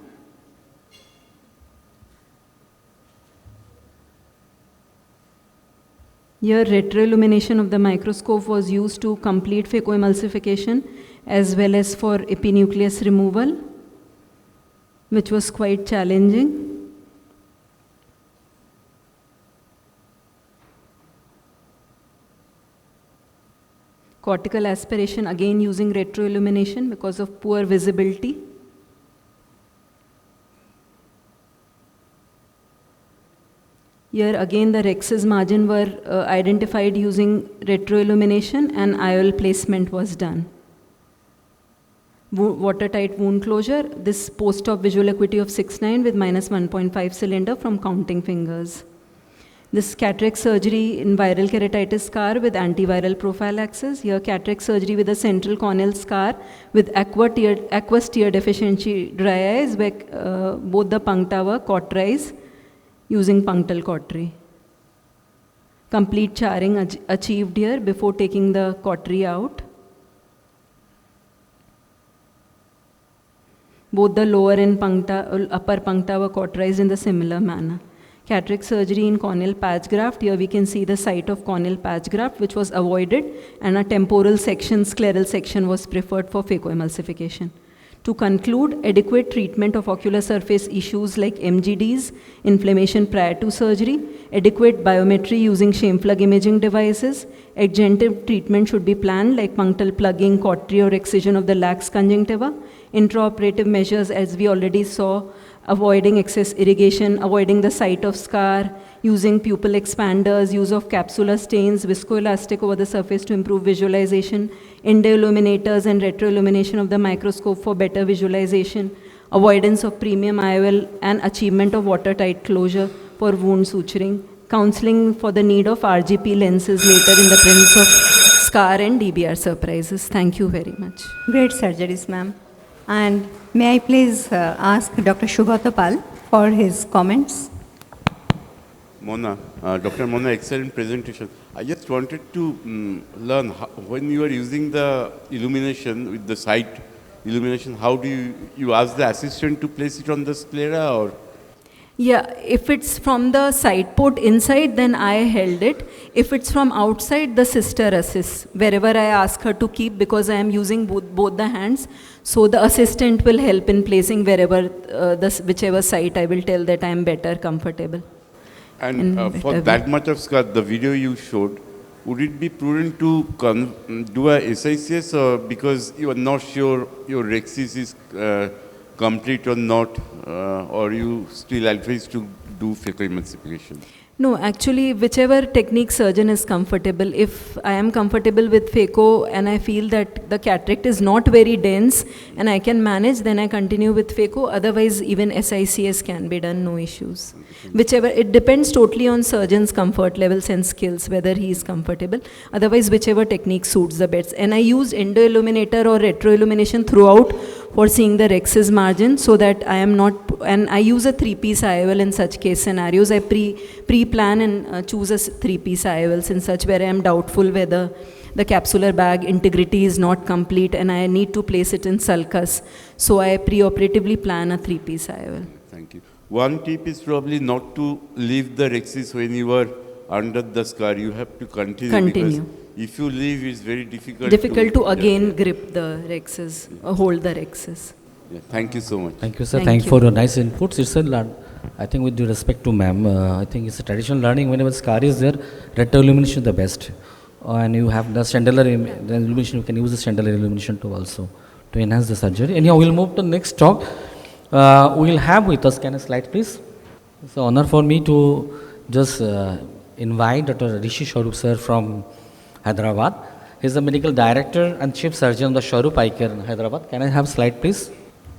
Speaker 9: Here, retroillumination of the microscope was used to complete phacoemulsification as well as for epinucleus removal, which was quite challenging. Cortical aspiration again using retroillumination because of poor visibility. Here again the rhexis margin were identified using retroillumination and IOL placement was done. Watertight wound closure, this post-op visual acuity of 6.9 with minus 1.5 cylinder from counting fingers. This cataract surgery in viral keratitis scar with antiviral prophylaxis. Here cataract surgery with a central corneal scar with aqueous tear deficiency dry eyes where both the puncta were cauterized using punctal cautery. Complete charring achieved here before taking the cautery out. Both the lower and upper puncta were cauterized in the similar manner. Cataract surgery in corneal patch graft. Here we can see the site of corneal patch graft which was avoided and a temporal section, scleral section was preferred for phacoemulsification. To conclude, adequate treatment of ocular surface issues like MGDs, inflammation prior to surgery, adequate biometry using shame plug imaging devices, adjunctive treatment should be planned like punctal plugging, cautery or excision of the lax conjunctiva, intraoperative measures as we already saw, avoiding excess irrigation, avoiding the site of scar, using pupil expanders, use of capsular stains, viscoelastic over the surface to improve visualization, endoilluminators and retroillumination of the microscope for better visualization, avoidance of premium IOL and achievement of watertight closure for wound suturing, counseling for the need of RGP lenses later in the presence of scar and DBR surprises. Thank you very much.
Speaker 2: Great surgeries, ma'am. And may I please ask Dr. Shubhata Pal for his comments?
Speaker 8: Mona, Dr. Mona, excellent presentation. I just wanted to learn how, when you are using the illumination with the site illumination, how do you ask the assistant to place it on the sclera or?
Speaker 9: Yeah, if it's from the side port inside, then I held it. If it's from outside, the sister assists. Wherever I ask her to keep, because I am using both the hands, so the assistant will help in placing wherever, whichever site I will tell that I am better comfortable.
Speaker 8: And for that much of scar, the video you showed, would it be prudent to do a SICS or because you are not sure your rhexis is complete or not, or you still advise to do phacoemulsification?
Speaker 9: No, actually, whichever technique surgeon is comfortable. If I am comfortable with phaco and I feel that the cataract is not very dense and I can manage, then I continue with phaco. Otherwise, even SICS can be done, no issues. Whichever, it depends totally on surgeon's comfort levels and skills, whether he is comfortable. Otherwise, whichever technique suits the best. And I use endoilluminator or retroillumination throughout for seeing the rhexis margin, so that I am not, and I use a 3-piece IOL in such case scenarios. I pre-plan and choose a 3-piece IOLs in such where I am doubtful whether the capsular bag integrity is not complete and I need to place it in sulcus. So I pre-operatively plan a 3-piece IOL.
Speaker 8: Thank you. One tip is probably not to leave the rhexis when you are under the scar. You have to continue. Because if you leave, it's very difficult.
Speaker 9: To again grip the rhexis, hold the rhexis.
Speaker 8: Yeah, thank you so much.
Speaker 3: Thank you, sir. Thank you for your nice inputs. It's a I think with due respect to ma'am, I think it's a traditional learning. Whenever scar is there, retroillumination is the best. And you have the chandelier illumination, you can use the chandelier illumination too also to enhance the surgery. Anyhow, we'll move to the next talk. We'll have with us, can a slide please? It's an honor for me to just invite Dr. Rishi Swarup sir from Hyderabad. He is the medical director and chief surgeon of the Swarup Eye Care in Hyderabad. Can I have slide, please?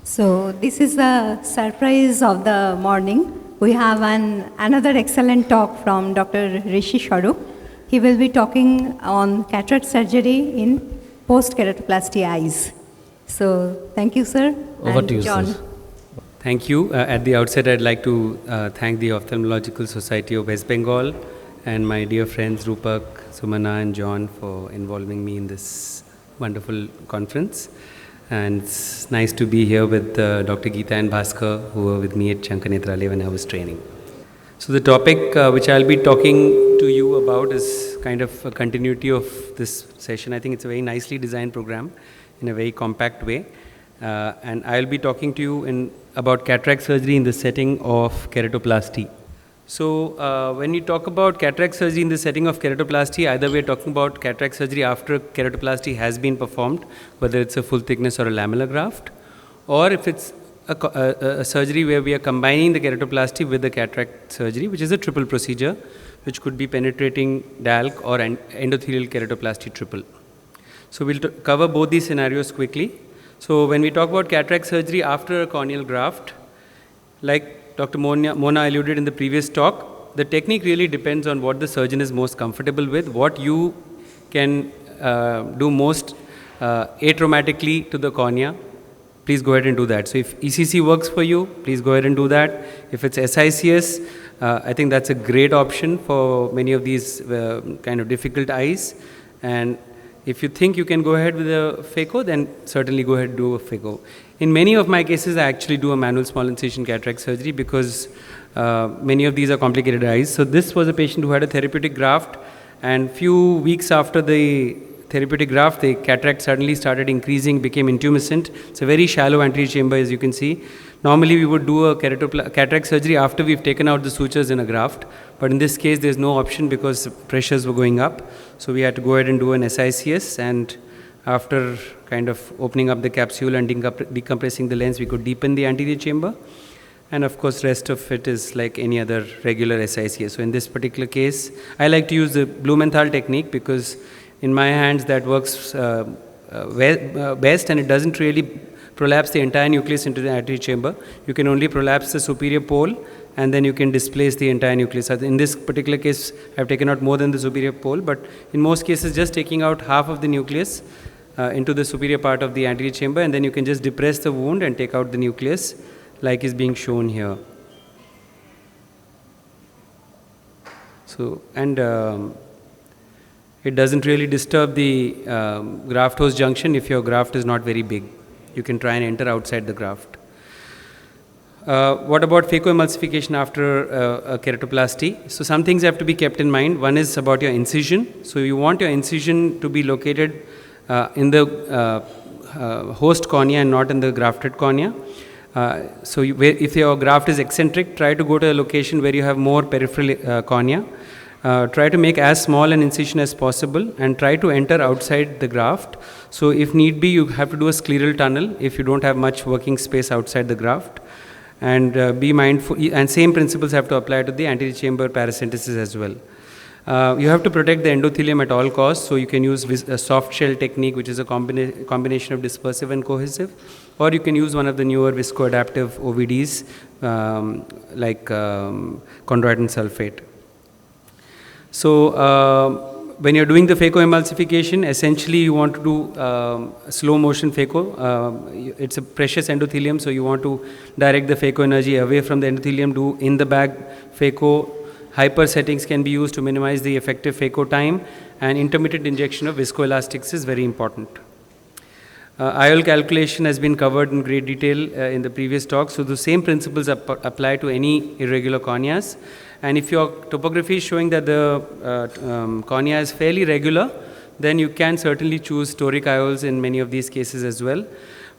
Speaker 2: So this is the surprise of the morning. We have another excellent talk from Dr. Rishi Swarup. He will be talking on cataract surgery in post-keratoplasty eyes. So thank you, sir.
Speaker 3: Over to you,
Speaker 2: John.
Speaker 3: sir.
Speaker 11: Thank you. At the outset, I'd like to thank the Ophthalmological Society of West Bengal and my dear friends Rupak, Sumana and John for involving me in this wonderful conference. And it's nice to be here with Dr. Geeta and Bhaskar, who were with me at Chankanetralaya when I was training. So the topic which I'll be talking to you about is kind of a continuity of this session. I think it's a very nicely designed program in a very compact way. And I'll be talking to you about cataract surgery in the setting of keratoplasty. So when you talk about cataract surgery in the setting of keratoplasty, either we're talking about cataract surgery after keratoplasty has been performed, whether it's a full thickness or a lamellar graft, or if it's a surgery where we are combining the keratoplasty with the cataract surgery, which is a triple procedure, which could be penetrating DALC or endothelial keratoplasty triple. So we'll cover both these scenarios quickly. So when we talk about cataract surgery after a corneal graft, like Dr. Mona alluded in the previous talk, the technique really depends on what the surgeon is most comfortable with, what you can do most atraumatically to the cornea. Please go ahead and do that. So if ECC works for you, please go ahead and do that. If it's SICS, I think that's a great option for many of these kind of difficult eyes. And if you think you can go ahead with a phaco, then certainly go ahead and do a phaco. In many of my cases, I actually do a manual small incision cataract surgery because many of these are complicated eyes. So this was a patient who had a therapeutic graft, and few weeks after the therapeutic graft, the cataract suddenly started increasing, became intumescent. It's a very shallow anterior chamber, as you can see. Normally, we would do a cataract surgery after we've taken out the sutures in a graft, but in this case, there's no option because pressures were going up. So we had to go ahead and do an SICS, and after kind of opening up the capsule and decompressing the lens, we could deepen the anterior chamber. And of course, rest of it is like any other regular SICS. So in this particular case, I like to use the Blumenthal technique because in my hands that works best, and it doesn't really prolapse the entire nucleus into the anterior chamber. You can only prolapse the superior pole, and then you can displace the entire nucleus. In this particular case, I've taken out more than the superior pole, but in most cases, just taking out half of the nucleus into the superior part of the anterior chamber, and then you can just depress the wound and take out the nucleus, like is being shown here. So, and it doesn't really disturb the graft-host junction if your graft is not very big. You can try and enter outside the graft. What about phacoemulsification after a keratoplasty? So some things have to be kept in mind. One is about your incision. So you want your incision to be located in the host cornea and not in the grafted cornea. So if your graft is eccentric, try to go to a location where you have more peripheral cornea. Try to make as small an incision as possible and try to enter outside the graft. So if need be, you have to do a scleral tunnel if you don't have much working space outside the graft. And be mindful, and same principles have to apply to the anterior chamber paracentesis as well. You have to protect the endothelium at all costs, so you can use a soft shell technique, which is a combination of dispersive and cohesive, or you can use one of the newer viscoadaptive OVDs like chondroitin sulfate. So when you're doing the phacoemulsification, essentially you want to do slow motion phaco. It's a precious endothelium, so you want to direct the phaco energy away from the endothelium. Do in the bag phaco. Hyper settings can be used to minimize the effective phaco time, and intermittent injection of viscoelastics is very important. IOL calculation has been covered in great detail in the previous talk, so the same principles apply to any irregular corneas. And if your topography is showing that the cornea is fairly regular, then you can certainly choose toric IOLs in many of these cases as well.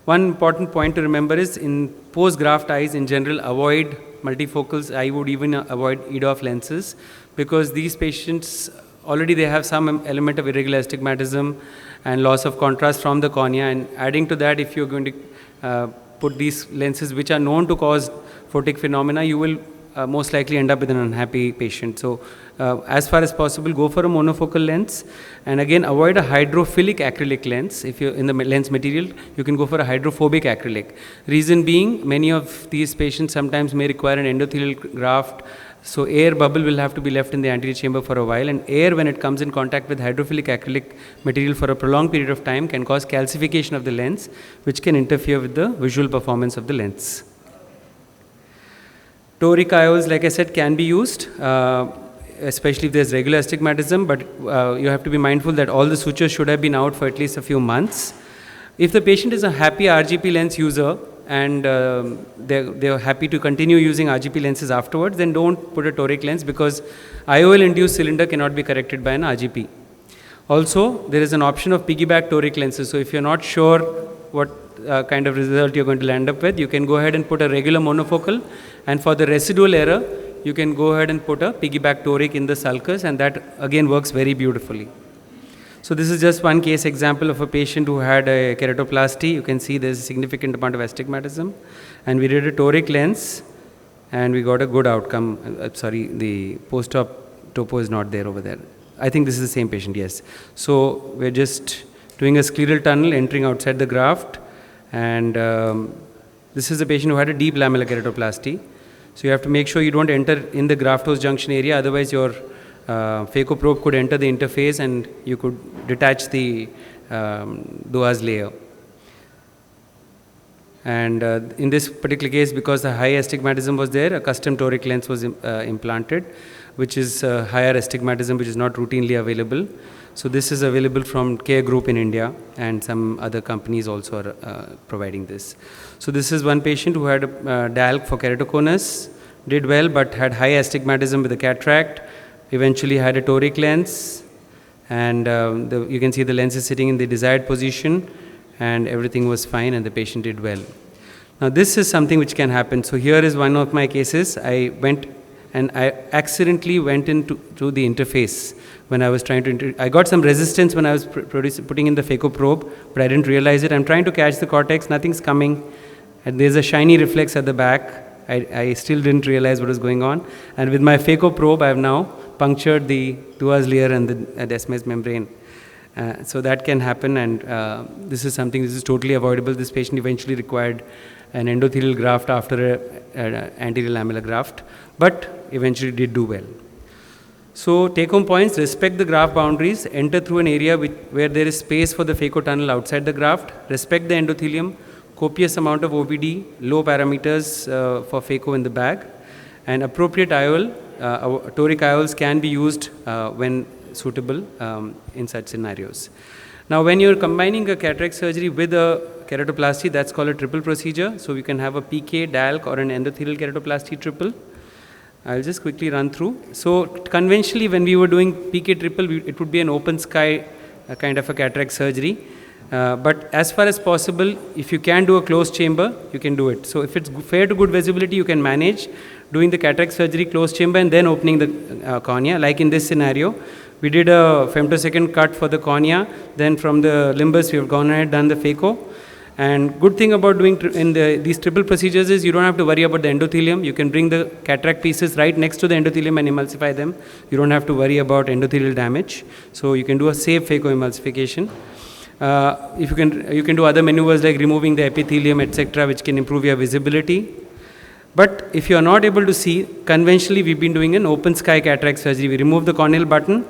Speaker 11: One important point to remember is in post-graft eyes in general, avoid multifocals. I would even avoid EDOF lenses because these patients already they have some element of irregular astigmatism and loss of contrast from the cornea, and adding to that, if you're going to put these lenses which are known to cause photic phenomena, you will most likely end up with an unhappy patient. So as far as possible, go for a monofocal lens, and again avoid a hydrophilic acrylic lens. If you're in the lens material, you can go for a hydrophobic acrylic. Reason being, many of these patients sometimes may require an endothelial graft, so air bubble will have to be left in the anterior chamber for a while, and air, when it comes in contact with hydrophilic acrylic material for a prolonged period of time, can cause calcification of the lens, which can interfere with the visual performance of the lens. Toric IOLs, like I said, can be used, especially if there's regular astigmatism, but you have to be mindful that all the sutures should have been out for at least a few months. If the patient is a happy RGP lens user and they're happy to continue using RGP lenses afterwards, then don't put a toric lens, because IOL-induced cylinder cannot be corrected by an RGP. Also, there is an option of piggyback toric lenses. So if you're not sure what kind of result you're going to land up with, you can go ahead and put a regular monofocal, and for the residual error, you can go ahead and put a piggyback toric in the sulcus, and that again works very beautifully. So this is just one case example of a patient who had a keratoplasty. You can see there's a significant amount of astigmatism, and we did a toric lens and we got a good outcome. Sorry, the post-op topo is not there over there. I think this is the same patient, yes. So we're just doing a scleral tunnel entering outside the graft, and this is a patient who had a deep lamellar keratoplasty. So you have to make sure you don't enter in the graft-host junction area, otherwise your phaco probe could enter the interface and you could detach the DOAS layer. And in this particular case, because the high astigmatism was there, a custom toric lens was implanted, which is higher astigmatism, which is not routinely available. So this is available from Care Group in India, and some other companies also are providing this. So this is one patient who had a DALC for keratoconus, did well but had high astigmatism with a cataract, eventually had a toric lens, and you can see the lens is sitting in the desired position, and everything was fine and the patient did well. Now this is something which can happen. So here is one of my cases. I went and I accidentally went into the interface when I was trying to, I got some resistance when I was putting in the phaco probe, but I didn't realize it. I'm trying to catch the cortex, nothing's coming, and there's a shiny reflex at the back. I still didn't realize what was going on, and with my phaco probe I have now punctured the DOAS layer and the descemes membrane. So that can happen, and this is totally avoidable. This patient eventually required an endothelial graft after an anterior lamellar graft, but eventually did do well. So take home points: respect the graft boundaries, enter through an area where there is space for the phaco tunnel outside the graft, respect the endothelium, copious amount of OVD, low parameters for phaco in the bag, and appropriate IOL. Toric IOLs can be used when suitable in such scenarios. Now when you're combining a cataract surgery with a keratoplasty, that's called a triple procedure. So you can have a PK, DALC, or an endothelial keratoplasty triple. I'll just quickly run through. So conventionally when we were doing PK triple, it would be an open sky kind of a cataract surgery. But as far as possible, if you can do a closed chamber, you can do it. So if it's fair to good visibility, you can manage doing the cataract surgery closed chamber and then opening the cornea. Like in this scenario, we did a femtosecond cut for the cornea, then from the limbus we have gone ahead done the phaco. And good thing about doing these triple procedures is you don't have to worry about the endothelium. You can bring the cataract pieces right next to the endothelium and emulsify them. You don't have to worry about endothelial damage. So you can do a safe phaco emulsification. If you can do other maneuvers like removing the epithelium, etc., which can improve your visibility. But if you are not able to see, conventionally we've been doing an open sky cataract surgery. We remove the corneal button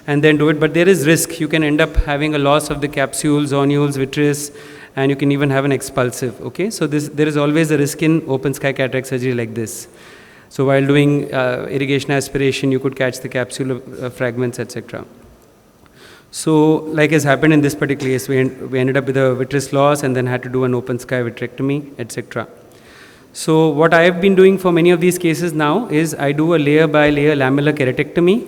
Speaker 11: and then do it, but there is risk. You can end up having a loss of the capsules, zonules, vitreous, and you can even have an expulsive. Okay, so there is always a risk in open sky cataract surgery like this. So while doing irrigation aspiration, you could catch the capsule fragments, etc. So like has happened in this particular case, we ended up with a vitreous loss and then had to do an open sky vitrectomy, etc. So what I have been doing for many of these cases now is I do a layer by layer lamellar keratectomy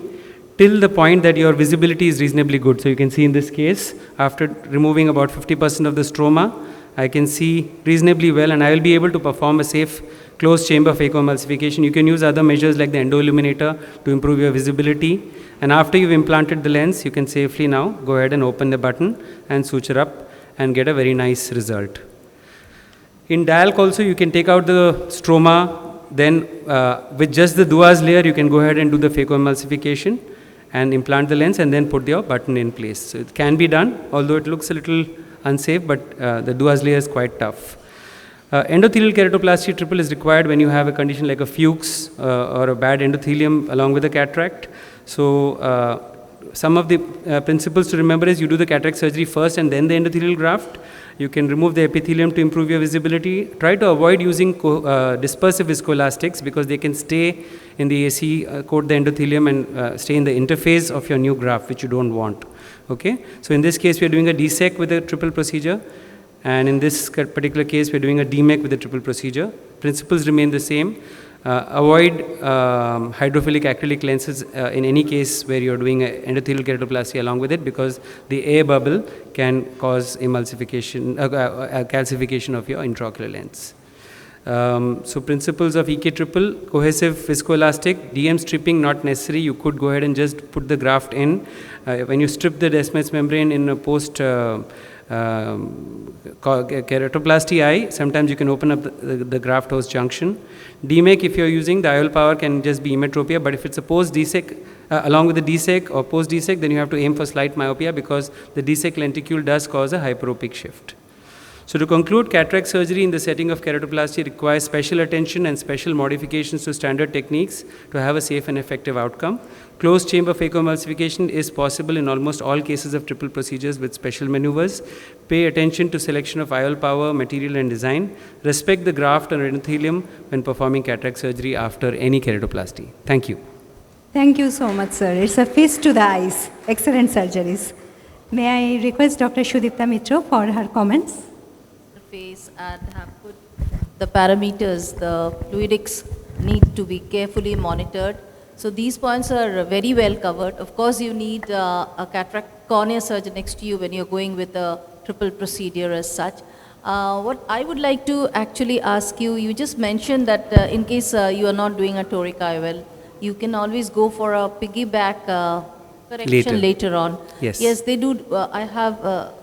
Speaker 11: till the point that your visibility is reasonably good. So you can see in this case, after removing about 50% of the stroma, I can see reasonably well, and I will be able to perform a safe closed chamber phacoemulsification. You can use other measures like the endoilluminator to improve your visibility. And after you've implanted the lens, you can safely now go ahead and open the button and suture up and get a very nice result. In DALC also, you can take out the stroma then with just the Duas layer, you can go ahead and do the phacoemulsification and implant the lens and then put your button in place. So it can be done, although it looks a little unsafe, but the Duas layer is quite tough. Endothelial keratoplasty triple is required when you have a condition like a Fuchs or a bad endothelium along with a cataract. So some of the principles to remember is you do the cataract surgery first and then the endothelial graft. You can remove the epithelium to improve your visibility. Try to avoid using dispersive viscoelastics because they can stay in the AC, coat the endothelium and stay in the interface of your new graft, which you don't want. Okay? So in this case, we are doing a DSEC with a triple procedure. And in this particular case, we are doing a DMEC with a triple procedure. Principles remain the same. Avoid hydrophilic acrylic lenses in any case where you're doing endothelial keratoplasty along with it because the air bubble can cause emulsification, calcification of your intraocular lens. So principles of EK triple, cohesive viscoelastic, DM stripping not necessary. You could go ahead and just put the graft in. When you strip the Descemet's membrane in a post keratoplasty eye, sometimes you can open up the graft host junction. DMEC, if you're using, the IOL power can just be emmetropia, but if it's a post-DSEC, along with the DSEC or post-DSEC, then you have to aim for slight myopia because the DSEC lenticule does cause a hyperopic shift. So to conclude, cataract surgery in the setting of keratoplasty requires special attention and special modifications to standard techniques to have a safe and effective outcome. Closed chamber phacoemulsification is possible in almost all cases of triple procedures with special maneuvers. Pay attention to selection of IOL power, material and design. Respect the graft or endothelium when performing cataract surgery after any keratoplasty. Thank you.
Speaker 2: Thank you so much, sir. It's a feast to the eyes. Excellent surgeries. May I request Dr. Sudipta Mitra for her comments?
Speaker 12: Face and have put the parameters, the fluidics need to be carefully monitored. So these points are very well covered. Of course, you need a cataract cornea surgeon next to you when you're going with a triple procedure as such. What I would like to actually ask you, you just mentioned that in case you are not doing a toric IOL, you can always go for a piggyback correction later on.
Speaker 11: Yes.
Speaker 12: Yes, they do. I have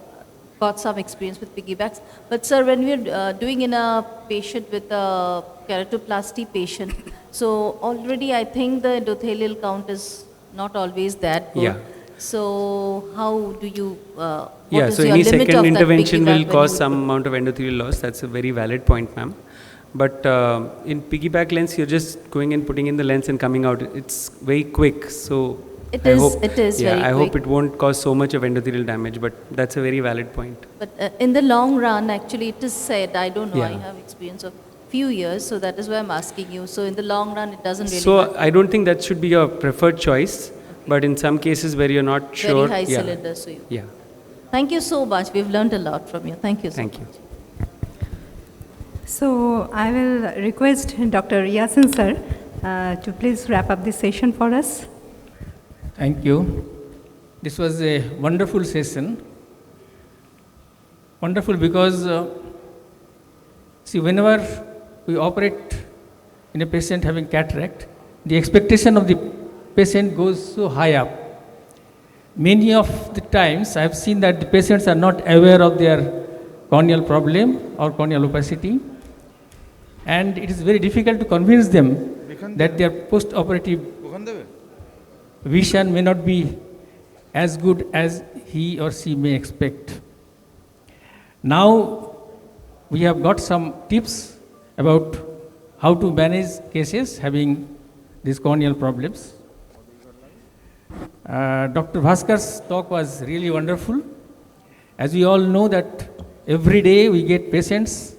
Speaker 12: got some experience with piggybacks. But sir, when we're doing in a patient with a keratoplasty patient, so already I think the endothelial count is not always that good.
Speaker 11: Yeah.
Speaker 12: So how do you,
Speaker 11: yeah, so any second intervention will cause some amount of endothelial loss. That's a very valid point, ma'am. But in piggyback lens, you're just going and putting in the lens and coming out. It's very quick. So
Speaker 12: it is very quick.
Speaker 11: I hope it won't cause so much of endothelial damage, but that's a very valid point.
Speaker 12: But in the long run, actually, it is said, I don't know,
Speaker 11: Yeah.
Speaker 12: I have experience of few years, so that is why I'm asking you. So in the long run, it doesn't really
Speaker 11: So
Speaker 12: matter.
Speaker 11: I don't think that should be your preferred choice, but in some cases where you're not sure.
Speaker 12: Very high cylinder, so you.
Speaker 11: Yeah.
Speaker 12: Thank you so much. We've learned a lot from you. Thank you so much.
Speaker 11: Thank you.
Speaker 2: So I will request Dr. Yasin sir to please wrap up this session for us.
Speaker 13: Thank you. This was a wonderful session. Wonderful because, see, whenever we operate in a patient having cataract, the expectation of the patient goes so high up. Many of the times I have seen that the patients are not aware of their corneal problem or corneal opacity, and it is very difficult to convince them that their post-operative vision may not be as good as he or she may expect. Now we have got some tips about how to manage cases having these corneal problems. Dr. Bhaskar's talk was really wonderful. As we all know that every day we get patients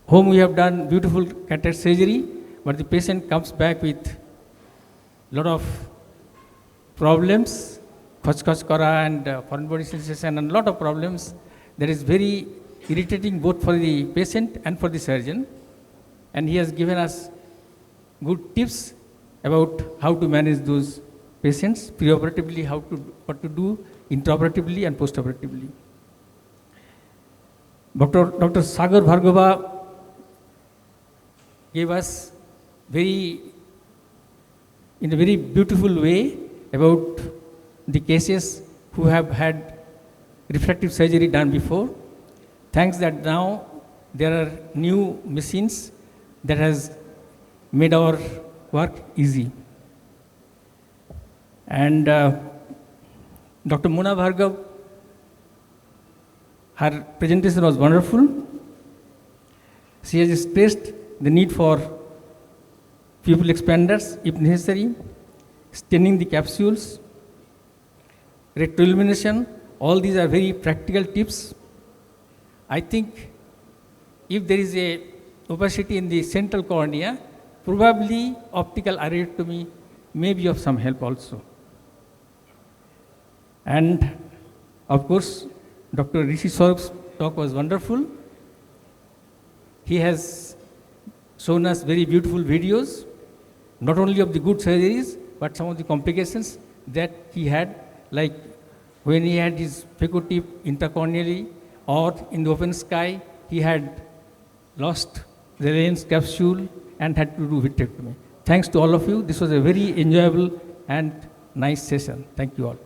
Speaker 13: whom we have done beautiful cataract surgery, but the patient comes back with a lot of problems, khachkhach and foreign body sensation and a lot of problems that is very irritating both for the patient and for the surgeon. And he has given us good tips about how to manage those patients preoperatively, what to do intraoperatively and postoperatively. Dr. Sagar Bhargava gave us in a very beautiful way about the cases who have had refractive surgery done before. Thanks that now there are new machines that has made our work easy. And Dr. Mona Bhargav, her presentation was wonderful. She has stressed the need for pupil expanders if necessary, staining the capsules, retroillumination. All these are very practical tips. I think if there is a opacity in the central cornea, probably optical areotomy may be of some help also. And of course, Dr. Rishi Swaruph's talk was wonderful. He has shown us very beautiful videos, not only of the good surgeries, but some of the complications that he had, like when he had his phaco tip intracorneally, or in the open sky, he had lost the lens capsule and had to do vitrectomy. Thanks to all of you. This was a very enjoyable and nice session. Thank you all.